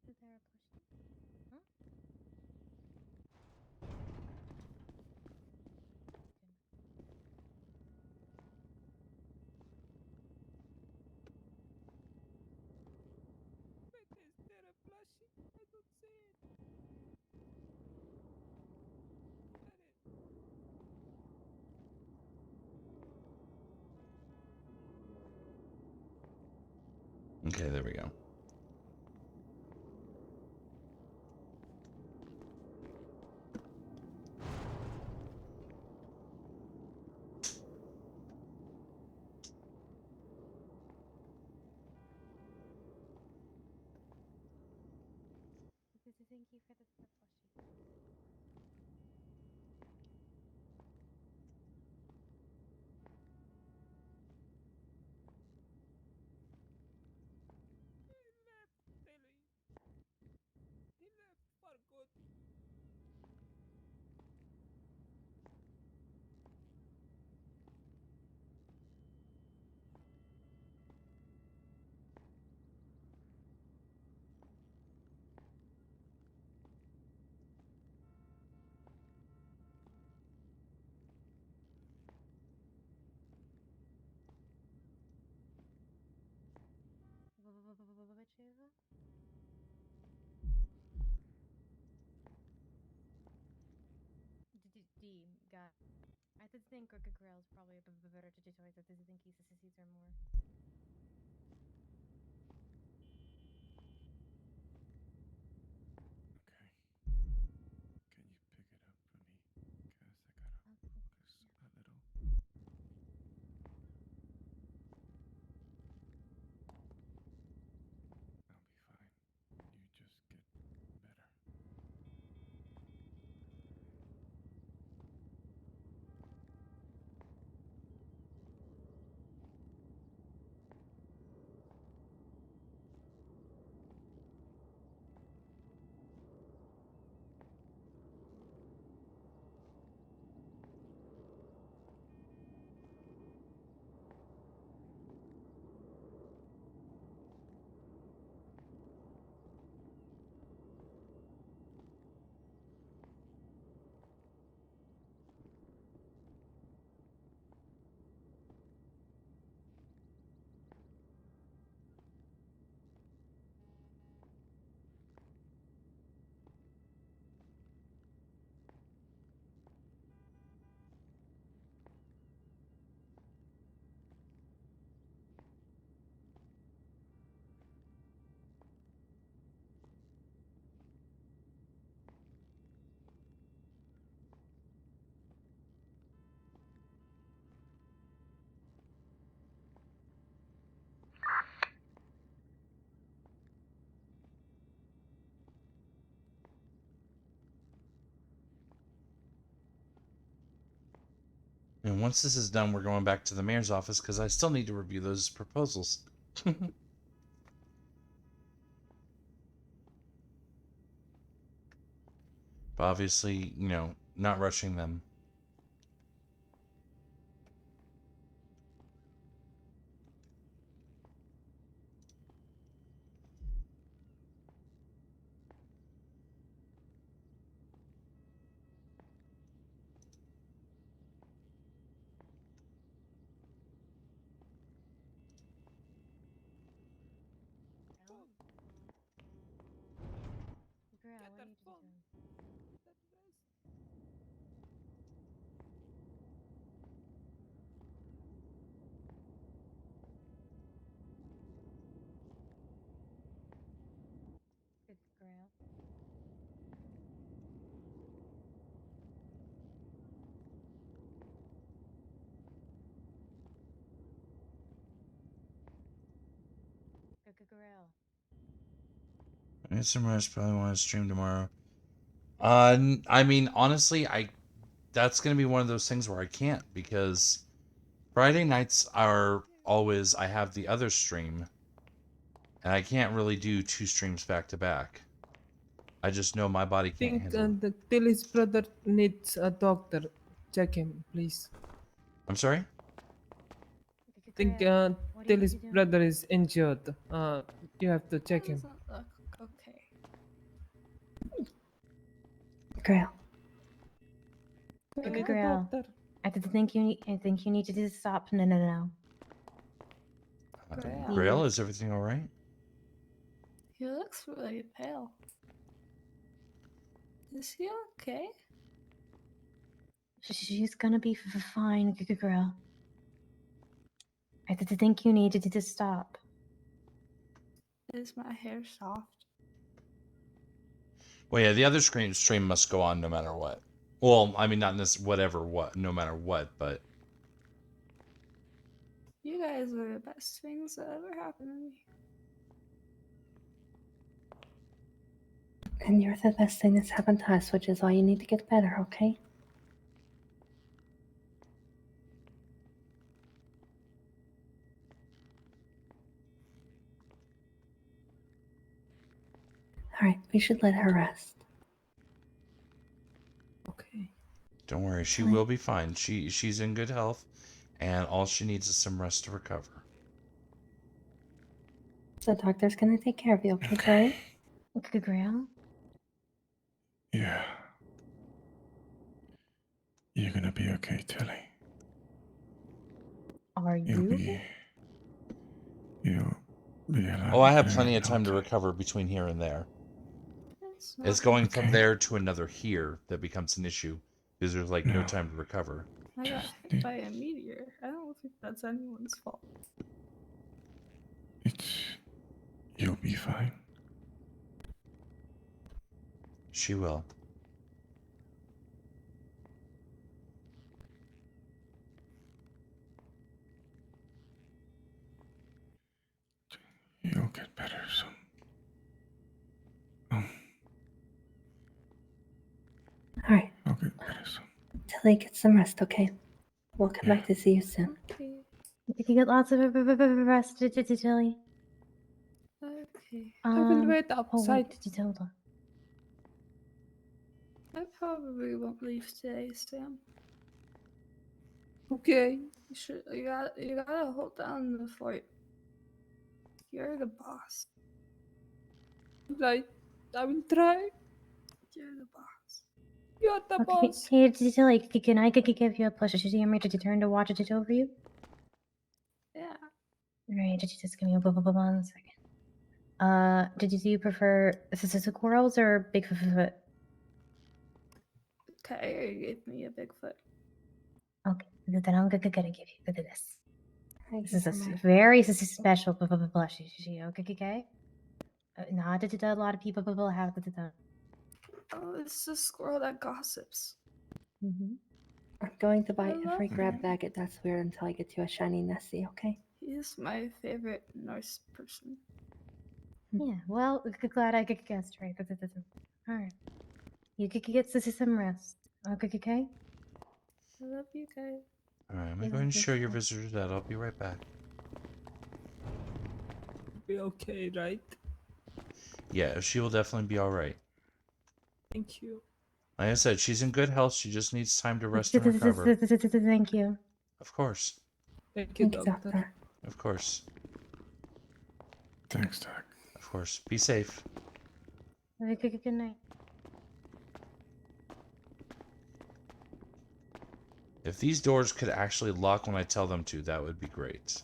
Is there a plushie? Huh? Okay, there we go. Thank you for the plushie. Вибачаю. Got. I did think Crooked Grail is probably a better choice. I did think ECCs are more. Can you pick it up for me? Because I gotta focus a little. And once this is done, we're going back to the mayor's office because I still need to review those proposals. But obviously, you know, not rushing them. I need some rest. Probably want to stream tomorrow. I mean, honestly, that's gonna be one of those things where I can't because Friday nights are always I have the other stream, and I can't really do 2 streams back to back. I just know my body I can't think handle it. Tilly's brother needs a doctor. Check him, please. I'm sorry? I think Tilly's brother is injured. You have to check him. Okay. Grail. I need a Grail. doctor. I think you need to stop. No. Grail, is everything all right? He looks really pale. Is he okay? She's gonna be fine, Grail. I think you need to stop. Is my hair soft? Well, yeah, the other stream must go on no matter what. Well, I mean, not this whatever what, no matter what, but You guys are the best things that ever happened to me. And you're the best thing that's happened to us, which is why you need to get better, okay? Alright, we should let her rest. Okay. don't worry, she will be fine. She's in good health, and all she needs is some rest to recover. The doctor's gonna take care of you, okay, Grail? Grail? Yeah. You're gonna be okay, Tilly. Are You'll you? be alive. Oh, I have plenty of time to recover between here and there. It's going from there to another here that becomes an issue because there's like no time to recover. I got hit by a meteor. I don't think that's anyone's fault. You'll be fine. She will. You'll get better soon. Alright. I'll get better soon. Tilly, get some rest, okay? We'll come back to see you soon. Okay. You get lots of rest, Tilly. Okay. I will wait Oh, outside. wait, hold on. I probably won't leave today, Sam. Okay. You gotta hold down the fort. You're the boss. Right. I will try. You're the boss. You're the Okay, boss. hey, Tilly, can I give you a pleasure to me to turn to watch it over you? Yeah. Right, just give me a 1 second. Do you prefer squirrels or Bigfoot? Okay, you gave me a Bigfoot. Okay, then I'm gonna give you this. Thank This you is so a much. very special plushie. Okay. Not a lot of people have that. Oh, it's the squirrel that gossips. I'm going to buy I love every grab him. bag that's weird until I get you a shiny Nessie, okay? He's my favorite Norse person. Yeah, well, glad I guessed right. Alright. You could get some rest. Okay? I love you guys. Alright, I'm gonna You go know, ahead and just, show your visitor that. I'll be right back. Be okay, right? Yeah, she will definitely be alright. Thank you. Like I said, she's in good health. She just needs time to rest and recover. Thank you. Of course. Thank you, Thank you, doctor. doctor. Of course. Thanks, Doc. Of course. Be safe. Good night. If these doors could actually lock when I tell them to, that would be great.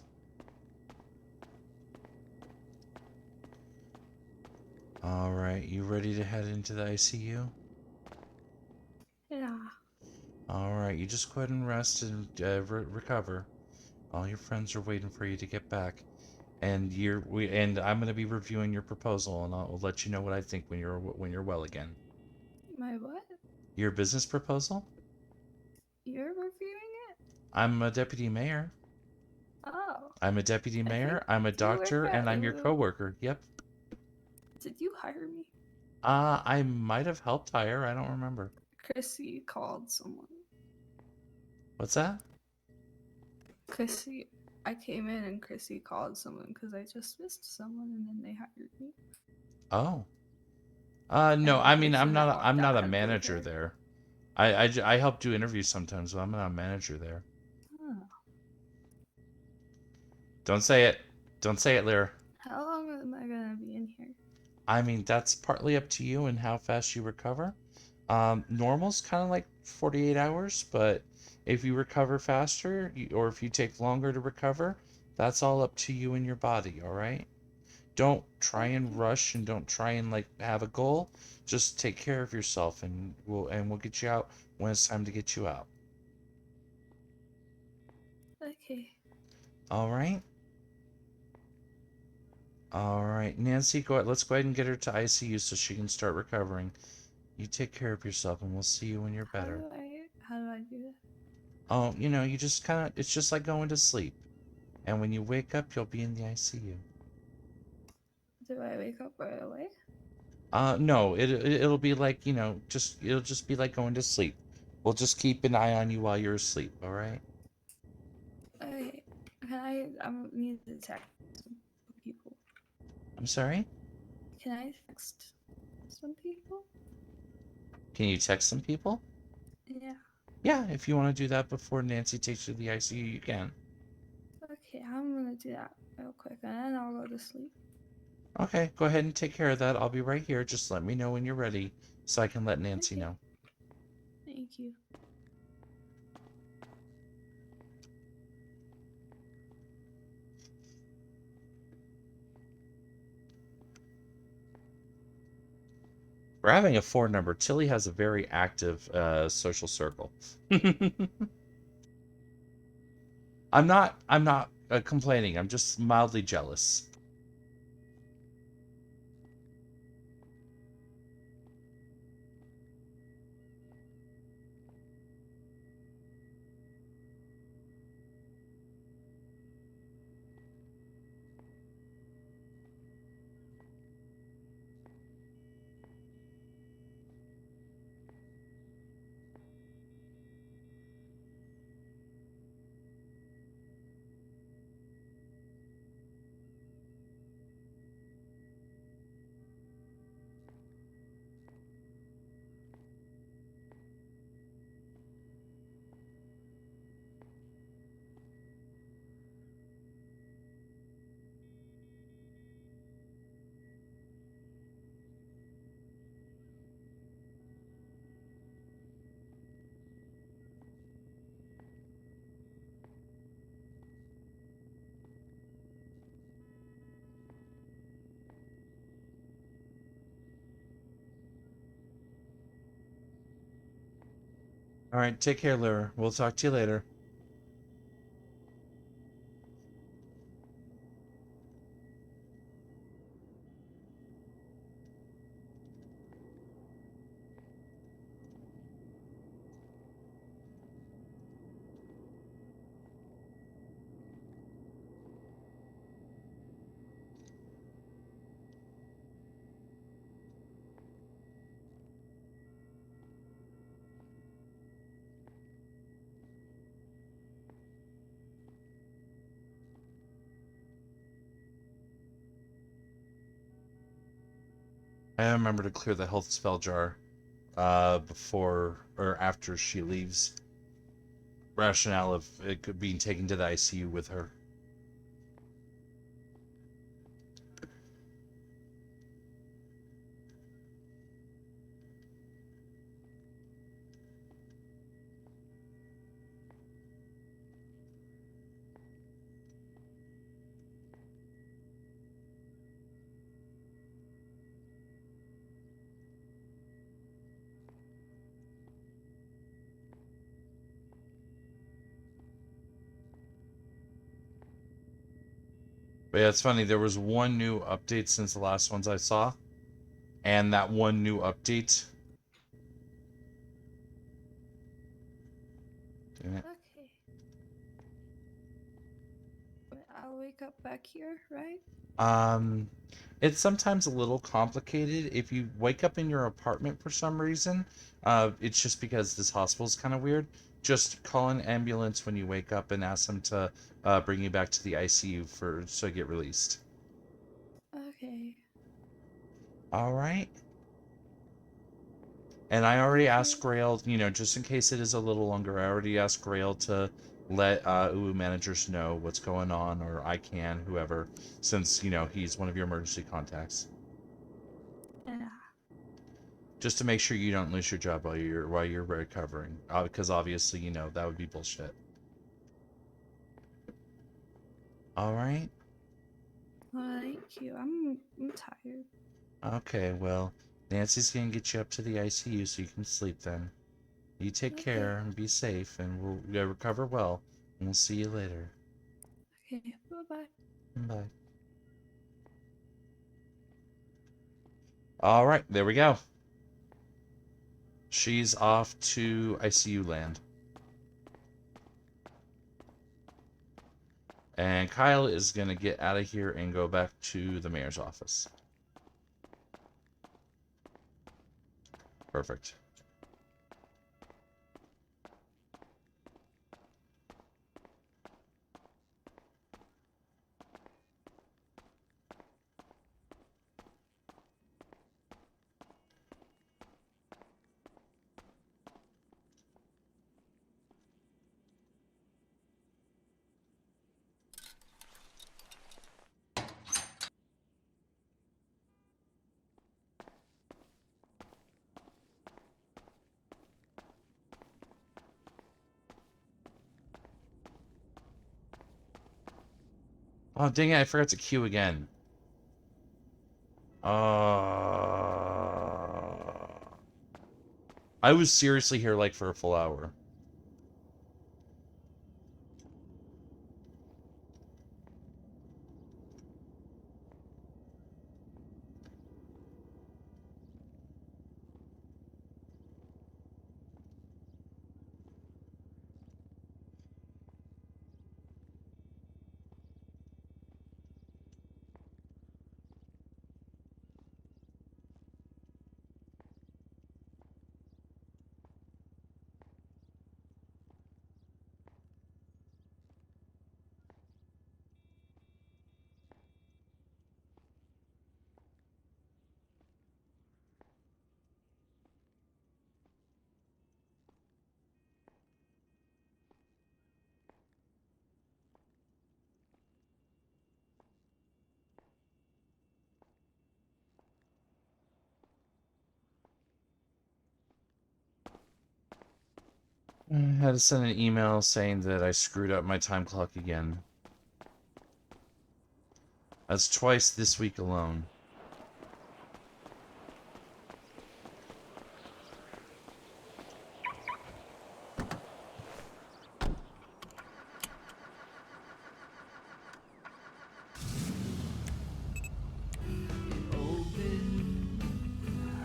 Alright, you ready to head into the ICU? Yeah. Alright, you just go ahead and rest and recover. All your friends are waiting for you to get back. And I'm gonna be reviewing your proposal, and I'll let you know what I think when you're well again. My what? Your business proposal? You're reviewing it? I'm a deputy mayor. Oh. I'm a deputy mayor. I'm a Do you work doctor, at and I'm your Uwu? coworker. Yep. Did you hire me? I might have helped hire. I don't remember. Chrissy called someone. What's that? Chrissy, I came in and Chrissy called someone because I just missed someone and then they hired me. Oh. No. And I the mean, person that I'm walked not out a had blue manager hair. there. I help do interviews sometimes, but I'm not a manager there. Oh. Don't say it. Don't say it, Lyra. How long am I gonna be in here? I mean, that's partly up to you and how fast you recover. Normal's kind of like 48 hours, but if you recover faster, or if you take longer to recover, that's all up to you and your body, all right? Don't try and rush, and don't try and like have a goal. Just take care of yourself, and we'll get you out when it's time to get you out. Okay. All right? All right, Nancy, let's go ahead and get her to ICU so she can start recovering. You take care of yourself, and we'll see you when you're better. How do I do that? Oh, you just kind of, it's just like going to sleep. And when you wake up, you'll be in the ICU. Do I wake up right away? No, it'll be like, it'll just be like going to sleep. We'll just keep an eye on you while you're asleep, all right? Okay. I need to text some people. I'm sorry? Can I text some people? Can you text some people? Yeah. Yeah, if you want to do that before Nancy takes you to the ICU, you can. Okay, I'm gonna do that real quick and then I'll go to sleep. Okay, go ahead and take care of that. I'll be right here. Just let me know when you're ready so I can let Nancy know. Thank you. For having a 4 number, Tilly has a very active social circle. I'm not complaining. I'm just mildly jealous. All right, take care, Lyra. We'll talk to you later. I remember to clear the health spell jar before or after she leaves. Rationale of it could being taken to the ICU with her. But yeah, it's funny. There was one new update since the last ones I saw. And that one new update. Dang it. Okay. I'll wake up back here, right? It's sometimes a little complicated. If you wake up in your apartment for some reason, it's just because this hospital's kind of weird. Just call an ambulance when you wake up and ask them to bring you back to the ICU so you get released. Okay. All right. And I already asked Grail, just in case it is a little longer, I already asked Grail to let UWU managers know what's going on, or I can, whoever, since, he's one of your emergency contacts. Yeah. Just to make sure you don't lose your job while you're recovering, because obviously, that would be bullshit. All right. Well, thank you. I'm tired. Okay, well, Nancy's gonna get you up to the ICU so you can sleep then. You take care and be safe, and we'll recover well, and we'll see you later. Okay. Bye-bye. Bye. All right, there we go. She's off to ICU land. And Kyle is going to get out of here and go back to the mayor's office. Perfect. Oh, dang it, I forgot to queue again. I was seriously here like for a full hour. I had to send an email saying that I screwed up my time clock again. That's twice this week alone.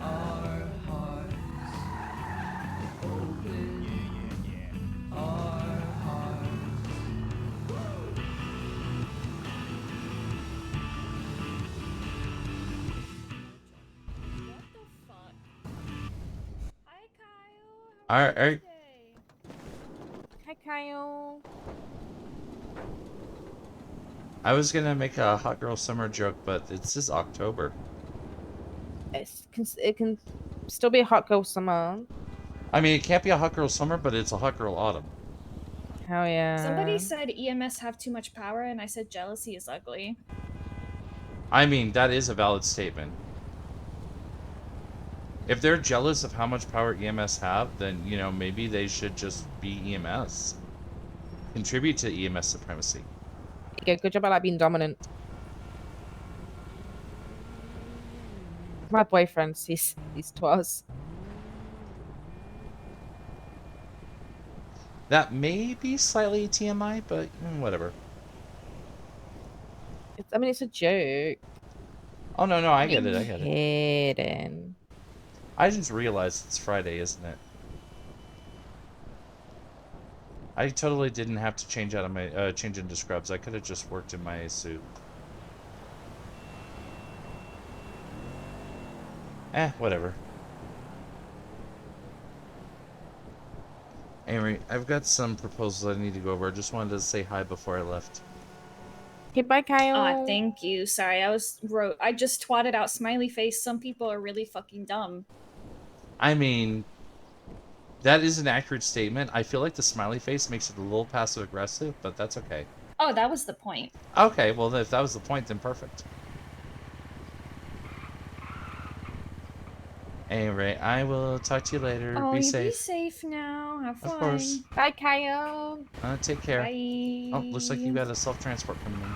Our hearts. Open our hearts. Alright. Hi, Kyle. I was gonna make a hot girl summer joke, but it's just October. it can still be a hot girl summer. I mean, it can't be a hot girl summer, but it's a hot girl autumn. Hell yeah. Somebody said EMS have too much power, and I said jealousy is ugly. I mean, that is a valid statement. If they're jealous of how much power EMS have, then, you know, maybe they should just be EMS. Contribute to EMS supremacy. Yeah, good job at like being dominant. My boyfriend, he's twas. That may be slightly TMI, but whatever. I mean, it's a joke. Oh, no, I get it, I get it. Kidding. I just realized it's Friday, isn't it? I totally didn't have to change out of my change into scrubs. I could have just worked in my suit. Whatever. Anyway, I've got some proposals I need to go over. I just wanted to say hi before I left. Okay, bye, Kyle. Ah, thank you. Sorry, I just twatted out smiley face. Some people are really fucking dumb. I mean, that is an accurate statement. I feel like the smiley face makes it a little passive aggressive, but that's okay. Oh, that was the point. Okay, well, if that was the point, then perfect. Anyway, I will talk to you later. Oh, Be you safe. be safe now. Have fun. Of course. Bye, Kyle. Take care. Bye. Oh, looks like you got a self-transport coming in.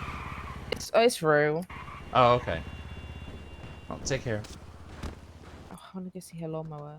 It's real. Oh, okay. Well, take care. Oh, I want to go see her lawnmower.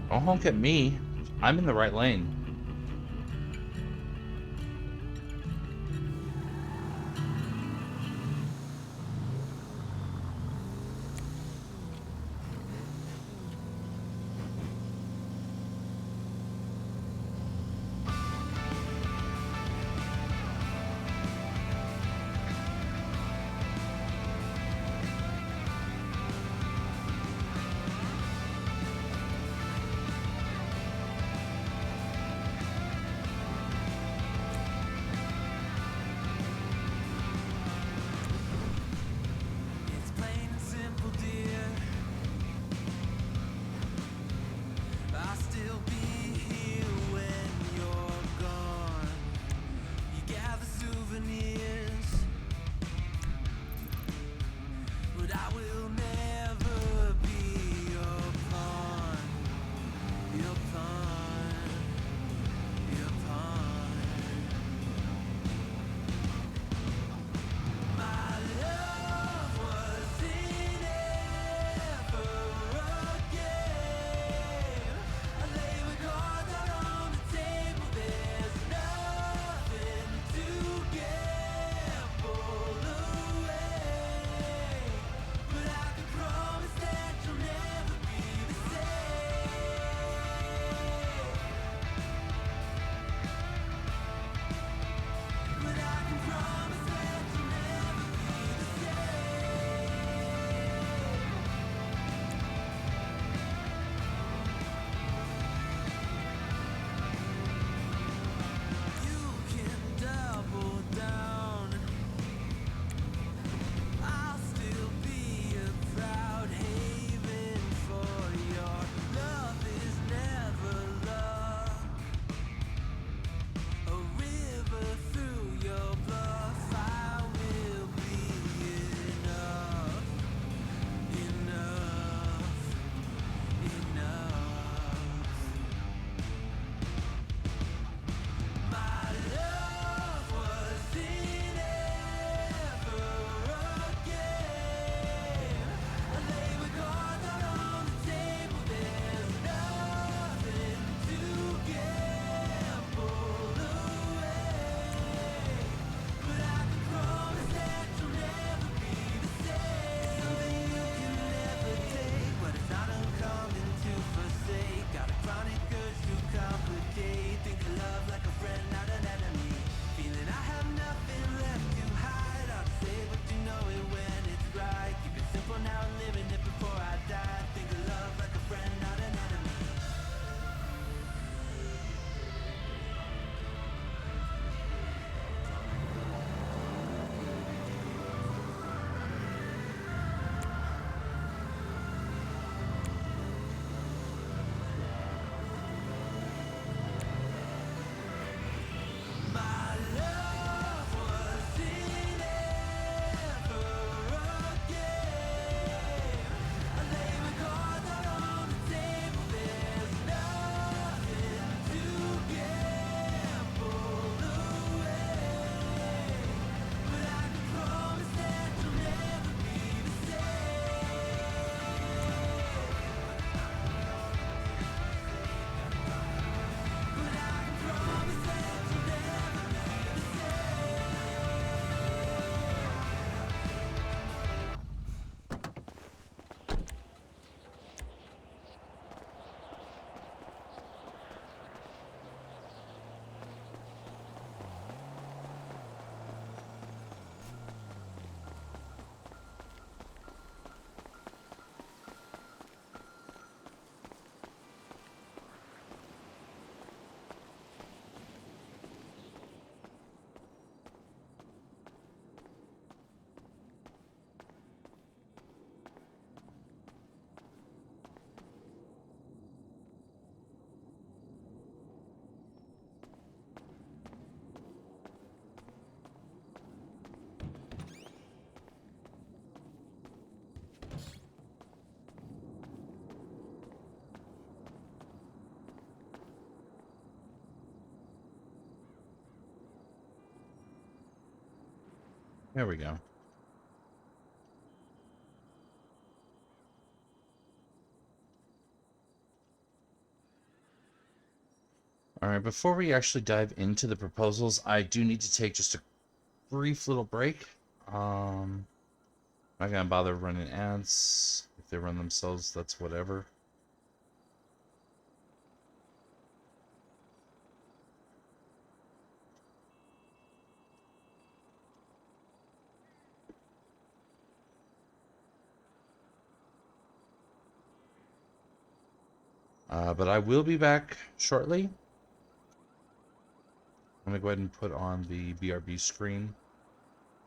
Don't honk at me. I'm in the right lane. There we go. All right, before we actually dive into the proposals, I do need to take just a brief little break. Not gonna bother running ads. If they run themselves, that's whatever. But I will be back shortly. I'm gonna go ahead and put on the BRB screen.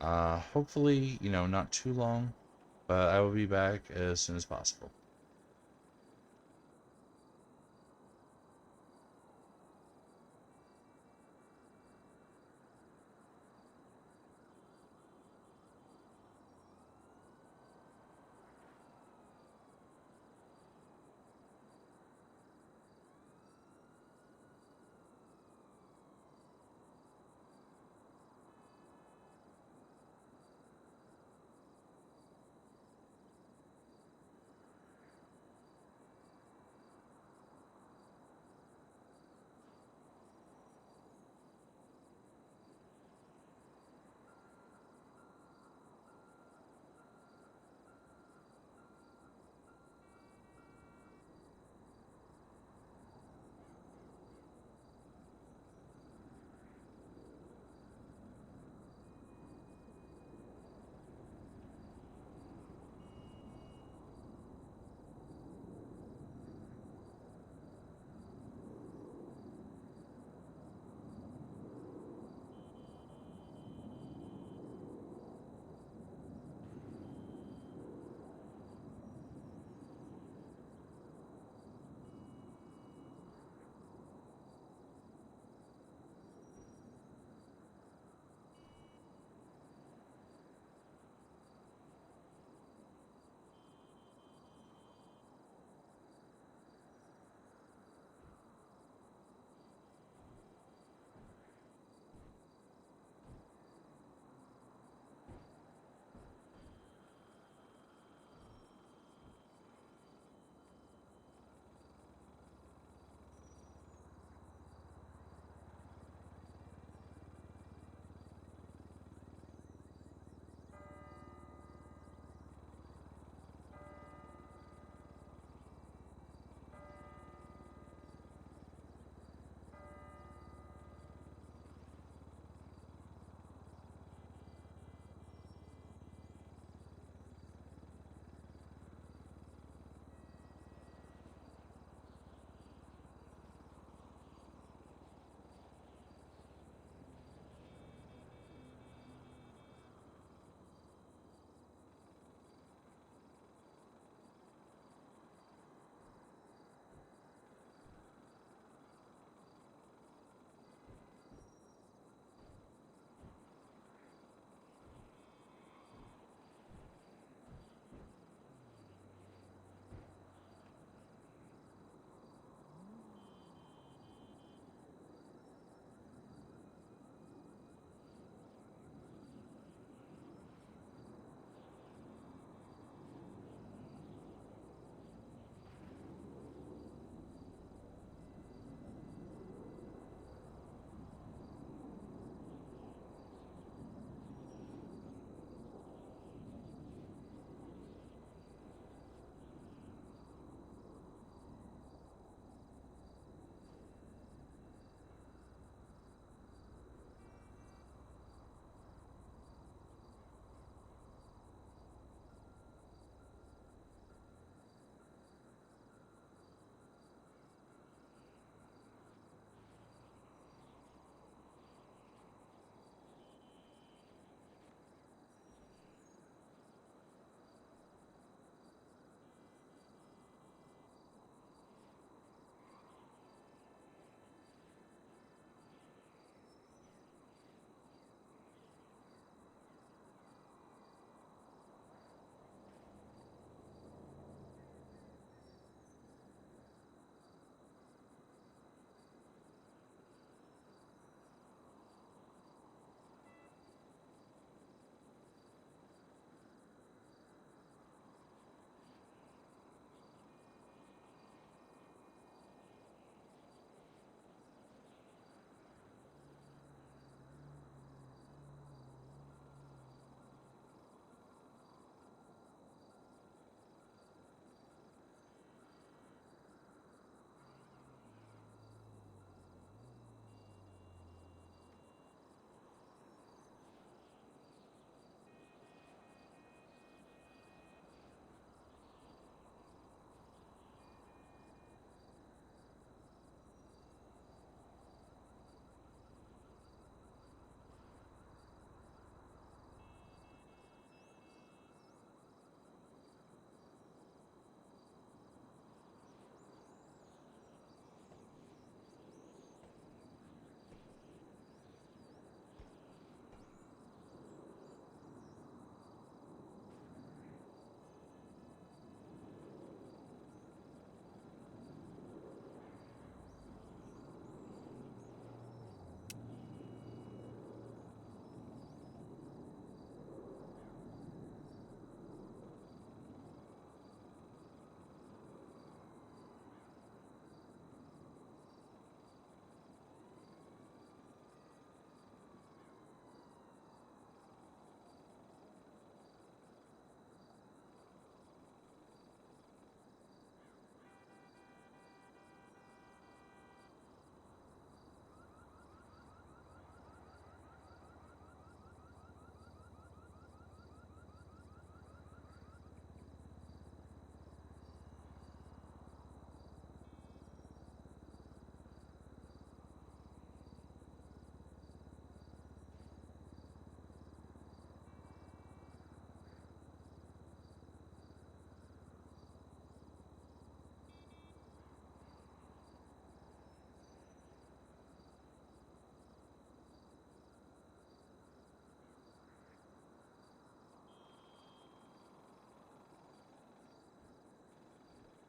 Hopefully, not too long, but I will be back as soon as possible.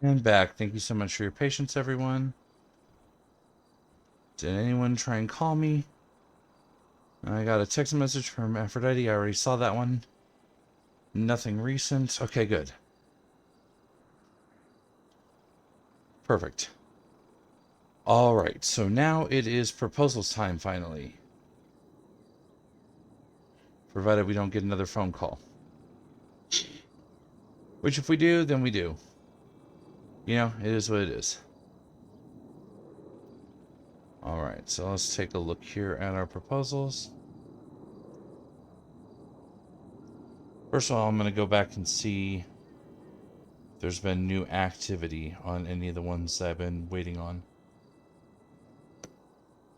And back. Thank you so much for your patience, everyone. Did anyone try and call me? I got a text message from Aphrodite. I already saw that one. Nothing recent. Okay, good. Perfect. Alright, so now it is proposals time, finally. Provided we don't get another phone call. Which if we do, then we do. You know, it is what it is. Alright, so let's take a look here at our proposals. First of all, I'm going to go back and see if there's been new activity on any of the ones that I've been waiting on.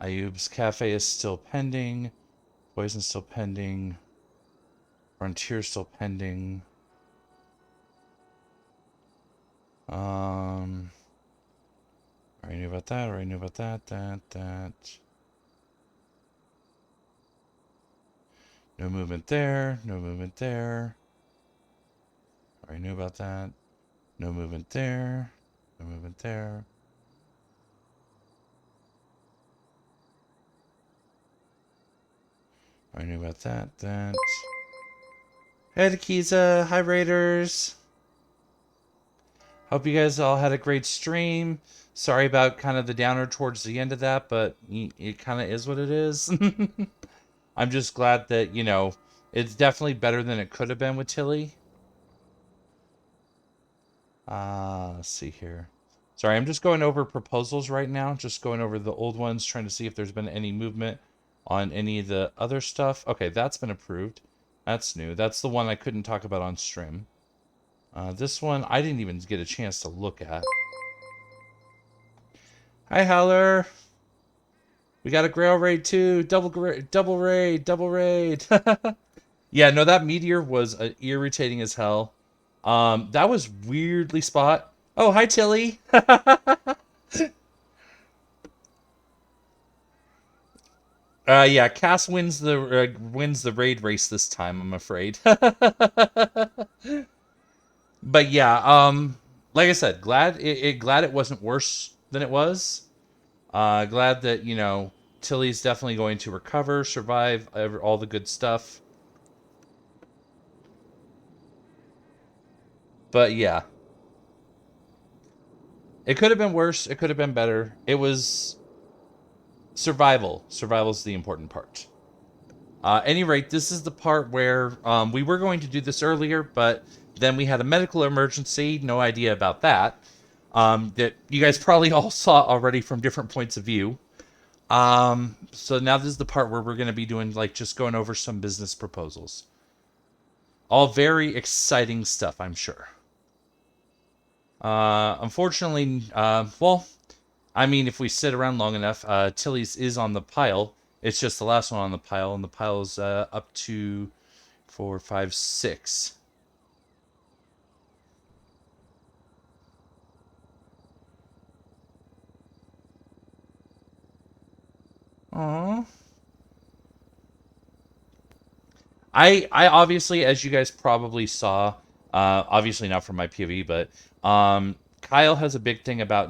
Ayub's Cafe is still pending. Poison's still pending. Frontier's still pending. Already knew about that, already knew about that, that. No movement there, no movement there. Already knew about that. No movement there, no movement there. Already knew about that, that. Hey, Tekiza, hi Raiders. Hope you guys all had a great stream. Sorry about kind of the downer towards the end of that, but it kind of is what it is. I'm just glad that, you know, it's definitely better than it could have been with Tilly. Let's see here. Sorry, I'm just going over proposals right now. Just going over the old ones, trying to see if there's been any movement on any of the other stuff. Okay, that's been approved. That's new. That's the one I couldn't talk about on stream. This one, I didn't even get a chance to look at. Hi, Howler. We got a Grail raid too. Double raid. Yeah, no, that meteor was irritating as hell. That was weirdly spot. Oh, hi, Tilly. Yeah, Cass wins the raid race this time, I'm afraid. But yeah, like I said, glad it wasn't worse than it was. Glad that, you know, Tilly's definitely going to recover, survive, all the good stuff. But yeah. It could have been worse. It could have been better. It was survival. Survival's the important part. Any rate, this is the part where we were going to do this earlier, but then we had a medical emergency. No idea about that. That you guys probably all saw already from different points of view. So now this is the part where we're going to be doing, like, just going over some business proposals. All very exciting stuff, I'm sure. Unfortunately, well, I mean, if we sit around long enough, Tilly's is on the pile. It's just the last one on the pile, and the pile's up to 4, 5, 6. Aww. I obviously, as you guys probably saw, obviously not from my POV, but Kyle has a big thing about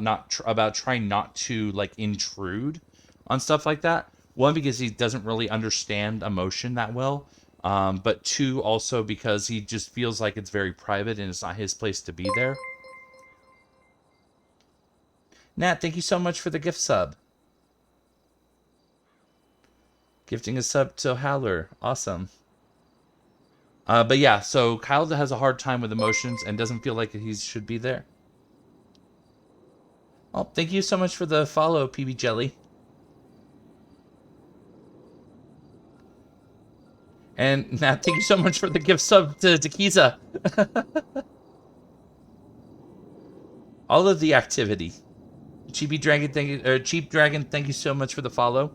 trying not to, like, intrude on stuff like that. One, because he doesn't really understand emotion that well, but two, also because he just feels like it's very private and it's not his place to be there. Nat, thank you so much for the gift sub. Gifting a sub to Howler. Awesome. But yeah, so Kyle has a hard time with emotions and doesn't feel like he should be there. Oh, thank you so much for the follow, PB Jelly. And Nat, thank you so much for the gift sub to Tekiza. All of the activity. Cheap Dragon, thank you so much for the follow.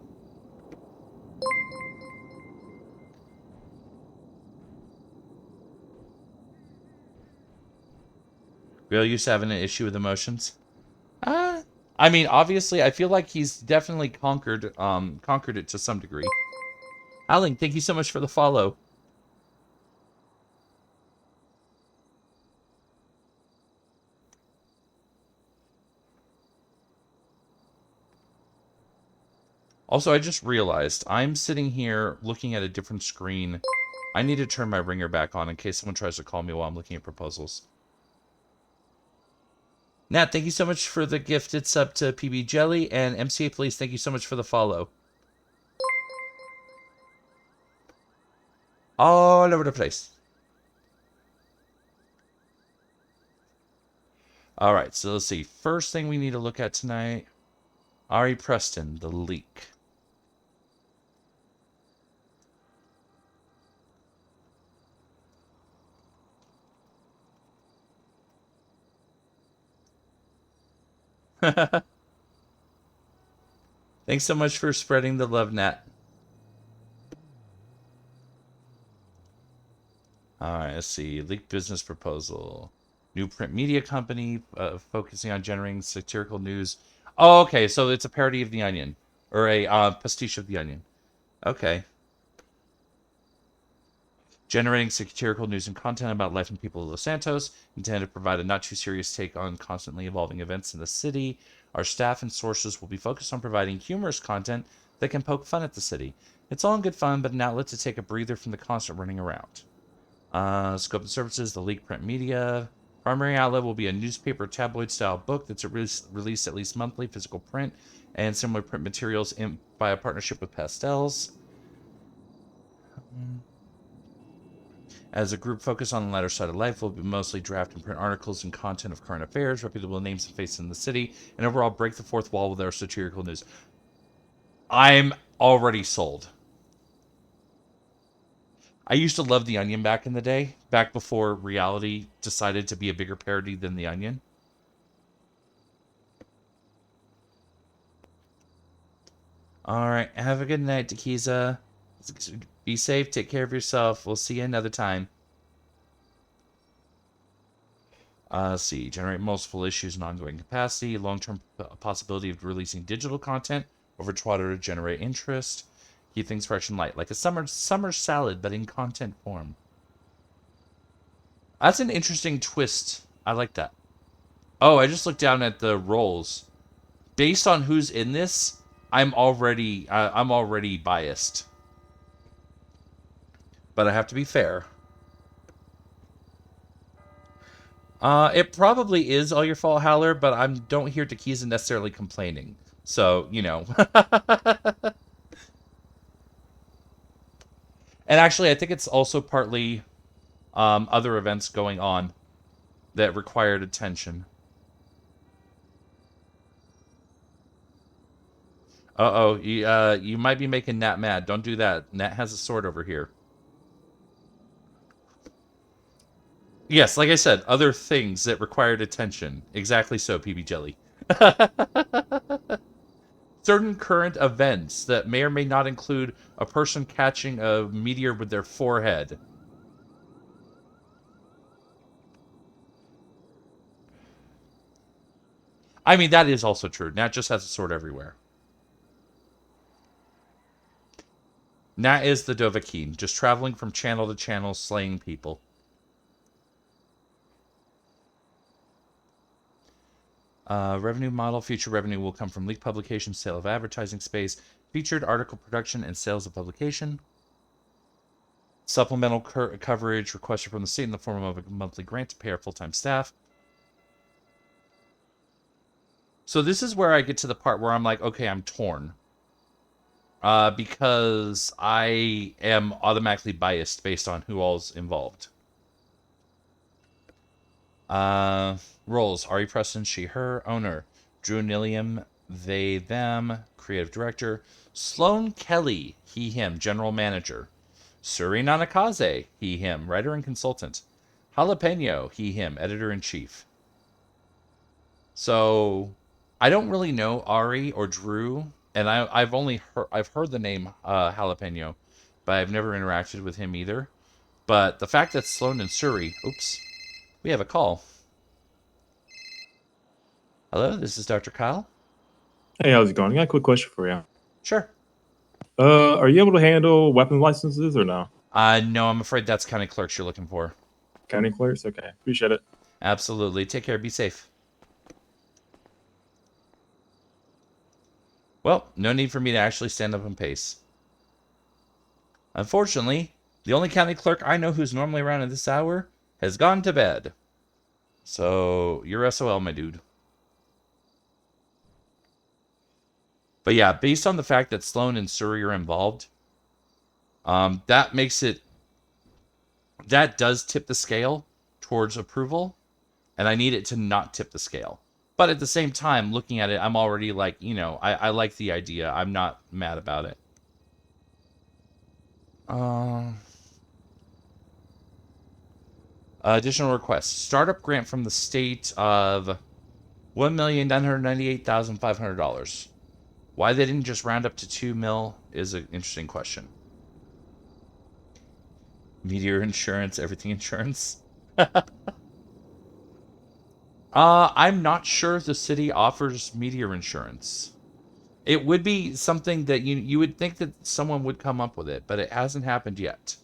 Real used to having an issue with emotions. I mean, obviously, I feel like he's definitely conquered it to some degree. Aling, thank you so much for the follow. Also, I just realized I'm sitting here looking at a different screen. I need to turn my ringer back on in case someone tries to call me while I'm looking at proposals. Nat, thank you so much for the gift. It's up to PB Jelly. And MCA Police, thank you so much for the follow. All over the place. Alright, so let's see. First thing we need to look at tonight. Ari Preston, the leak. Thanks so much for spreading the love, Nat. Alright, let's see. Leaked business proposal. New print media company focusing on generating satirical news. Oh, okay, so it's a parody of The Onion. Or a pastiche of The Onion. Okay. Generating satirical news and content about life and people of Los Santos, intended to provide a not-too-serious take on constantly evolving events in the city. Our staff and sources will be focused on providing humorous content that can poke fun at the city. It's all in good fun, but an outlet to take a breather from the constant running around. Scope and services, the leaked print media. Primary outlet will be a newspaper tabloid-style book that's released at least monthly, physical print, and similar print materials by a partnership with Pastels. As a group focused on the latter side of life, we'll be mostly draft and print articles and content of current affairs, reputable names and faces in the city, and overall break the fourth wall with our satirical news. I'm already sold. I used to love The Onion back in the day, back before reality decided to be a bigger parody than The Onion. Alright, have a good night, Takiza. Be safe, take care of yourself. We'll see you another time. Let's see, generate multiple issues in ongoing capacity, long-term possibility of releasing digital content over Twitter to generate interest. Keep things fresh and light, like a summer salad, but in content form. That's an interesting twist. I like that. Oh, I just looked down at the roles. Based on who's in this, I'm already biased. But I have to be fair. It probably is all your fault, Howler, but I don't hear Takiza necessarily complaining. So, you know. And actually, I think it's also partly other events going on that required attention. Uh-oh, you might be making Nat mad. Don't do that. Nat has a sword over here. Yes, like I said, other things that required attention. Exactly so, PB Jelly. Certain current events that may or may not include a person catching a meteor with their forehead. I mean, that is also true. Nat just has a sword everywhere. Nat is the Dovahkiin, just traveling from channel to channel, slaying people. Revenue model. Future revenue will come from leaked publication, sale of advertising space, featured article production, and sales of publication. Supplemental coverage requested from the state in the form of a monthly grant to pay our full-time staff. So this is where I get to the part where I'm like, okay, I'm torn. Because I am automatically biased based on who all's involved. Roles: Ari Preston, she, her. Owner: Drew Nilliam, they, them. Creative director: Sloan Kelly, he, him, general manager. Suri Nanakaze, he, him, writer and consultant. Jalapeno, he, him, editor-in-chief. So, I don't really know Ari or Drew, and I've heard the name Jalapeno, but I've never interacted with him either. But the fact that Sloan and Suri, oops, we have a call. Hello, this is Dr. Kail. Hey, how's it going? I got a quick question for you. Sure. Are you able to handle weapon licenses or no? No, I'm afraid that's county clerks you're looking for. County clerks? Okay, appreciate it. Absolutely. Take care. Be safe. Well, no need for me to actually stand up and pace. Unfortunately, the only county clerk I know who's normally around at this hour has gone to bed. So, you're SOL, my dude. But yeah, based on the fact that Sloan and Surrey are involved, that makes it... That does tip the scale towards approval, and I need it to not tip the scale. But at the same time, looking at it, I'm already like, you know, I like the idea. I'm not mad about it. Additional requests. Startup grant from the state of $1,998,500. Why they didn't just round up to $2 million is an interesting question. Meteor insurance, everything insurance. I'm not sure if the city offers meteor insurance. It would be something that you would think that someone would come up with it, but it hasn't happened yet.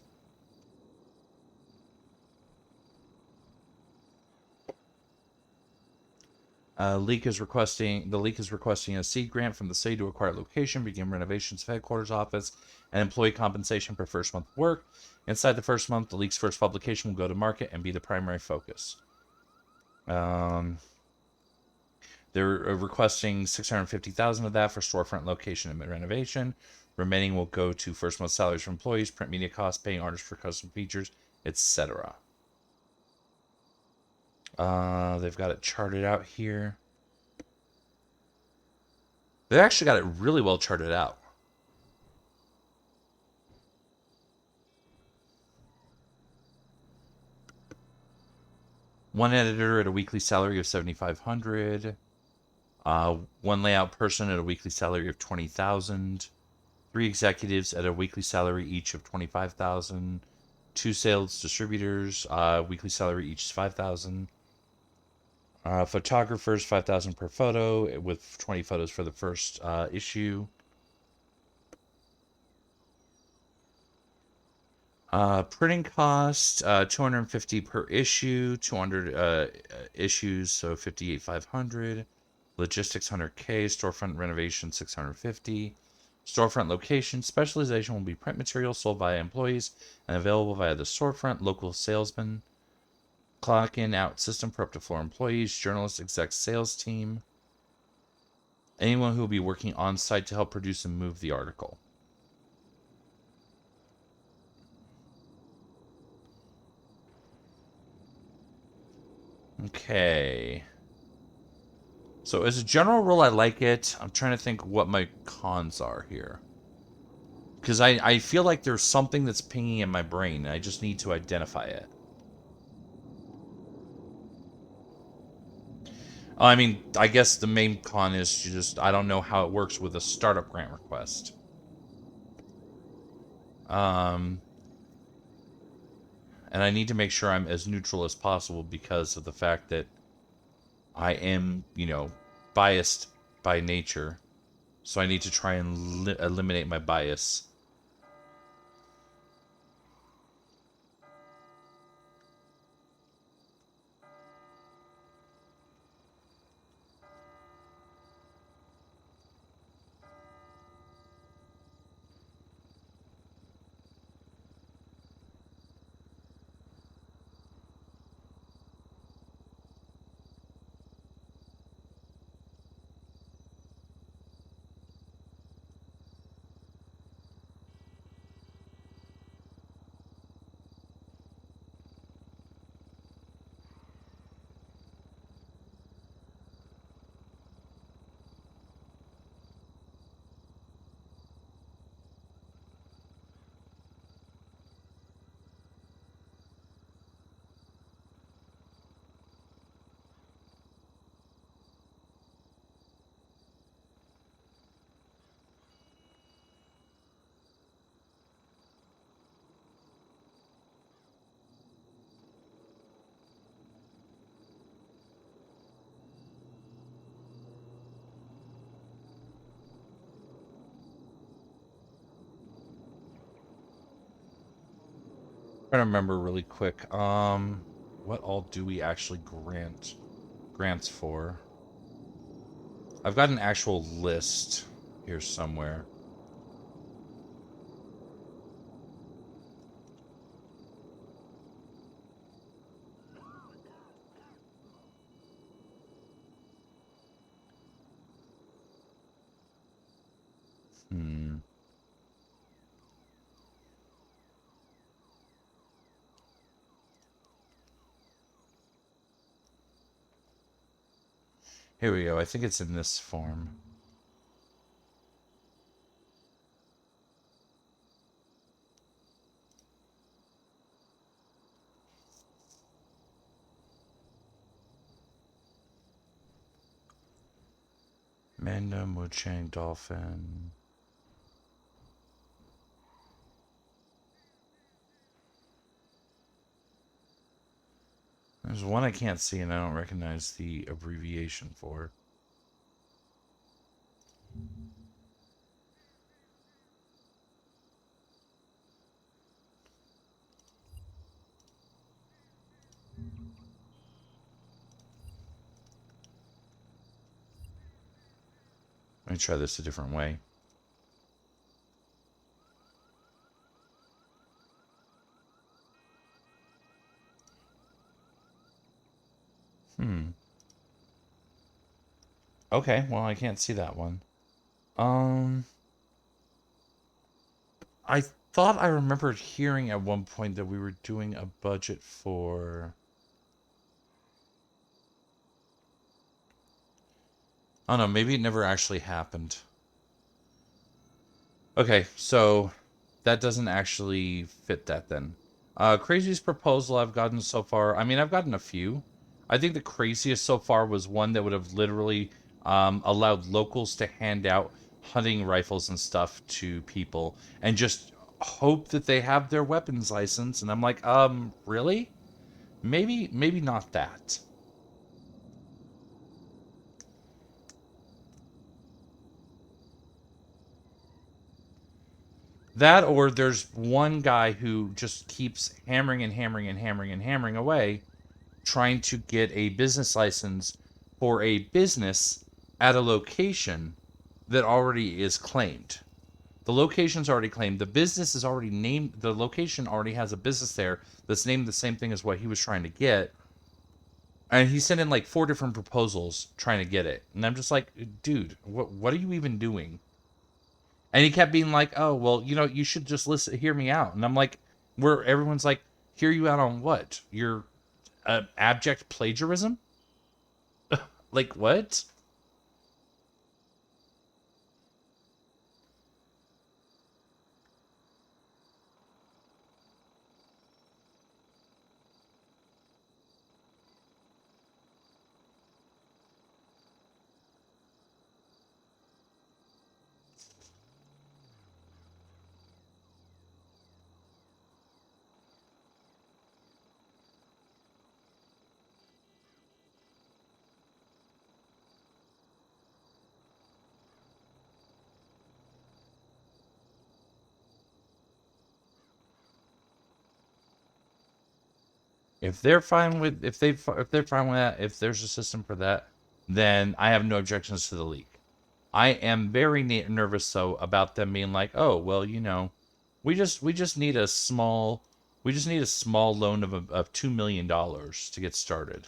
The leak is requesting a seed grant from the city to acquire location, begin renovations of headquarters office, and employee compensation per first month of work. Inside the first month, the leak's first publication will go to market and be the primary focus. They're requesting $650,000 of that for storefront location and renovation. Remaining will go to first month salaries for employees, print media costs, paying artists for custom features, etc. They've got it charted out here. They actually got it really well charted out. One editor at a weekly salary of $7,500. One layout person at a weekly salary of $20,000. 3 executives at a weekly salary each of $25,000. 2 sales distributors, weekly salary each is $5,000. Photographers, $5,000 per photo, with 20 photos for the first issue. Printing cost, $250 per issue, 200 issues, so $58,500. Logistics, $100K. Storefront renovation, $650. Storefront location, specialization will be print materials sold by employees and available via the storefront. Local salesman. Clock in out system for up to 4 employees. Journalist, exec, sales team. Anyone who will be working on site to help produce and move the article. Okay. So as a general rule, I like it. I'm trying to think what my cons are here. Because I feel like there's something that's pinging in my brain, and I just need to identify it. I mean, I guess the main con is just I don't know how it works with a startup grant request. And I need to make sure I'm as neutral as possible because of the fact that I am, you know, biased by nature. So I need to try and eliminate my bias. Trying to remember really quick. What all do we actually grants for? I've got an actual list. here somewhere. Hmm. Here we go. I think it's in this form. Manda Muchang Dolphin. There's one I can't see and I don't recognize the abbreviation for. Let me try this a different way. Okay, well, I can't see that one. I thought I remembered hearing at one point that we were doing a budget for... Oh no, maybe it never actually happened. Okay, so that doesn't actually fit that then. Craziest proposal I've gotten so far, I mean, I've gotten a few. I think the craziest so far was one that would have literally allowed locals to hand out hunting rifles and stuff to people and just hope that they have their weapons license. And I'm like, really? Maybe not that. That, or there's one guy who just keeps hammering and hammering and hammering and hammering away, trying to get a business license for a business at a location that already is claimed. The location's already claimed. The business is already named. The location already has a business there that's named the same thing as what he was trying to get. And he sent in like 4 different proposals trying to get it. And I'm just like, dude, what are you even doing? And he kept being like, oh, well, you know, you should just hear me out. And I'm like, where everyone's like, hear you out on what? Your abject plagiarism? Like, what? If they're fine with if they're fine with that, if there's a system for that, then I have no objections to the leak. I am very nervous though about them being like, oh, well, you know, we just need a small loan of $2 million to get started.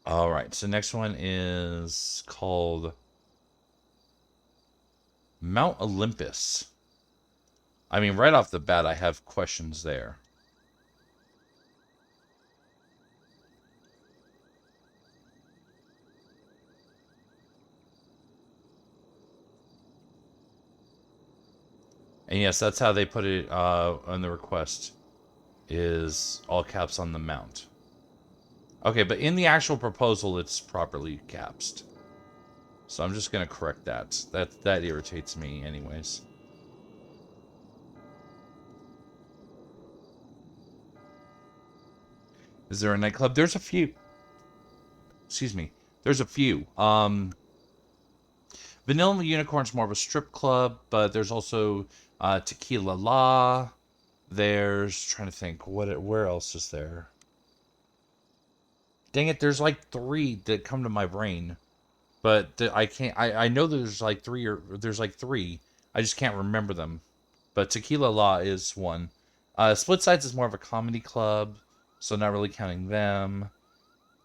All right, so next one is called Mount Olympus. I mean, right off the bat, I have questions there. And yes, that's how they put it on the request, is all caps on the mount. Okay, but in the actual proposal, it's properly capsed. So I'm just going to correct that. That irritates me anyways. Is there a nightclub? There's a few. Excuse me. There's a few. Vanilla Unicorn's more of a strip club, but there's also Tequila La. There's trying to think where else is there. Dang it, there's like 3 that come to my brain, but I can't. I know there's like 3 there's like 3. I just can't remember them. But Tequila La is one. Split Sides is more of a comedy club, so not really counting them.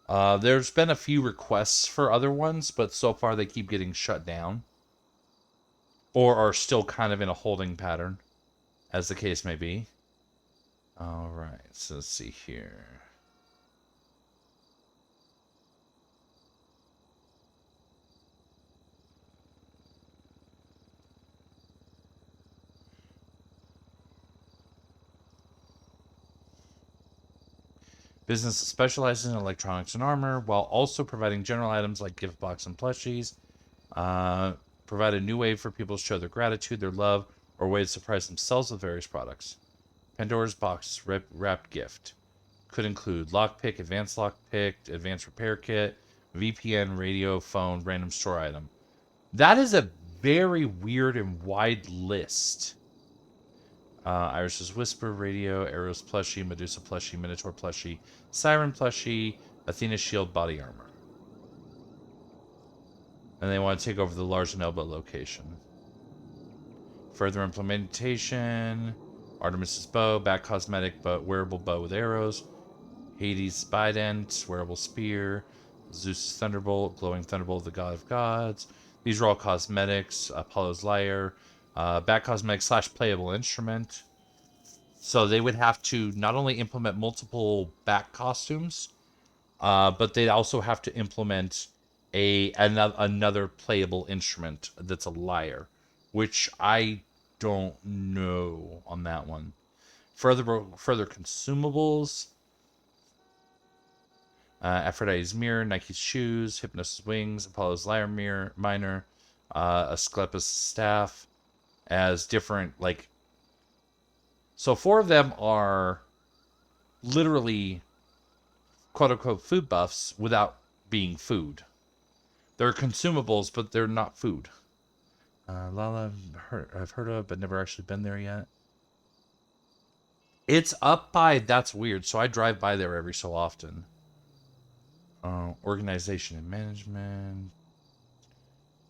There's been a few requests for other ones, but so far they keep getting shut down. Or are still kind of in a holding pattern, as the case may be. Alright, so let's see here. Business specializes in electronics and armor, while also providing general items like gift box and plushies. Provide a new way for people to show their gratitude, their love, or a way to surprise themselves with various products. Pandora's Box wrapped gift. Could include lockpick, advanced repair kit, VPN, radio, phone, random store item. That is a very weird and wide list. Iris's Whisper, radio, Arrow's plushie, Medusa plushie, Minotaur plushie, Siren plushie, Athena shield, body armor. And they want to take over the Lars and Elba location. Further implementation, Artemis's bow, back cosmetic but wearable bow with arrows, Hades' bident, wearable spear, Zeus' thunderbolt, glowing thunderbolt, the god of gods. These are all cosmetics. Apollo's lyre, back cosmetic / playable instrument. So they would have to not only implement multiple back costumes, but they'd also have to implement another playable instrument that's a lyre, which I don't know on that one. Further consumables. Aphrodite's mirror, Nike's shoes, Hypnos' wings, Apollo's lyre mirror, minor, Asclepius' staff, as different, like... So 4 of them are literally quote-unquote food buffs without being food. They're consumables, but they're not food. Lala, I've heard of, but never actually been there yet. It's up by That's Weird, so I drive by there every so often. Organization and management.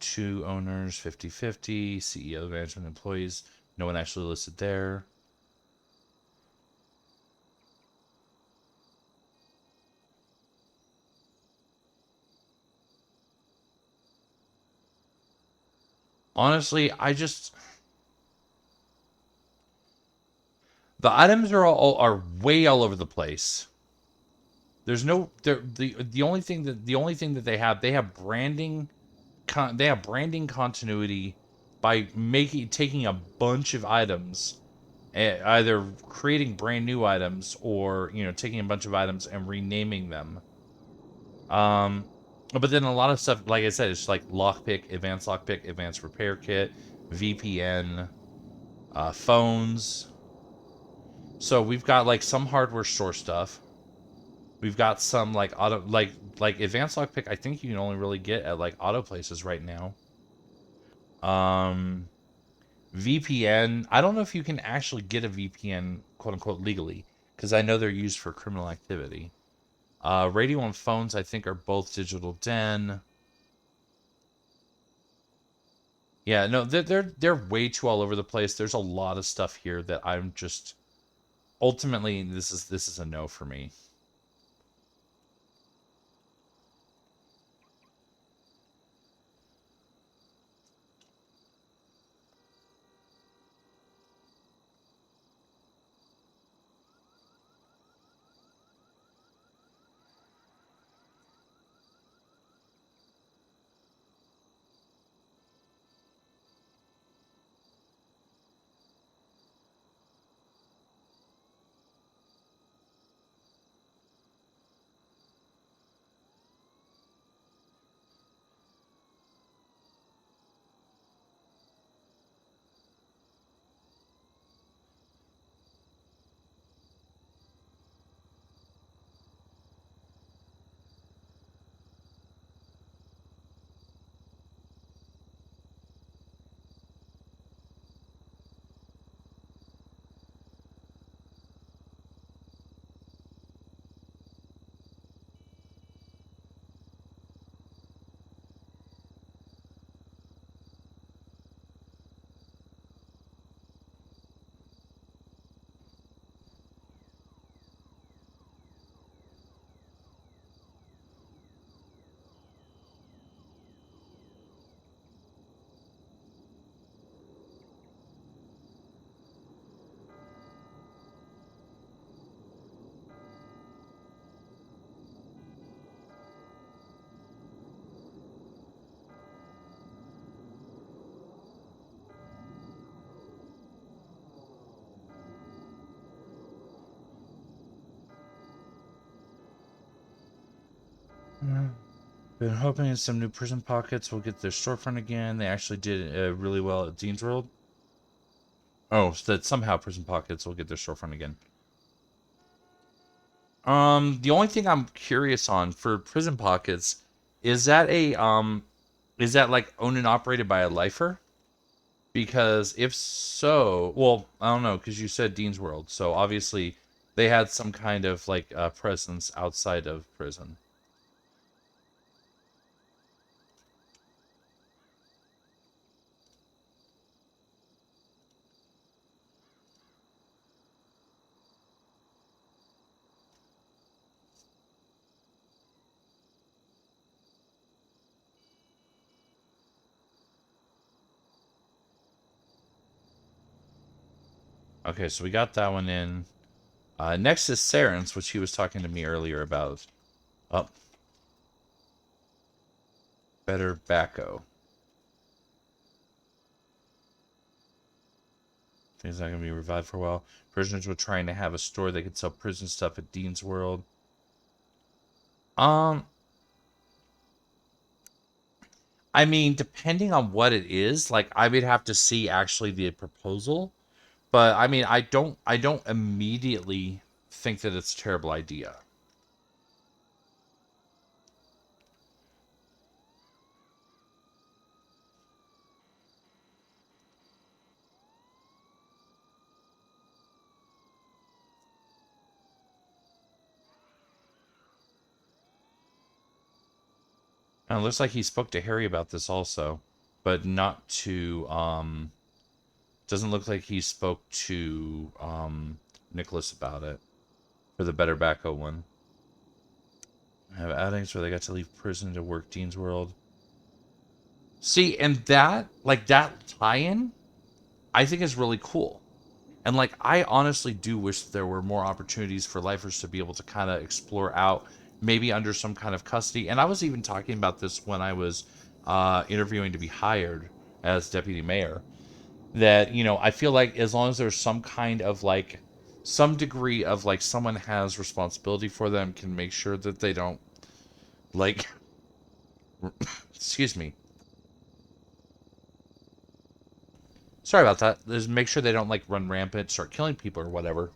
2 owners, 50-50. CEO, management, employees. No one actually listed there. Honestly, the items are way all over the place. There's no the only thing that they have branding continuity by taking a bunch of items, either creating brand new items or taking a bunch of items and renaming them. But then a lot of stuff, like I said, it's like lockpick, advanced repair kit, VPN, phones. So we've got like some hardware store stuff. We've got some like auto, like advanced lockpick. I think you can only really get at like auto places right now. VPN. I don't know if you can actually get a VPN, quote unquote, legally, because I know they're used for criminal activity. Radio and phones, I think, are both Digital Den. Yeah, no, they're way too all over the place. There's a lot of stuff here that I'm just ultimately this is a no for me. Been hoping some new prison pockets will get their storefront again. They actually did really well at Dean's World. Oh, so that somehow prison pockets will get their storefront again. The only thing I'm curious on for prison pockets is that is that like owned and operated by a lifer? Because if so, well, I don't know, because you said Dean's World, so obviously they had some kind of like presence outside of prison. Okay, so we got that one in. Next is Saren's, which he was talking to me earlier about. Oh. Better Bacco. Things not going to be revived for a while. Prisoners were trying to have a store they could sell prison stuff at Dean's World. I mean, depending on what it is, like I would have to see actually the proposal. But I mean, I don't immediately think that it's a terrible idea. And it looks like he spoke to Harry about this also, but not to doesn't look like he spoke to Nicholas about it for the Better Bacco one. Have outings where they got to leave prison to work Dean's World. See, and that, like, that tie-in, I think is really cool. And, like, I honestly do wish there were more opportunities for lifers to be able to kind of explore out, maybe under some kind of custody. And I was even talking about this when I was interviewing to be hired as deputy mayor. That, you know, I feel like as long as there's some kind of, like, some degree of, like, someone has responsibility for them, can make sure that they don't, like, excuse me. Sorry about that. Just make sure they don't like run rampant, start killing people or whatever.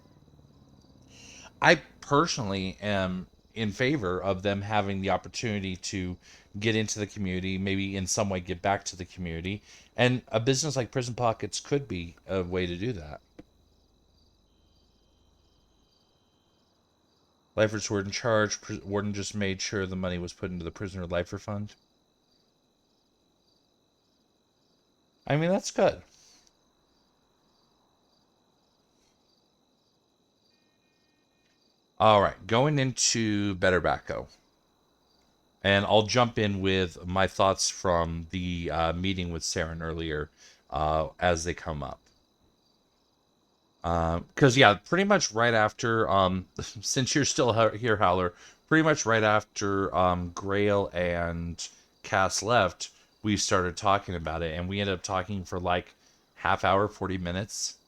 I personally am in favor of them having the opportunity to get into the community, maybe in some way get back to the community. And a business like Prison Pockets could be a way to do that. Lifers were in charge. Warden just made sure the money was put into the prisoner lifer fund. I mean, that's good. All right, going into Better Bacco. And I'll jump in with my thoughts from the meeting with Saren earlier as they come up. Because, yeah, pretty much right after, since you're still here, Howler, pretty much right after Grail and Cass left, we started talking about it. And we ended up talking for like half hour, 40 minutes.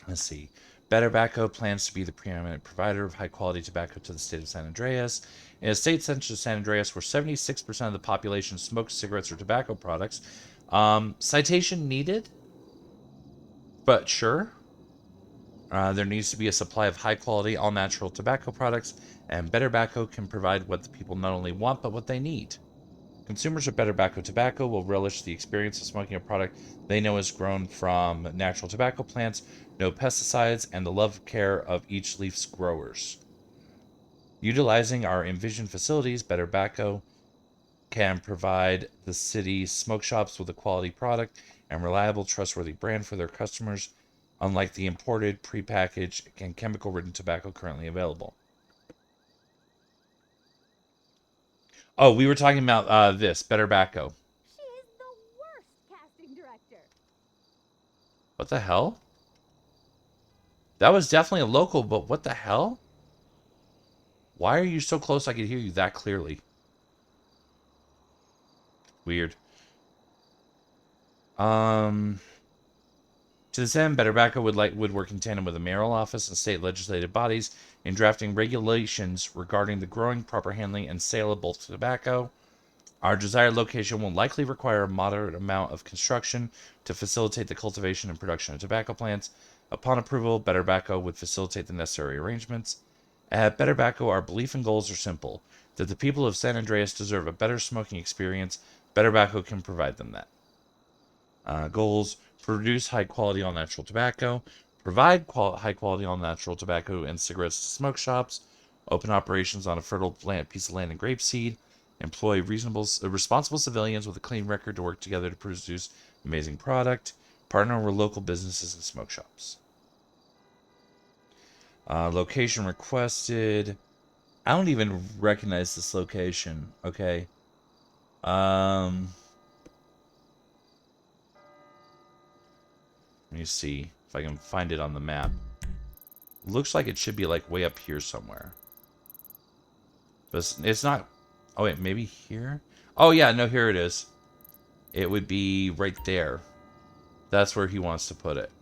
Let's see. Better Tobacco plans to be the preeminent provider of high-quality tobacco to the state of San Andreas. In a state such as San Andreas, where 76% of the population smokes cigarettes or tobacco products, citation needed, but sure. There needs to be a supply of high-quality, all-natural tobacco products, and Better Tobacco can provide what the people not only want, but what they need. Consumers of Better Tobacco will relish the experience of smoking a product they know is grown from natural tobacco plants, no pesticides, and the love care of each leaf's growers. Utilizing our envisioned facilities, Better Tobacco can provide the city's smoke shops with a quality product and reliable, trustworthy brand for their customers, unlike the imported, prepackaged, and chemical-ridden tobacco currently available. Oh, we were talking about this, Better Tobacco. She is the worst casting director. What the hell? That was definitely a local, but what the hell? Why are you so close I could hear you that clearly? Weird. To this end, Better Tobacco would work in tandem with the mayoral office and state legislative bodies in drafting regulations regarding the growing, proper handling, and sale of bulk tobacco. Our desired location will likely require a moderate amount of construction to facilitate the cultivation and production of tobacco plants. Upon approval, Better Tobacco would facilitate the necessary arrangements. At Better Tobacco, our belief and goals are simple: that the people of San Andreas deserve a better smoking experience. Better Tobacco can provide them that. Goals: produce high-quality all-natural tobacco, provide high-quality all-natural tobacco and cigarettes to smoke shops, open operations on a fertile piece of land and grapeseed, employ responsible civilians with a clean record to work together to produce amazing product, partner with local businesses and smoke shops. Location requested. I don't even recognize this location. Okay. Let me see if I can find it on the map. Looks like it should be like way up here somewhere. But it's not. Oh wait, maybe here? Oh yeah, no, here it is. It would be right there. That's where he wants to put it.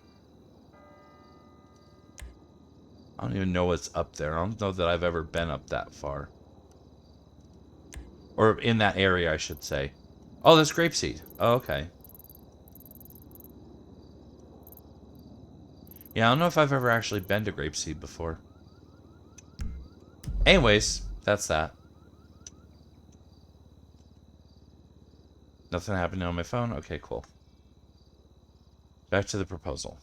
I don't even know what's up there. I don't know that I've ever been up that far. Or in that area, I should say. Oh, that's grapeseed. Oh, okay. Yeah, I don't know if I've ever actually been to grapeseed before. Anyways, that's that. Nothing happening on my phone? Okay, cool. Back to the proposal.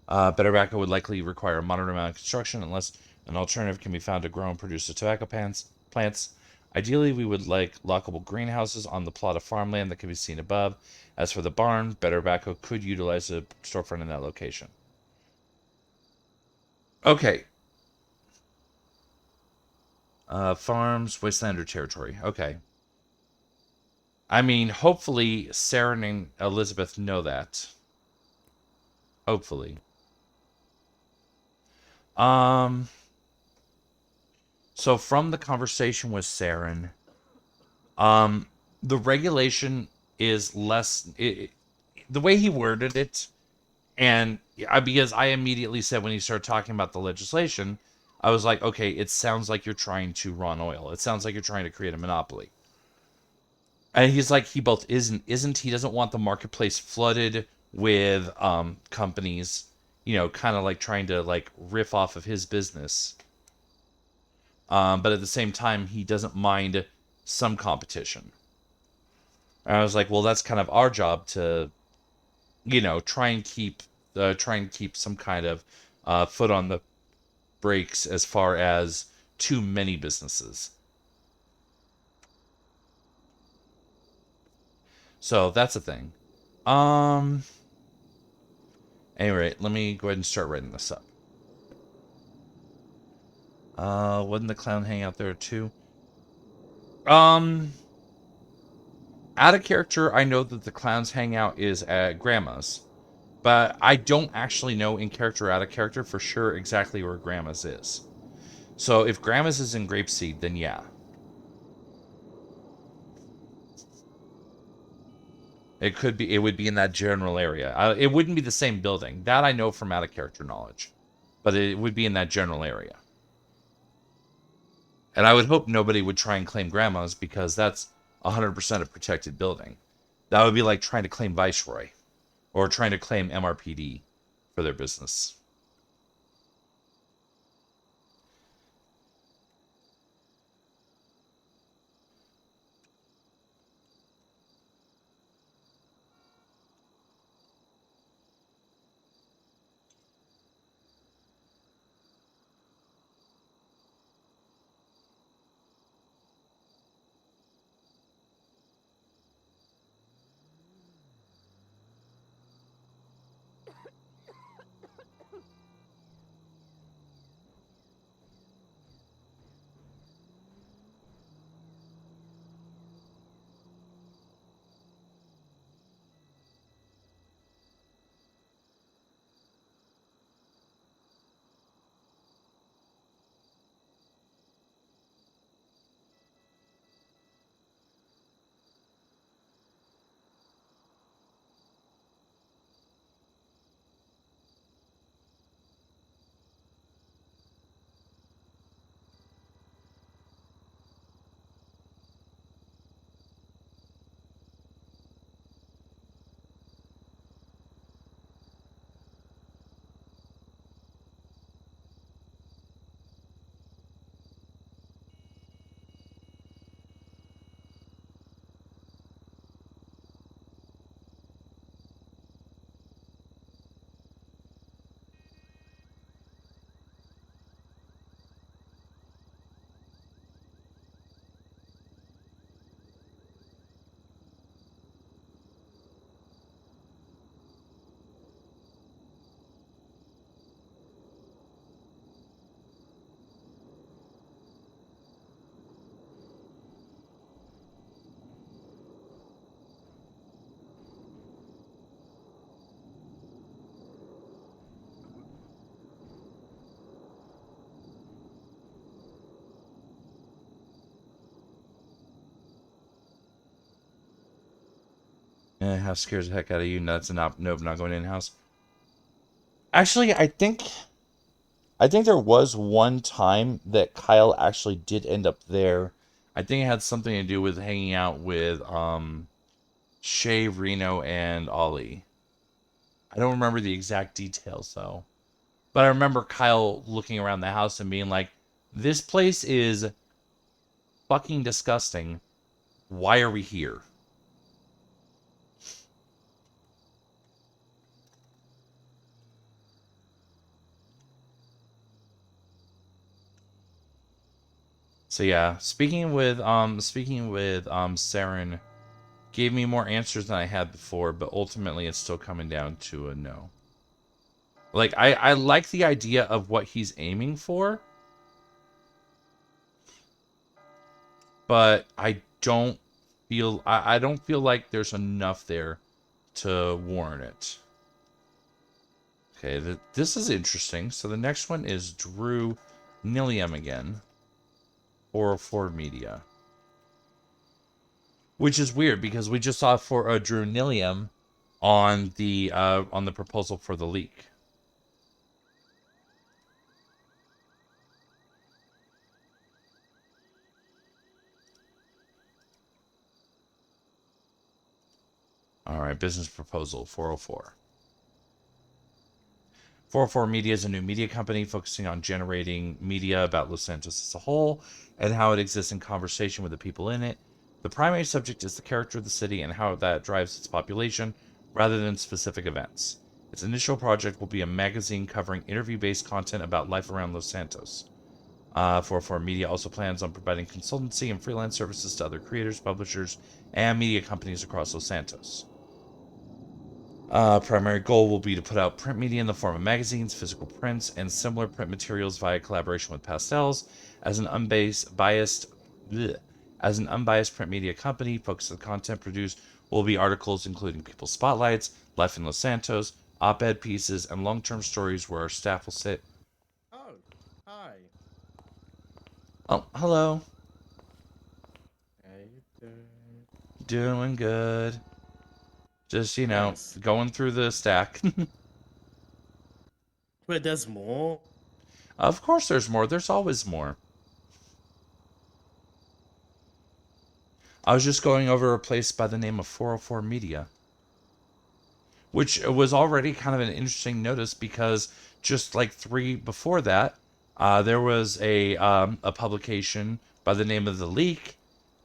Better Tobacco would likely require a moderate amount of construction unless an alternative can be found to grow and produce the tobacco plants. Ideally, we would like lockable greenhouses on the plot of farmland that can be seen above. As for the barn, Better Tobacco could utilize a storefront in that location. Okay. Farms, Wastelander territory. Okay. I mean, hopefully Sarah and Elizabeth know that. Hopefully. So from the conversation with Saren, the regulation is less. The way he worded it, and because I immediately said when he started talking about the legislation, I was like, okay, it sounds like you're trying to run oil. It sounds like you're trying to create a monopoly. And he's like, he both isn't. He doesn't want the marketplace flooded with companies, kind of like trying to like riff off of his business. But at the same time, he doesn't mind some competition. And I was like, well, that's kind of our job to, try and keep some kind of foot on the brakes as far as too many businesses. So that's a thing. Anyway, let me go ahead and start writing this up. Wouldn't the clown hang out there too? Out of character, I know that the clown's hangout is at Grandma's. But I don't actually know in character or out of character for sure exactly where Grandma's is. So if Grandma's is in Grapeseed, then yeah. It would be in that general area. It wouldn't be the same building. That I know from out of character knowledge. But it would be in that general area. And I would hope nobody would try and claim Grandma's because that's 100% a protected building. That would be like trying to claim Viceroy. Or trying to claim MRPD for their business. House scares the heck out of you. Nuts and nope, not going in house. Actually, I think there was one time that Kyle actually did end up there. I think it had something to do with hanging out with Shay, Reno, and Ollie. I don't remember the exact details though. But I remember Kyle looking around the house and being like, "This place is fucking disgusting. Why are we here?" So yeah, speaking with Saren gave me more answers than I had before, but ultimately it's still coming down to a no. Like I like the idea of what he's aiming for, but I don't feel like there's enough there to warrant it. Okay, this is interesting. So the next one is Drew Nilium again. 404 Media. Which is weird because we just saw for Drew Nilium on the proposal for the leak. All right, business proposal 404. 404 Media is a new media company focusing on generating media about Los Santos as a whole and how it exists in conversation with the people in it. The primary subject is the character of the city and how that drives its population rather than specific events. Its initial project will be a magazine covering interview-based content about life around Los Santos. 404 Media also plans on providing consultancy and freelance services to other creators, publishers, and media companies across Los Santos. Primary goal will be to put out print media in the form of magazines, physical prints, and similar print materials via collaboration with Pastels. As an unbiased print media company, focus of the content produced will be articles including people spotlights, life in Los Santos, op-ed pieces, and long-term stories where our staff will sit. Oh, hi. Oh, hello. How you doing? Doing good. Just, you know, Nice. going through the stack. Wait, there's more? Of course there's more. There's always more. I was just going over a place by the name of 404 Media, which was already kind of an interesting notice because just like 3 before that, there was a publication by the name of The Leak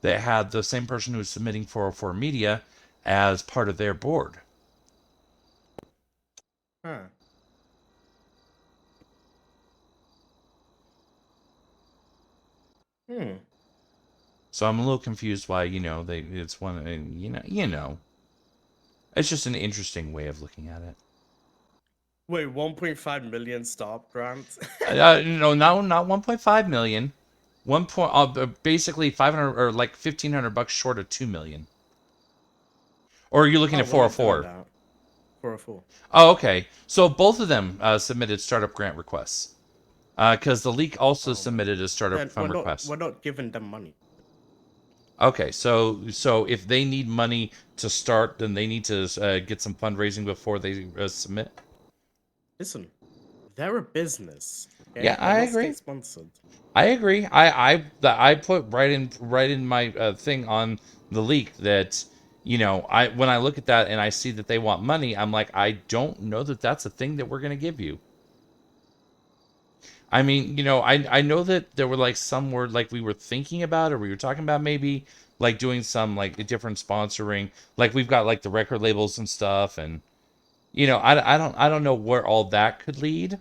that had the same person who was submitting 404 Media as part of their board. Huh. So I'm a little confused why, you know, it's one, you know. It's just an interesting way of looking at it. Wait, 1.5 million stop grant? No, not 1.5 million. Basically 500 or like $1,500 short of 2 million. Or are you looking at 404? 404. Oh, okay. So both of them submitted startup grant requests. Because the Leak also submitted a startup Then fund request. we're not giving them money. Okay, so if they need money to start, then they need to get some fundraising before they submit. Listen, they're a business. Okay? Yeah, I They're not agree. state sponsored. I agree. I put right in my thing on the Leak that, you know, when I look at that and I see that they want money, I'm like, I don't know that that's a thing that we're gonna give you. I mean, you know, I know that there were like some were like we were thinking about or we were talking about maybe like doing some like different sponsoring. Like we've got like the record labels and stuff, and you know, I don't know where all that could lead.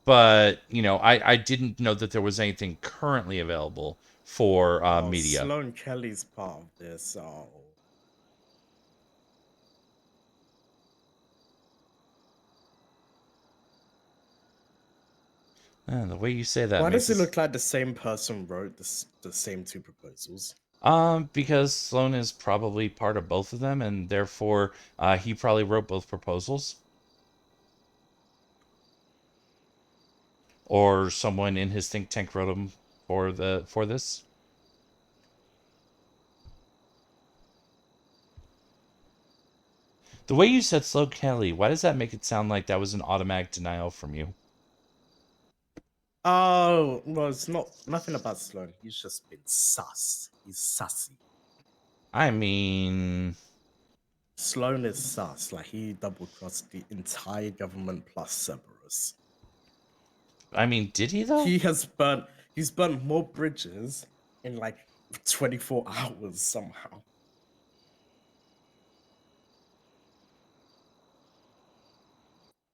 But, you know, I didn't know that there was anything currently available for media. Sloan Kelly's part of this. Oh. The way you say that Why makes does it look like the same person wrote the same 2 proposals? because Sloan is probably part of both of them, and therefore he probably wrote both proposals. Or someone in his think tank wrote them for this. The way you said slow Kelly, why does that make it sound like that was an automatic denial from you? Oh, well, it's nothing about Sloan. He's just been sus. He's sussy. I mean, Sloan is sus. Like, he double crossed the entire government plus Cerberus. I mean, did he though? He's burnt more bridges in like 24 hours somehow.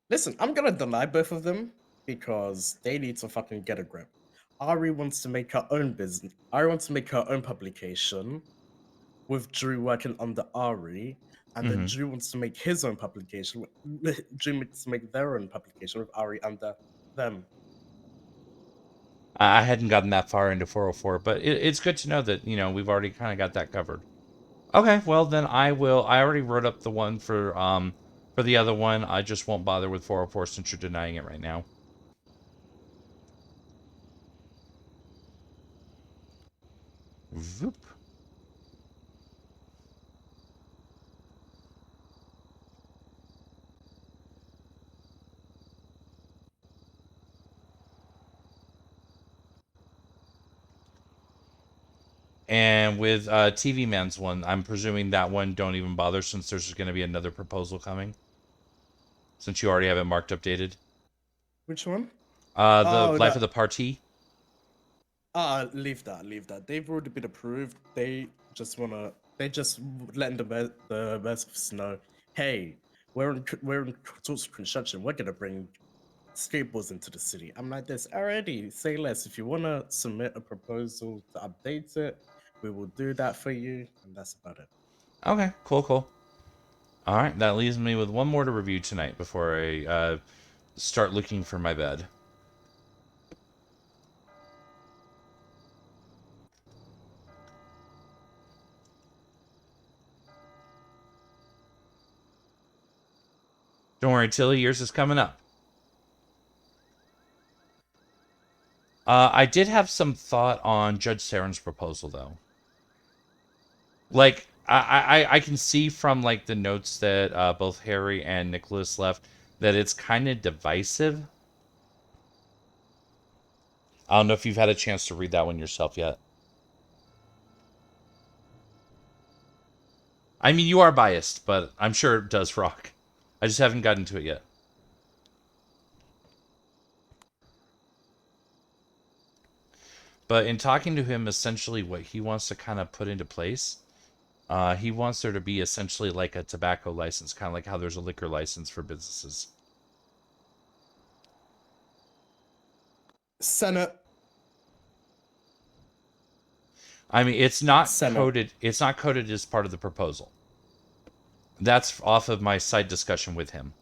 Listen, I'm gonna deny both of them because they need to fucking get a grip. Ari wants to make her own business. Ari wants to make her own publication with Drew working under Ari, and then Mhm. Drew wants to make his own publication. Drew wants to make their own publication with Ari under them. I hadn't gotten that far into 404, but it's good to know that, we've already kind of got that covered. Okay, well then I already wrote up the one for the other one. I just won't bother with 404 since you're denying it right now. Voop. And with TV Man's one, I'm presuming that one don't even bother since there's going to be another proposal coming. Since you already have it marked updated. Which one? The Life of the Party. Leave that. They've already been approved. They just letting the rest of us know, hey, we're in talks of construction. We're gonna bring skateboards into the city. I'm like this already. Say less. If you wanna submit a proposal to update it, we will do that for you, and that's about it. Okay, cool. All right, that leaves me with one more to review tonight before I start looking for my bed. Don't worry, Tilly, yours is coming up. I did have some thought on Judge Saren's proposal, though. Like, I can see from, like, the notes that both Harry and Nicholas left that it's kind of divisive. I don't know if you've had a chance to read that one yourself yet. I mean, you are biased, but I'm sure it does rock. I just haven't gotten to it yet. But in talking to him, essentially what he wants to kind of put into place, he wants there to be essentially like a tobacco license, kind of like how there's a liquor license for businesses. Senate. I mean, it's not Senate. coded. It's not coded as part of the proposal. That's off of my side discussion with him.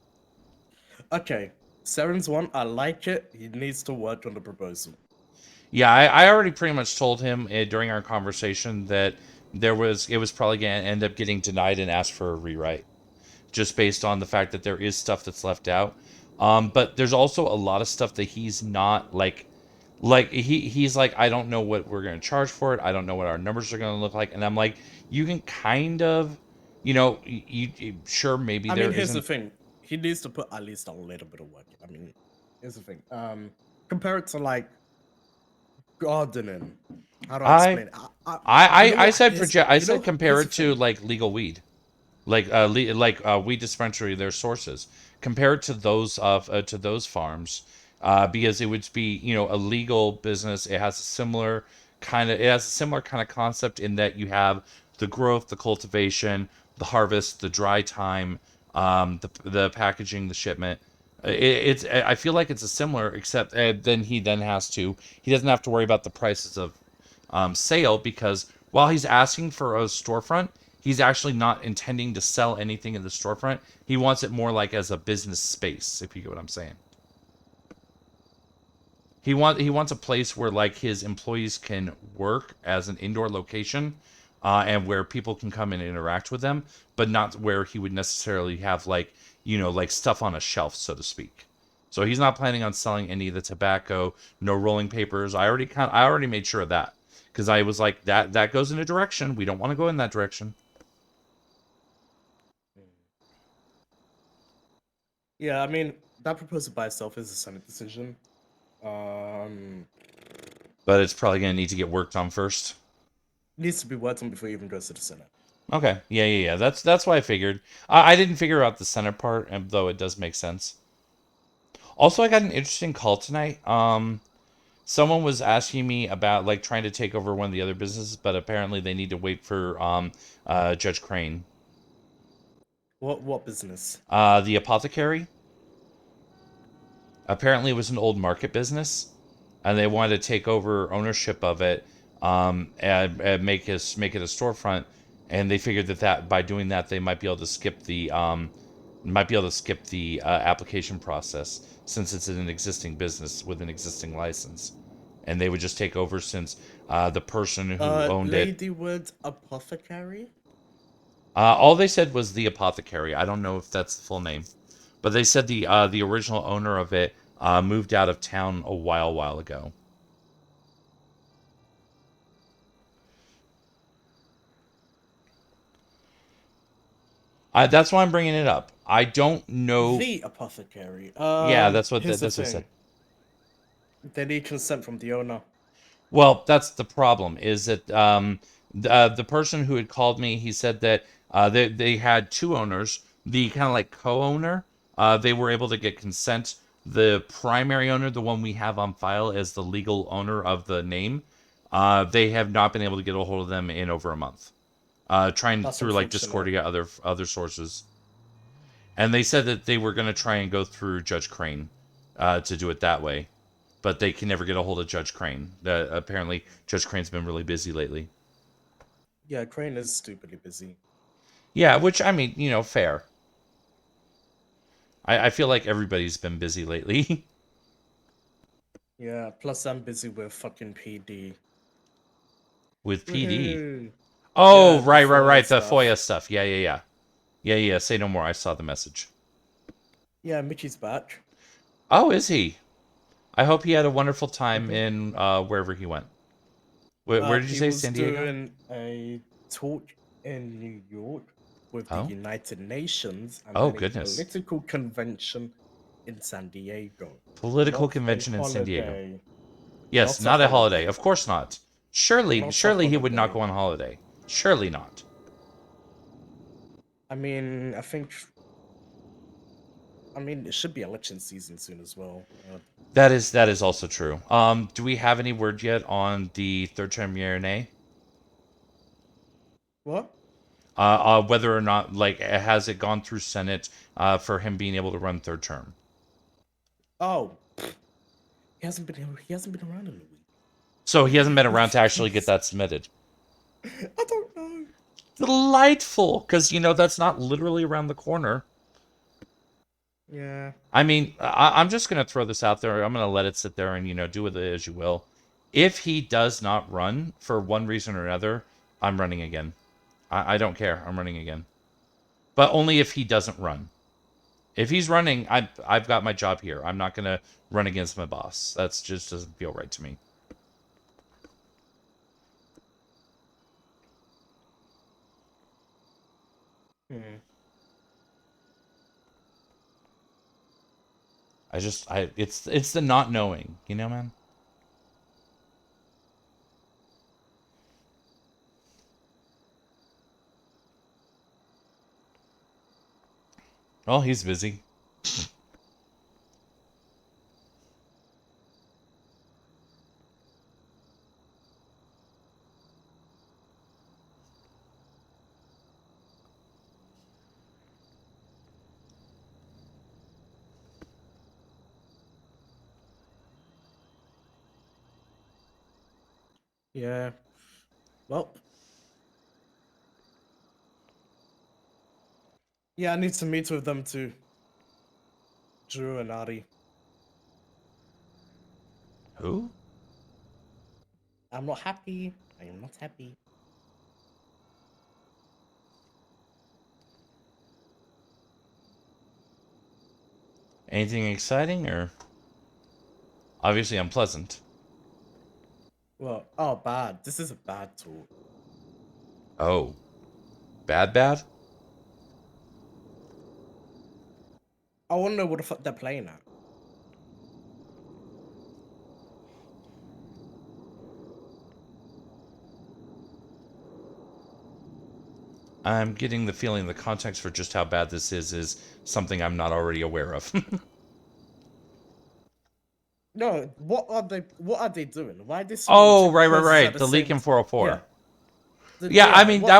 Okay, Saren's one. I like it. He needs to work on the proposal. Yeah, I already pretty much told him during our conversation that it was probably going to end up getting denied and asked for a rewrite, just based on the fact that there is stuff that's left out. But there's also a lot of stuff that he's not like he's like, I don't know what we're going to charge for it. I don't know what our numbers are going to look like. And I'm like, you can kind of, sure, maybe I there mean, here's the isn't. thing. He needs to put at least a little bit of work. I mean, here's the thing. Compare it to like gardening. How do I explain it? I said compare here's it the to thing. like legal weed, like weed dispensary, their sources. Compare it to those farms, because it would be a legal business. It has a similar kind of concept in that you have the growth, the cultivation, the harvest, the dry time, the packaging, the shipment. I feel like it's a similar, except then he doesn't have to worry about the prices of sale, because while he's asking for a storefront, he's actually not intending to sell anything in the storefront. He wants it more like as a business space, if you get what I'm saying. He wants a place where like his employees can work as an indoor location, and where people can come and interact with them, but not where he would necessarily have like stuff on a shelf, so to speak. So he's not planning on selling any of the tobacco, no rolling papers. I already made sure of that, because I was like, that goes in a direction we don't want to go in that direction. Yeah, I mean that proposal by itself is a Senate decision. But it's probably going to need to get worked on first. Needs to be worked on before it even goes to the Senate. Okay. Yeah. That's why I figured. I didn't figure out the Senate part, though it does make sense. Also, I got an interesting call tonight. Someone was asking me about like trying to take over one of the other businesses, but apparently they need to wait for Judge Crane. What business? The apothecary. Apparently, it was an old market business, and they wanted to take over ownership of it, and make it a storefront. And they figured that by doing that, they might be able to skip the application process, since it's an existing business with an existing license, and they would just take over since the person who owned it. Ladywood Apothecary? All they said was the apothecary. I don't know if that's the full name, but they said the original owner of it moved out of town a while ago. That's why I'm bringing it up. I don't know. The apothecary. Yeah, that's what here's that's the what I said. thing. They need consent from the owner. Well, that's the problem. Is that the person who had called me? He said that they had two owners. The kind of like co-owner, they were able to get consent. The primary owner, the one we have on file as the legal owner of the name, they have not been able to get a hold of them in over a month. Trying That's through like Discord to get other sources. And they said that they were going to try and go through Judge Crane to do it that way. But they can never get a hold of Judge Crane. Apparently, Judge Crane's been really busy lately. Yeah, Crane is stupidly busy. Yeah, which, I mean, fair. I feel like everybody's been busy lately. Yeah, plus I'm busy with fucking PD. With PD? Woohoo. Oh, Yeah, the right. FOIA The stuff. FOIA stuff. Yeah. Say no more. I saw the message. Yeah, Mickey's back. Oh, is he? I hope he had a wonderful time in wherever he went. Where did you say? San Diego? He was doing a talk in New York with the United Nations and Oh, then goodness. a political convention in San Diego. Political Not a convention in San Diego. holiday. Yes, not a holiday. Of course not. Surely Not a he would not holiday. go on holiday. Surely not. I mean, it should be election season soon as well. That is also true. Do we have any word yet on the third term Yearnay? What? Whether or not, like, has it gone through Senate for him being able to run third term? Oh, he hasn't been around in a week. So he hasn't been around to actually get that submitted. I don't know. Delightful, because that's not literally around the corner. Yeah. I mean, I'm just gonna throw this out there. I'm gonna let it sit there and do with it as you will. If he does not run for one reason or another, I'm running again. I don't care. I'm running again, but only if he doesn't run. If he's running, I've got my job here. I'm not gonna run against my boss. That's just doesn't feel right to me. It's the not knowing, man. Well, he's busy. Yeah. Well. Yeah, I need to meet with them too. Drew and Ari. Who? I'm not happy. I am not happy. Anything exciting or obviously unpleasant? Well, bad. This is a bad talk. Oh. Bad? I want to know what the fuck they're playing at. I'm getting the feeling the context for just how bad this is something I'm not already aware of. No, what are they doing? Why are they sending Oh, two right. quizzes at the The leak same in time? 404. Yeah. Yeah, I Yeah, mean, what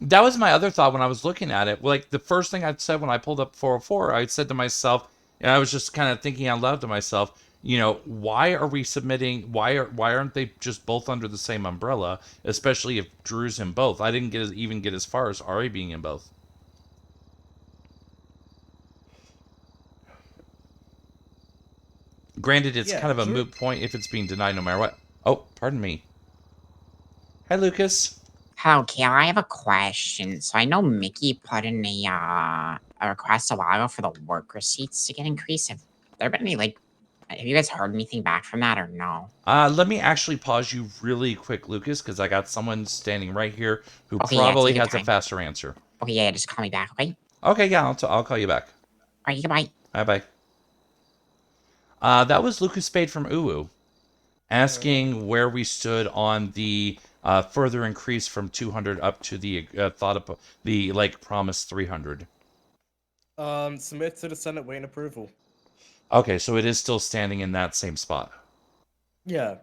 that was my other thought when I was looking at it. Like, the first thing I said when I pulled up 404, I said to myself, and I was just kind of thinking out loud to myself, you know, why are we submitting, why aren't they just both under the same umbrella, especially if Drew's in both? I didn't even get as far as Ari being in both. Granted, it's kind of a moot point if it's being denied no matter what. Oh, pardon me. Hi, Lucas. Hello, Kail. I have a question. So I know Mickey put in a request a while ago for the work receipts to get increased. Have there been any, like, have you guys heard anything back from that or no? Let me actually pause you really quick, Lucas, because I got someone standing right here who Okay, yeah, probably take your has a time. faster answer. Okay, yeah, just call me back, okay? Okay, yeah, I'll call you back. All right, goodbye. Bye-bye. That was Lucas Spade from Uwu, asking where we stood on the further increase from 200 up to the promised 300. Submit to the Senate waiting approval. Okay, so it is still standing in that same spot. Yeah.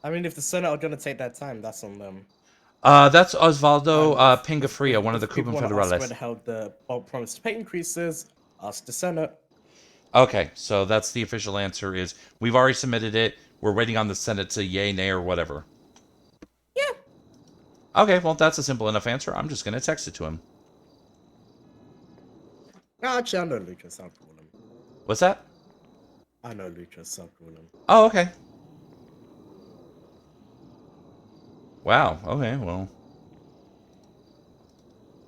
I mean, if the Senate are gonna take that time, that's on them. That's Osvaldo Pingafria, one of the people Cuban want to ask where Federales. the hell the promised pay increases, ask the Senate. Okay, so that's the official answer is we've already submitted it. We're waiting on the Senate to yay, nay, or whatever. Yeah. Okay, well, that's a simple enough answer. I'm just going to text it to him. Actually, I know Lucas. I'll call him. What's that? I know Lucas. I'll call him. Oh, okay. Wow, okay, well.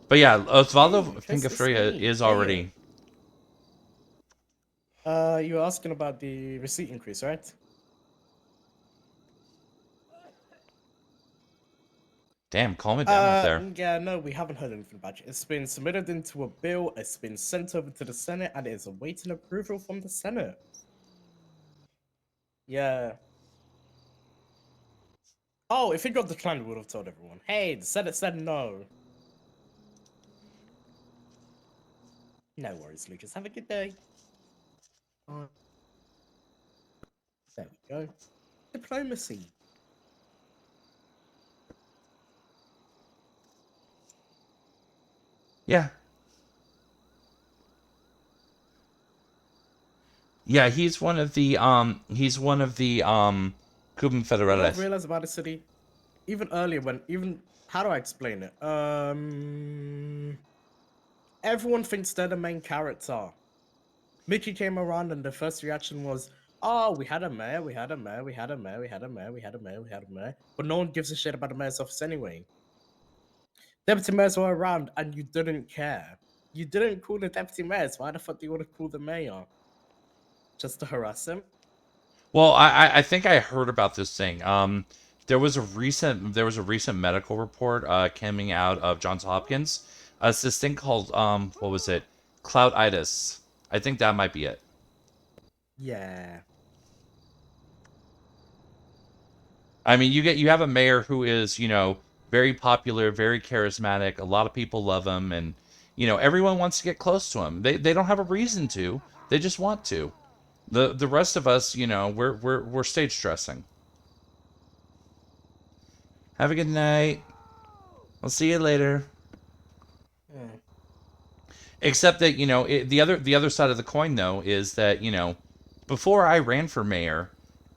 But yeah, Osvaldo Pingafria is already... You were asking about the receipt increase, right? Damn, calm it down out there. Yeah, no, we haven't heard anything about it. It's been submitted into a bill, it's been sent over to the Senate, and it is awaiting approval from the Senate. Yeah. Oh, if it got declined, we would have told everyone. Hey, the Senate said no. No worries, Lucas. Have a good day. There we go. Diplomacy. Yeah. Yeah, he's one of the Cuban Federales. I realized about the city, even earlier how do I explain it? Everyone thinks they're the main character. Mickey came around and the first reaction was, oh, we had a mayor, we had a mayor, we had a mayor, we had a mayor, we had a mayor, we had a mayor. But no one gives a shit about the mayor's office anyway. Deputy mayors were around and you didn't care. You didn't call the deputy mayors. Why the fuck do you want to call the mayor? Just to harass him? Well, I think I heard about this thing. There was a recent medical report coming out of Johns Hopkins. It's this thing called what was it? Clouditis. I think that might be it. Yeah. I mean, you have a mayor who is, you know, very popular, very charismatic. A lot of people love him, and you know, everyone wants to get close to him. They don't have a reason to. They just want to. The rest of us, you know, we're stage stressing. Have a good night. I'll see you later. Yeah. Except that, you know, the other side of the coin though is that, you know, before I ran for mayor,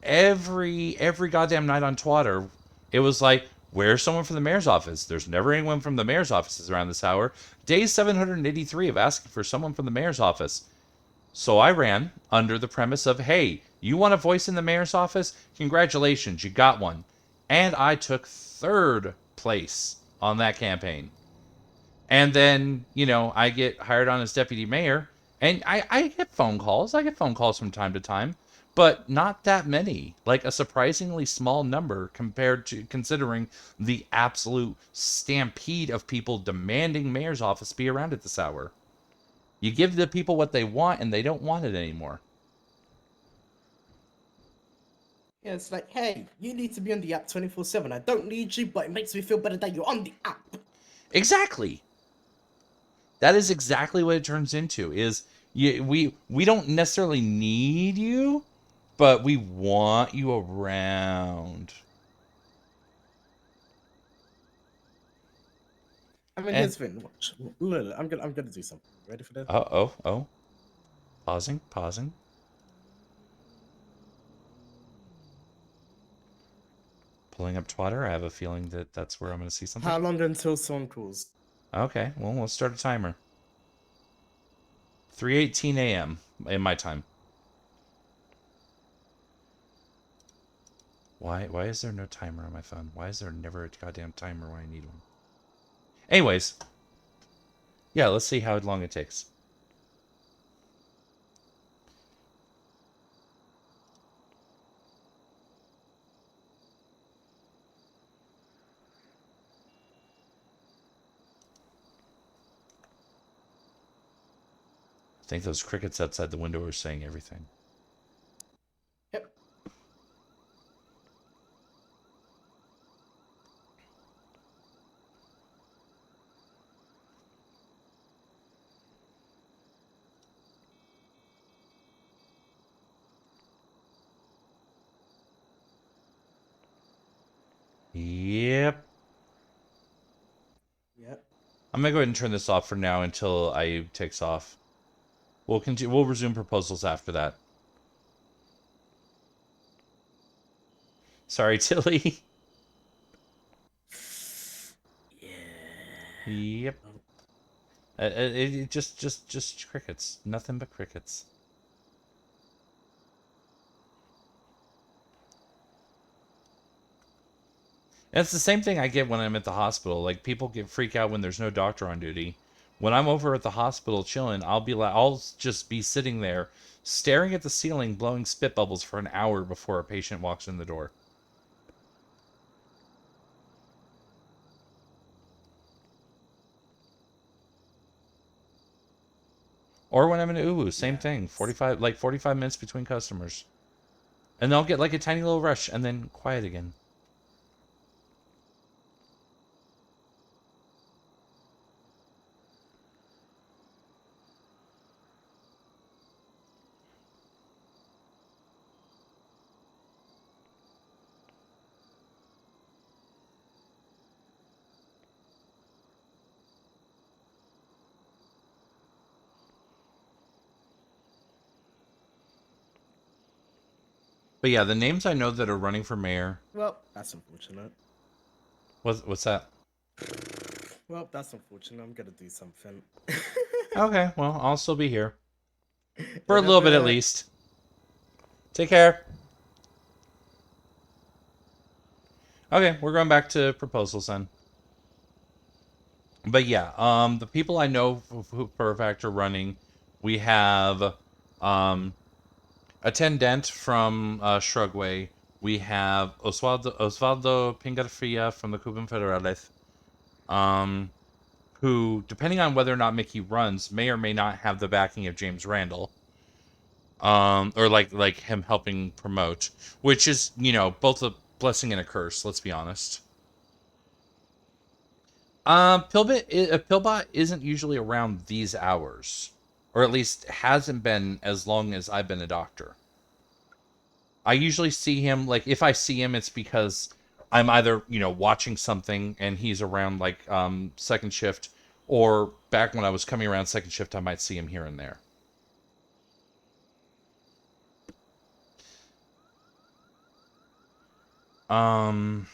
every goddamn night on Twitter, it was like, where's someone from the mayor's office? There's never anyone from the mayor's offices around this hour. Day 783 of asking for someone from the mayor's office. So I ran under the premise of, hey, you want a voice in the mayor's office? Congratulations, you got one. And I took 3rd place on that campaign. And then, you know, I get hired on as deputy mayor, and I get phone calls. I get phone calls from time to time, but not that many. Like a surprisingly small number compared to considering the absolute stampede of people demanding mayor's office be around at this hour. You give the people what they want, and they don't want it anymore. Yeah, it's like, hey, you need to be on the app 24/7. I don't need you, but it makes me feel better that you're on the app. Exactly. That is exactly what it turns into. We don't necessarily need you, but we want you around. I mean, here's the thing. Watch. Look, I'm gonna do something. Ready for this? Oh. Pausing. Pulling up Twitter. I have a feeling that that's where I'm going to see something. How long until someone calls? Okay, well, let's start a timer. 3:18 a.m. in my time. Why is there no timer on my phone? Why is there never a goddamn timer when I need one? Anyways. Yeah, let's see how long it takes. I think those crickets outside the window are saying everything. Yep. Yep. Yep. I'm gonna go ahead and turn this off for now until I takes off. We'll continue. We'll resume proposals after that. Sorry, Tilly. Yep. It just crickets. Nothing but crickets. And it's the same thing I get when I'm at the hospital. Like, people freak out when there's no doctor on duty. When I'm over at the hospital chilling, I'll just be sitting there staring at the ceiling, blowing spit bubbles for an hour before a patient walks in the door. Or when I'm in Uwu, same thing. 45 minutes between customers. And they'll get like a tiny little rush and then quiet again. But yeah, the names I know that are running for mayor. Well, that's unfortunate. What's that? Well, that's unfortunate. I'm gonna do something. Okay, well, I'll still be here. For a little bit at least. Take care. Okay, we're going back to proposals then. But yeah, the people I know who for a fact are running, we have Attendant from Shrugway. We have Osvaldo Pingarfia from the Cuban Federales, who, depending on whether or not Mickey runs, may or may not have the backing of James Randall. Or like him helping promote, which is, both a blessing and a curse, let's be honest. Pillbot isn't usually around these hours, or at least hasn't been as long as I've been a doctor. I usually see him, like, if I see him, it's because I'm either, watching something and he's around, like, second shift, or back when I was coming around second shift, I might see him here and there. Trying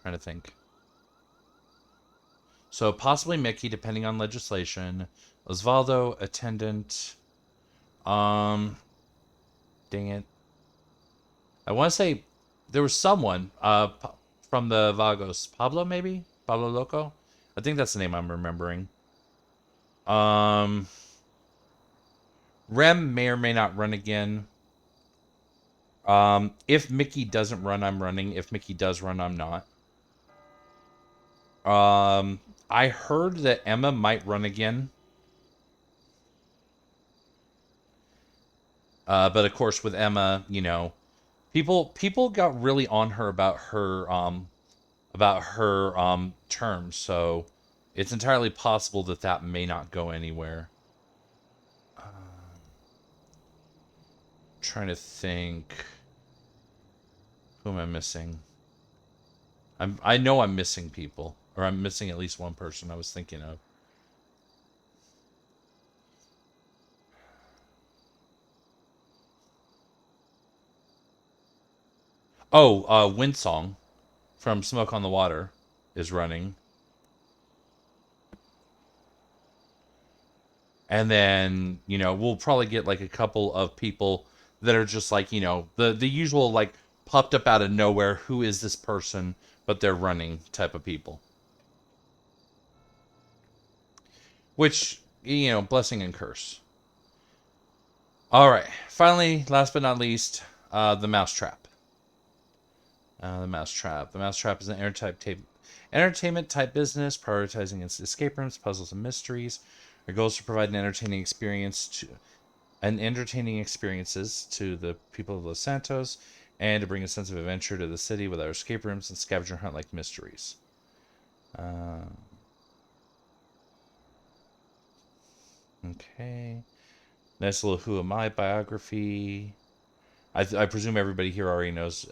to think. So possibly Mickey, depending on legislation. Osvaldo, Attendant. Dang it. I want to say there was someone from the Vagos. Pablo, maybe? Pablo Loco? I think that's the name I'm remembering. Rem may or may not run again. If Mickey doesn't run, I'm running. If Mickey does run, I'm not. I heard that Emma might run again. But of course, with Emma, people got really on her about her terms. So it's entirely possible that that may not go anywhere. Trying to think. Who am I missing? I know I'm missing people, or I'm missing at least one person I was thinking of. Oh, Windsong from Smoke on the Water is running. And then, we'll probably get like a couple of people that are just like, the usual like popped up out of nowhere, who is this person, but they're running type of people. Which, blessing and curse. All right. Finally, last but not least, the Mousetrap. The Mousetrap. The Mousetrap is an entertainment type business, prioritizing its escape rooms, puzzles, and mysteries. Our goal is to provide an entertaining experiences to the people of Los Santos, and to bring a sense of adventure to the city with our escape rooms and scavenger hunt-like mysteries. Okay. Nice little Who Am I biography. I presume everybody here already knows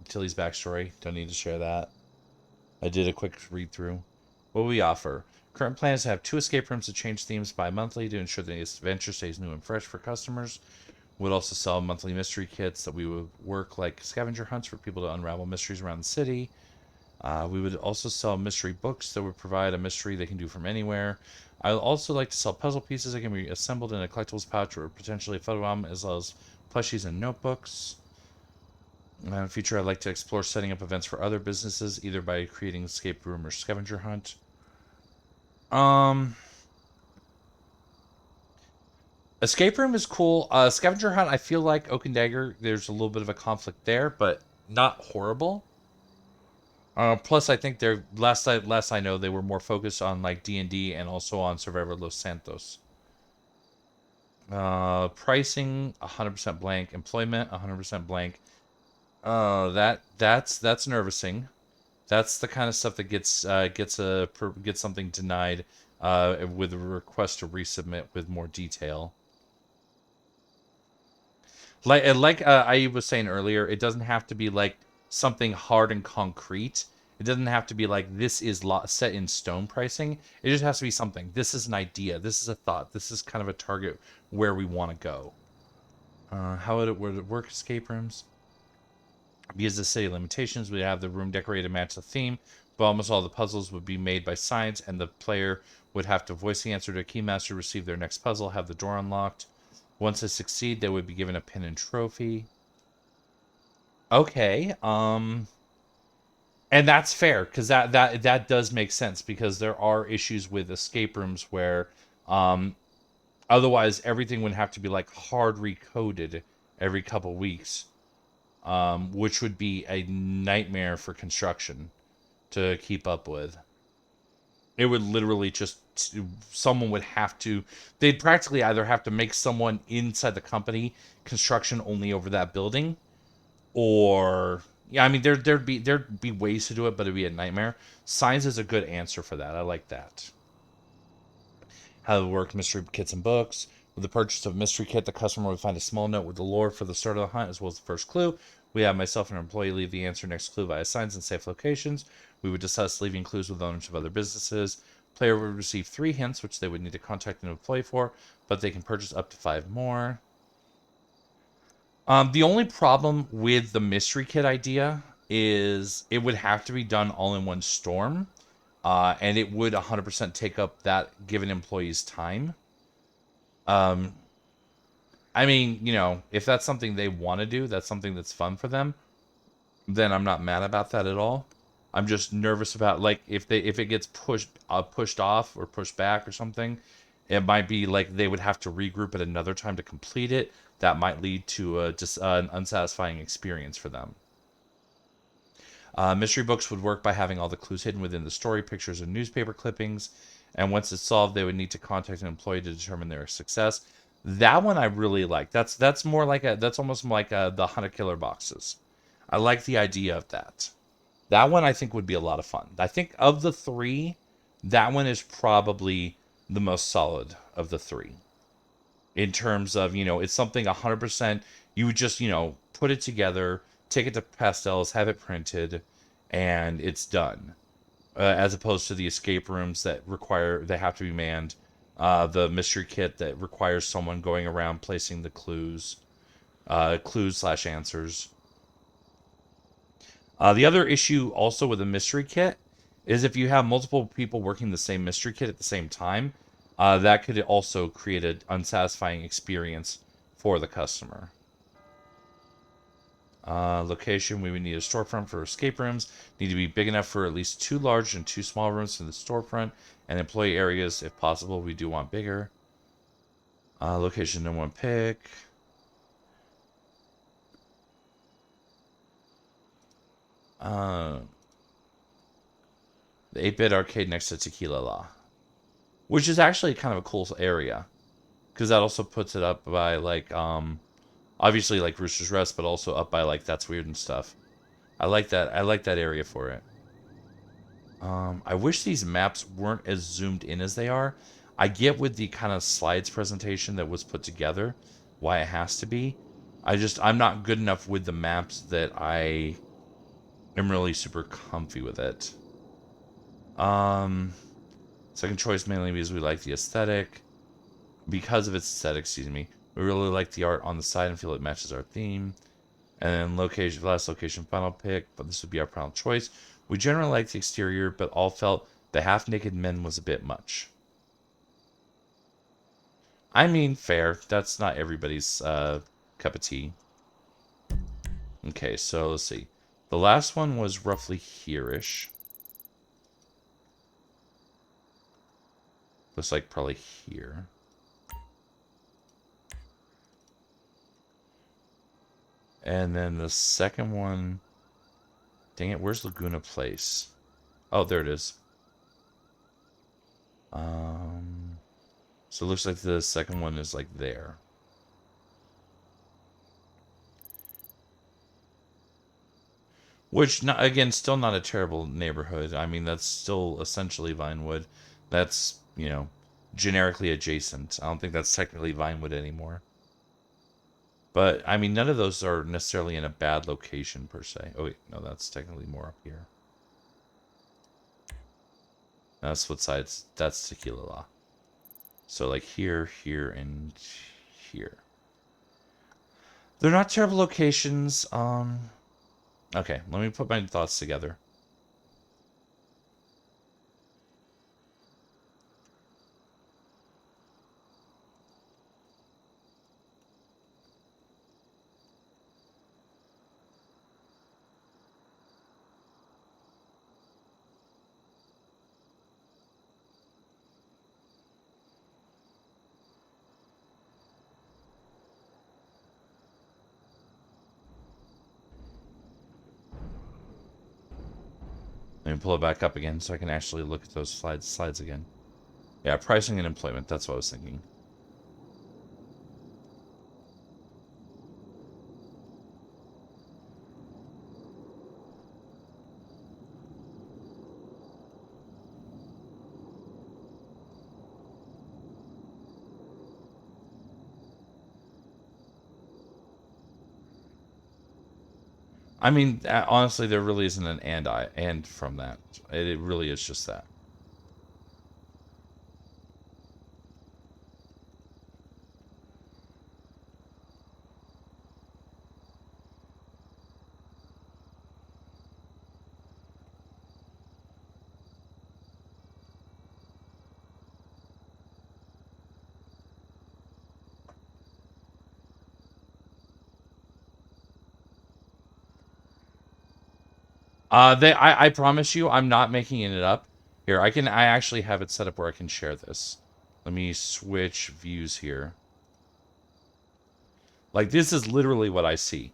Tilly's backstory. Don't need to share that. I did a quick read-through. What we offer. Current plan is to have 2 escape rooms to change themes bi-monthly to ensure the adventure stays new and fresh for customers. We'd also sell monthly mystery kits that we would work like scavenger hunts for people to unravel mysteries around the city. We would also sell mystery books that would provide a mystery they can do from anywhere. I would also like to sell puzzle pieces that can be assembled in a collectibles pouch or potentially a photo album, as well as plushies and notebooks. In the future, I'd like to explore setting up events for other businesses, either by creating escape room or scavenger hunt. Escape room is cool. Scavenger hunt, I feel like Oak and Dagger, there's a little bit of a conflict there, but not horrible. Plus, I think they're last I know, they were more focused on like D&D and also on Survivor Los Santos. Pricing 100% blank. Employment 100% blank. That's nervousing. That's the kind of stuff that gets something denied with a request to resubmit with more detail. Like I was saying earlier, it doesn't have to be like something hard and concrete. It doesn't have to be like this is set in stone pricing. It just has to be something. This is an idea. This is a thought. This is kind of a target where we want to go. How would it work? Escape rooms. Because of city limitations, we have the room decorated to match the theme, but almost all the puzzles would be made by signs, and the player would have to voice the answer to a keymaster to receive their next puzzle, have the door unlocked. Once they succeed, they would be given a pin and trophy. Okay, and that's fair, because that does make sense, because there are issues with escape rooms where otherwise everything would have to be like hard recoded every couple weeks. Which would be a nightmare for construction to keep up with. It would literally just, someone would have to, they'd practically either have to make someone inside the company construction only over that building, or, yeah, I mean, there'd be ways to do it, but it'd be a nightmare. Signs is a good answer for that. I like that. How it would work, mystery kits and books. With the purchase of a mystery kit, the customer would find a small note with the lore for the start of the hunt, as well as the first clue. We have myself and our employee leave the answer next clue via signs in safe locations. We would discuss leaving clues with owners of other businesses. Player would receive 3 hints, which they would need to contact an employee for, but they can purchase up to 5 more. The only problem with the mystery kit idea is it would have to be done all in one storm, and it would 100% take up that given employee's time. I mean, if that's something they want to do, that's something that's fun for them, then I'm not mad about that at all. I'm just nervous about, like, if it gets pushed off or pushed back or something, it might be like they would have to regroup at another time to complete it. That might lead to just an unsatisfying experience for them. Mystery books would work by having all the clues hidden within the story, pictures, and newspaper clippings. And once it's solved, they would need to contact an employee to determine their success. That one I really like. That's more like that's almost like the hunter killer boxes. I like the idea of that. That one I think would be a lot of fun. I think of the three, that one is probably the most solid of the three. In terms of, it's something 100%, you would just, put it together, take it to pastels, have it printed, and it's done. As opposed to the escape rooms that they have to be manned. The mystery kit that requires someone going around placing the clues / answers. The other issue also with a mystery kit is if you have multiple people working the same mystery kit at the same time, that could also create an unsatisfying experience for the customer. Location, we would need a storefront for escape rooms. Need to be big enough for at least 2 large and 2 small rooms in the storefront. And employee areas, if possible, we do want bigger. Location, no one pick. The 8-bit arcade next to Tequila La. Which is actually kind of a cool area. Because that also puts it up by, like, obviously, like, Rooster's Rest, but also up by, like, That's Weird and stuff. I like that. I like that area for it. I wish these maps weren't as zoomed in as they are. I get with the kind of slides presentation that was put together why it has to be. I'm not good enough with the maps that I am really super comfy with it. Second choice mainly because we like the aesthetic. Because of its aesthetic, excuse me. We really like the art on the side and feel it matches our theme. And then last location, final pick, but this would be our final choice. We generally like the exterior, but all felt the half-naked men was a bit much. I mean, fair. That's not everybody's cup of tea. Okay, so let's see. The last one was roughly here-ish. Looks like probably here. And then the second one... Dang it, where's Laguna Place? Oh, there it is. So it looks like the second one is like there. Which, again, still not a terrible neighborhood. I mean, that's still essentially Vinewood. That's, generically adjacent. I don't think that's technically Vinewood anymore. But, I mean, none of those are necessarily in a bad location, per se. Oh, wait, no, that's technically more up here. That's what sides, that's Tequila La. So, like, here, here, and here. They're not terrible locations. Okay, let me put my thoughts together. Let me pull it back up again so I can actually look at those slides again. Yeah, pricing and employment, that's what I was thinking. I mean, honestly, there really isn't an and from that. It really is just that. I promise you, I'm not making it up. Here, I actually have it set up where I can share this. Let me switch views here. Like, this is literally what I see.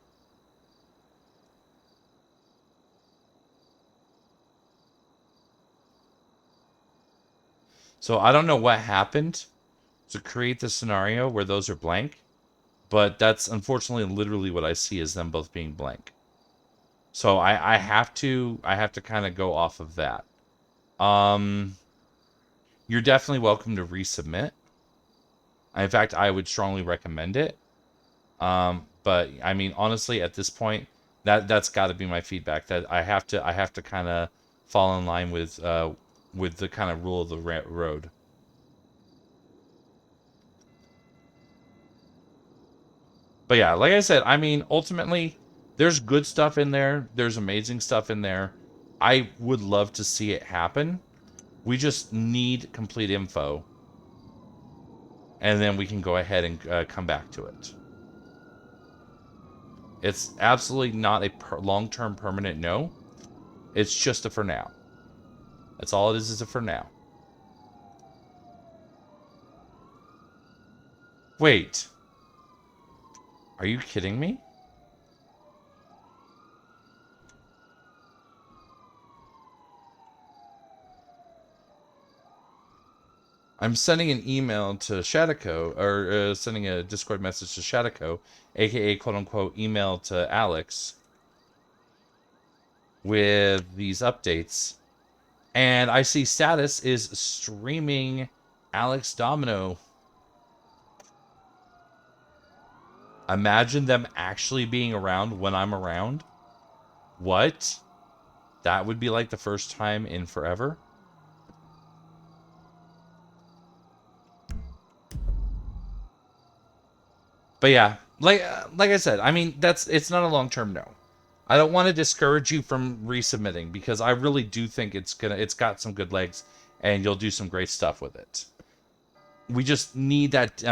So I don't know what happened to create the scenario where those are blank, but that's unfortunately literally what I see as them both being blank. So I have to kind of go off of that. You're definitely welcome to resubmit. In fact, I would strongly recommend it. But I mean, honestly, at this point, that's got to be my feedback. That I have to kind of fall in line with the kind of rule of the road. But yeah, like I said, I mean, ultimately, there's good stuff in there. There's amazing stuff in there. I would love to see it happen. We just need complete info. And then we can go ahead and come back to it. It's absolutely not a long-term permanent no. It's just a for now. That's all it is a for now. Wait. Are you kidding me? I'm sending an email to Shadiko, or sending a Discord message to Shadiko, aka quote-unquote email to Alex, with these updates. And I see status is streaming Alex Domino. Imagine them actually being around when I'm around. What? That would be like the first time in forever. But yeah, like I said, I mean, it's not a long-term no. I don't want to discourage you from resubmitting because I really do think it's got some good legs and you'll do some great stuff with it. We just need that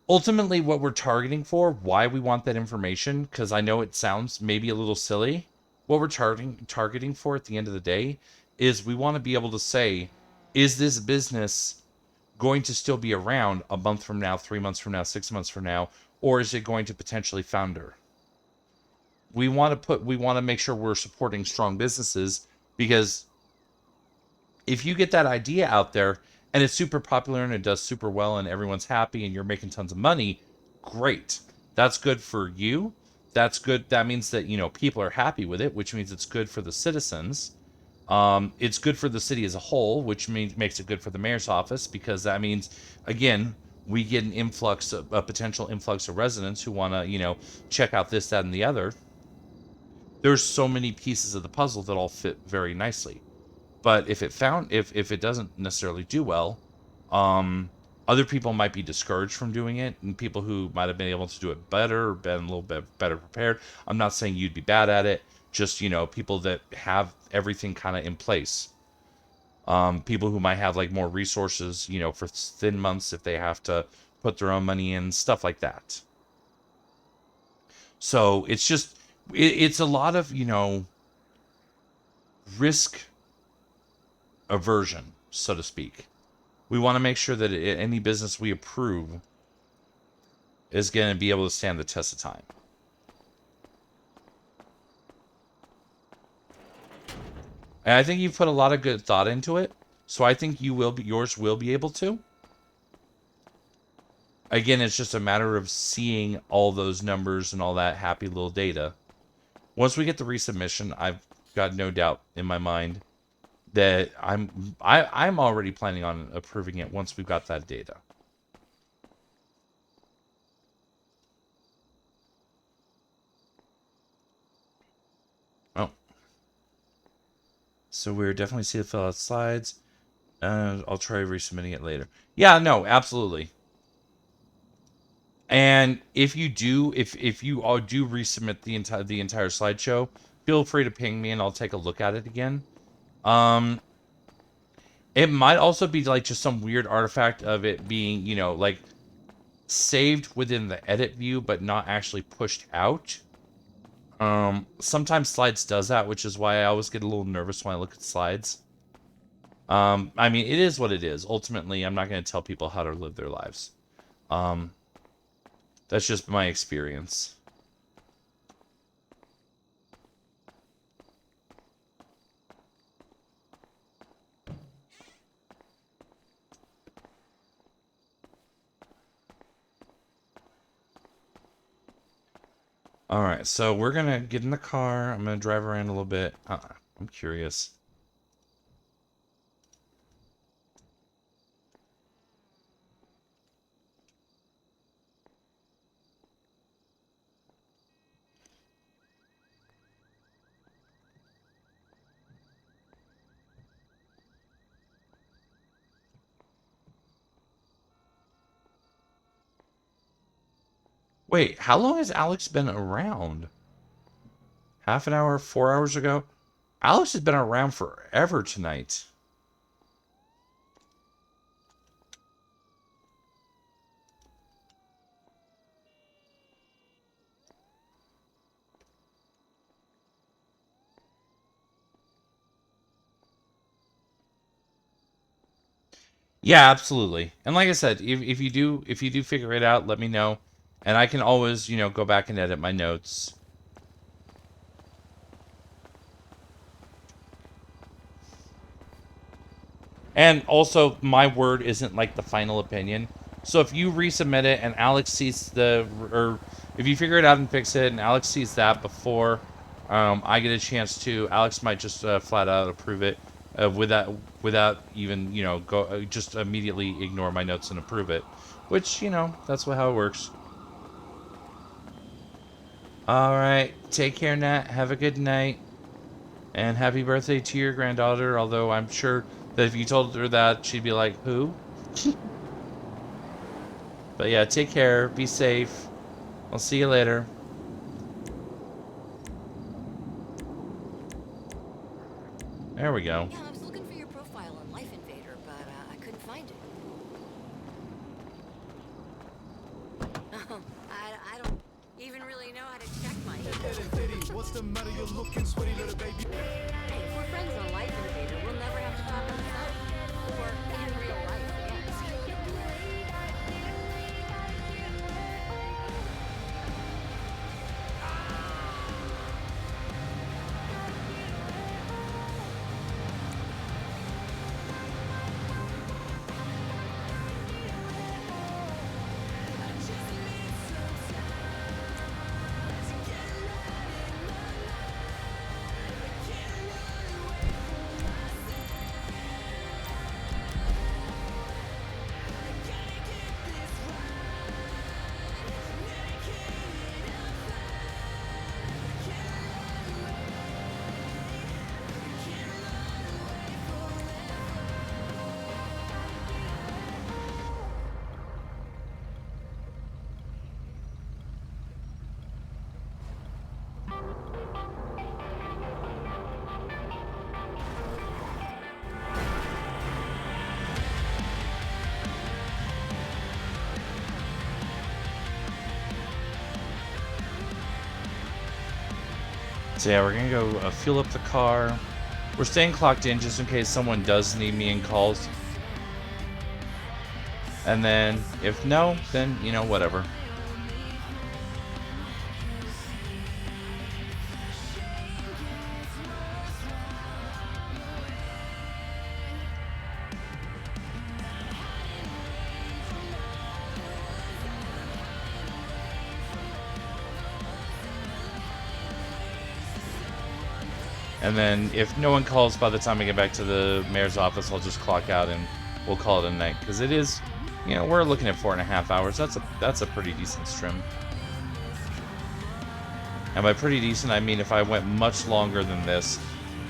ultimately what we're targeting for, why we want that information, because I know it sounds maybe a little silly. What we're targeting for at the end of the day is we want to be able to say, is this business going to still be around a month from now, 3 months from now, 6 months from now, or is it going to potentially founder? We want to make sure we're supporting strong businesses, because if you get that idea out there and it's super popular and it does super well and everyone's happy and you're making tons of money, great. That's good for you. That's good. That means that, you know, people are happy with it, which means it's good for the citizens. It's good for the city as a whole, which makes it good for the mayor's office, because that means, again, we get an influx, a potential influx of residents who want to, you know, check out this, that, and the other. There's so many pieces of the puzzle that all fit very nicely. But if it doesn't necessarily do well, other people might be discouraged from doing it, and people who might have been able to do it better, or been a little bit better prepared. I'm not saying you'd be bad at it, just, you know, people that have everything kind of in place. People who might have like more resources, you know, for thin months if they have to put their own money in, stuff like that. So it's just, it's a lot of, you know, risk aversion, so to speak. We want to make sure that any business we approve is going to be able to stand the test of time. And I think you've put a lot of good thought into it, so I think yours will be able to. Again, it's just a matter of seeing all those numbers and all that happy little data. Once we get the resubmission, I've got no doubt in my mind that I'm already planning on approving it once we've got that data. Oh. So we're definitely see the fill out slides. I'll try resubmitting it later. Yeah, no, absolutely. And if you do, if you all do resubmit the entire slideshow, feel free to ping me and I'll take a look at it again. It might also be like just some weird artifact of it being, you know, like saved within the edit view, but not actually pushed out. Sometimes slides does that, which is why I always get a little nervous when I look at slides. I mean, it is what it is. Ultimately, I'm not going to tell people how to live their lives. That's just my experience. All right, so we're gonna get in the car. I'm gonna drive around a little bit. I'm curious. Wait, how long has Alex been around? Half an hour, 4 hours ago? Alex has been around forever tonight. Yeah, absolutely. And like I said, if you do figure it out, let me know. And I can always, go back and edit my notes. And also, my word isn't like the final opinion. So if you resubmit it and Alex sees or if you figure it out and fix it and Alex sees that before I get a chance to, Alex might just flat out approve it without even, just immediately ignore my notes and approve it. Which, that's how it works. Alright, take care, Nat. Have a good night. And happy birthday to your granddaughter, although I'm sure that if you told her that, she'd be like, who? But yeah, take care. Be safe. I'll see you later. There we go. Yeah, I was looking for your profile on Life Invader, but I couldn't find it. I don't even really know how to check my What's the matter? You're looking sweaty, little baby. Hey, if we're friends on Life Invader, we'll never have to talk on the phone. Or in real life, I guess. So yeah, we're gonna go fuel up the car. We're staying clocked in just in case someone does need me in calls. And then, if no, then, whatever. And then if no one calls by the time I get back to the mayor's office, I'll just clock out and we'll call it a night. Because it is, we're looking at 4.5 hours. That's a pretty decent strim. And by pretty decent, I mean if I went much longer than this,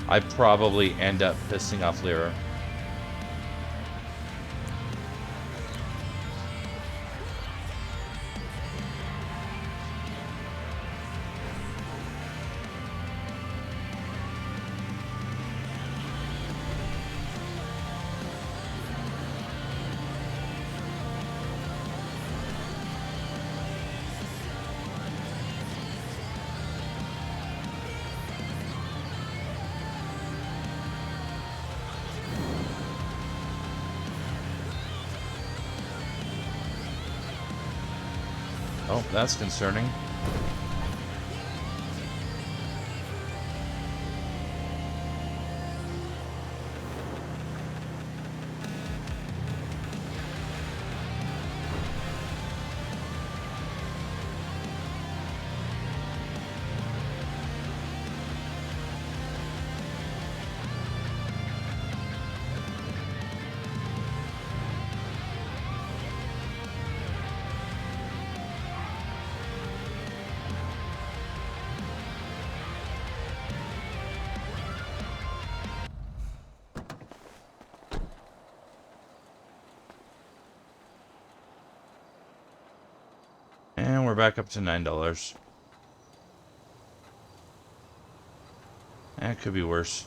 I'd probably end up pissing off Lyra. Oh, that's concerning. back up to $9. It could be worse.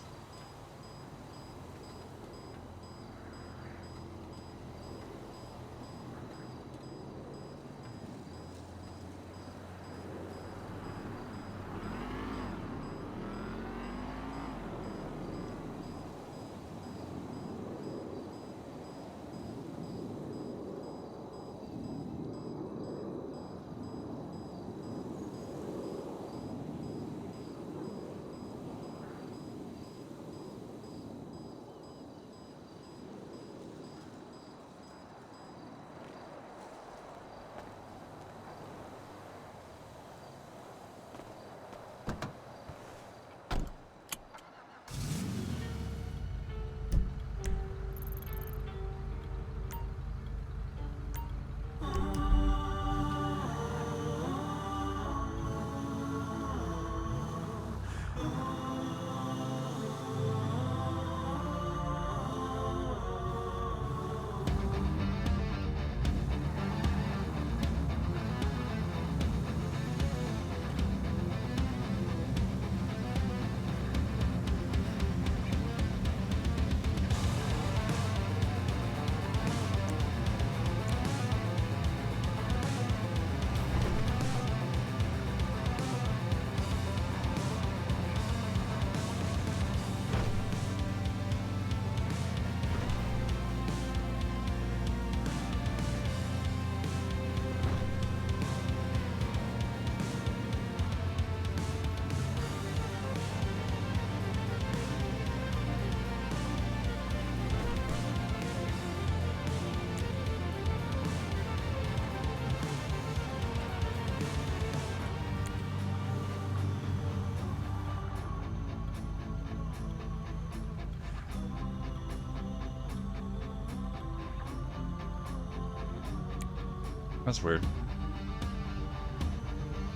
That's weird.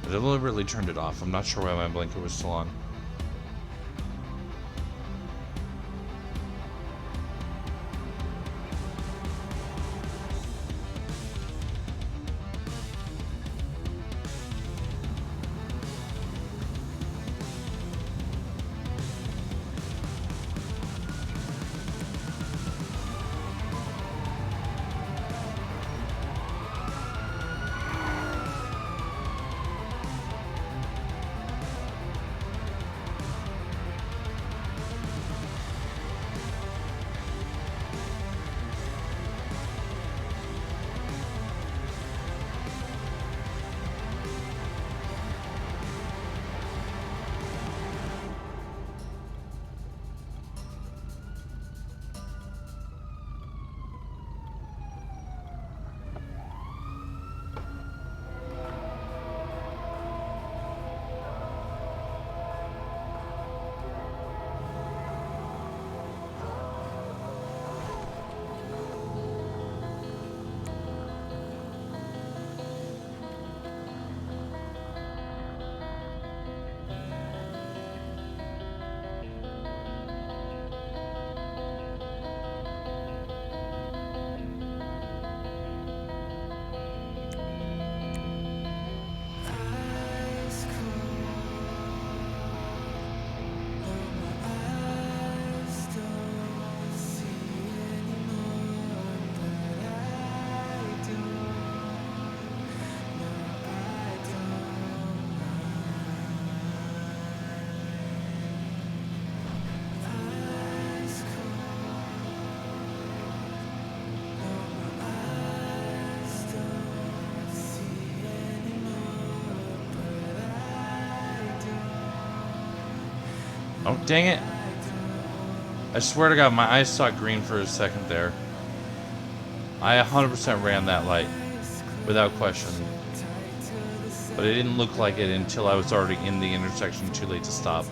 I deliberately turned it off. I'm not sure why my blinker was still on. Oh, dang it. I swear to God, my eyes saw green for a second there. I 100% ran that light, without question. But it didn't look like it until I was already in the intersection, too late to stop.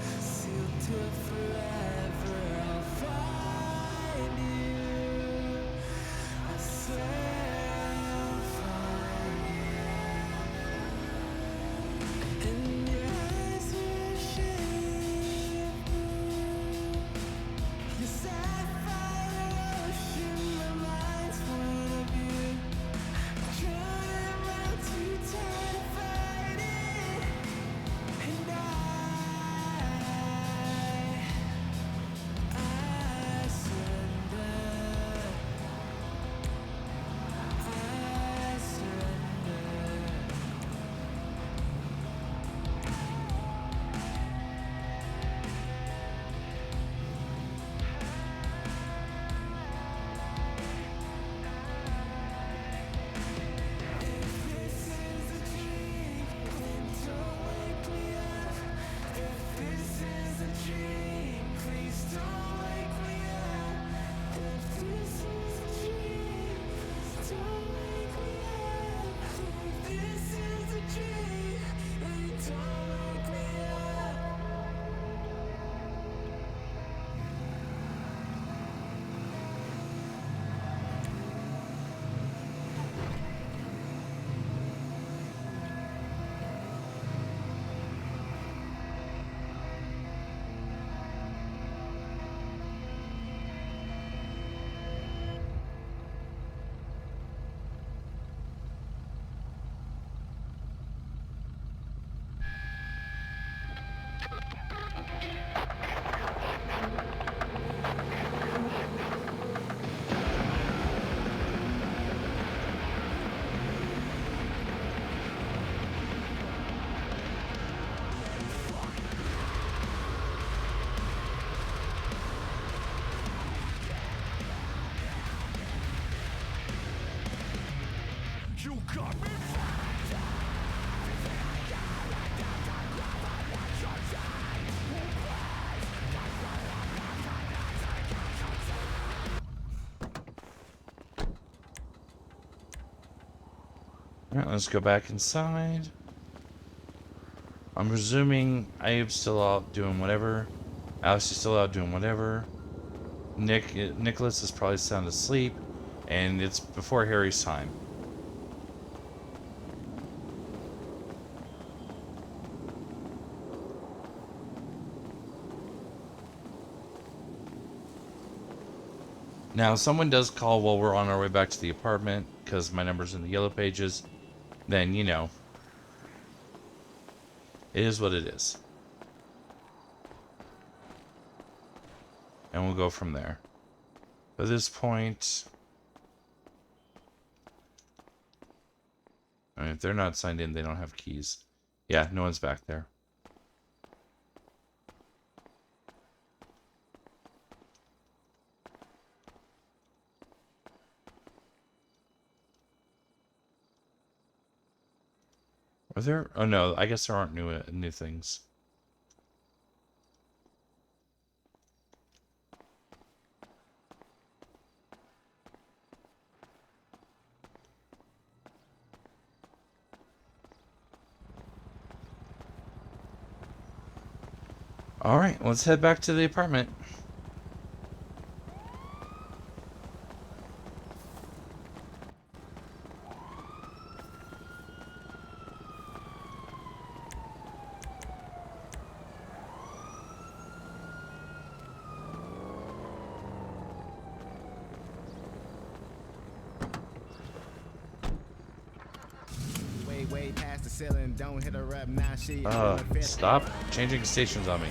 Alright, let's go back inside. I'm presuming Abe's still out doing whatever. Alex is still out doing whatever. Nicholas is probably sound asleep. And it's before Harry's time. Now, if someone does call while we're on our way back to the apartment, because my number's in the yellow pages, then, you know, it is what it is. And we'll go from there. At this point, I mean, if they're not signed in, they don't have keys. Yeah, no one's back there. Are there? Oh no, I guess there aren't new things. All right, let's head back to the apartment. Way past the ceiling, don't hit a rep now. She Stop changing stations on me.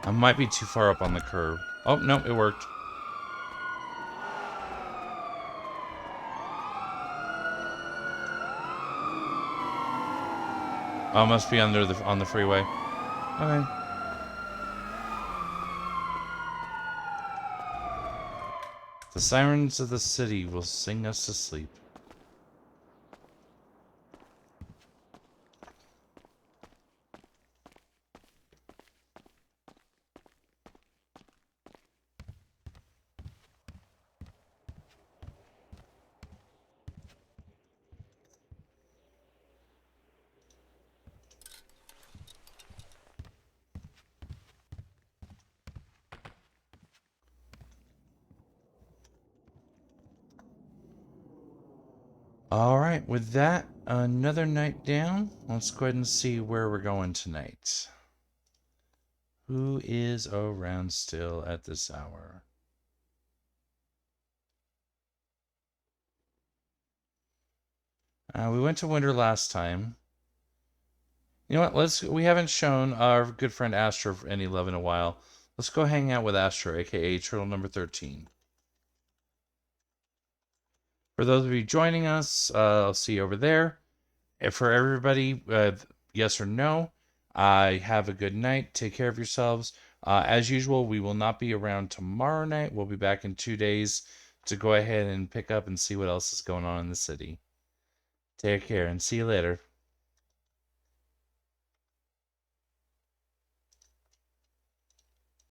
I might be too far up on the curve. Oh, no, it worked. Oh, must be under on the freeway. Okay. The sirens of the city will sing us to sleep. Alright, with that, another night down. Let's go ahead and see where we're going tonight. Who is around still at this hour? We went to Winter last time. You know what? We haven't shown our good friend Astro any love in a while. Let's go hang out with Astro, aka Turtle number 13. For those of you joining us, I'll see you over there. And for everybody, yes or no, have a good night. Take care of yourselves. As usual, we will not be around tomorrow night. We'll be back in 2 days to go ahead and pick up and see what else is going on in the city. Take care and see you later.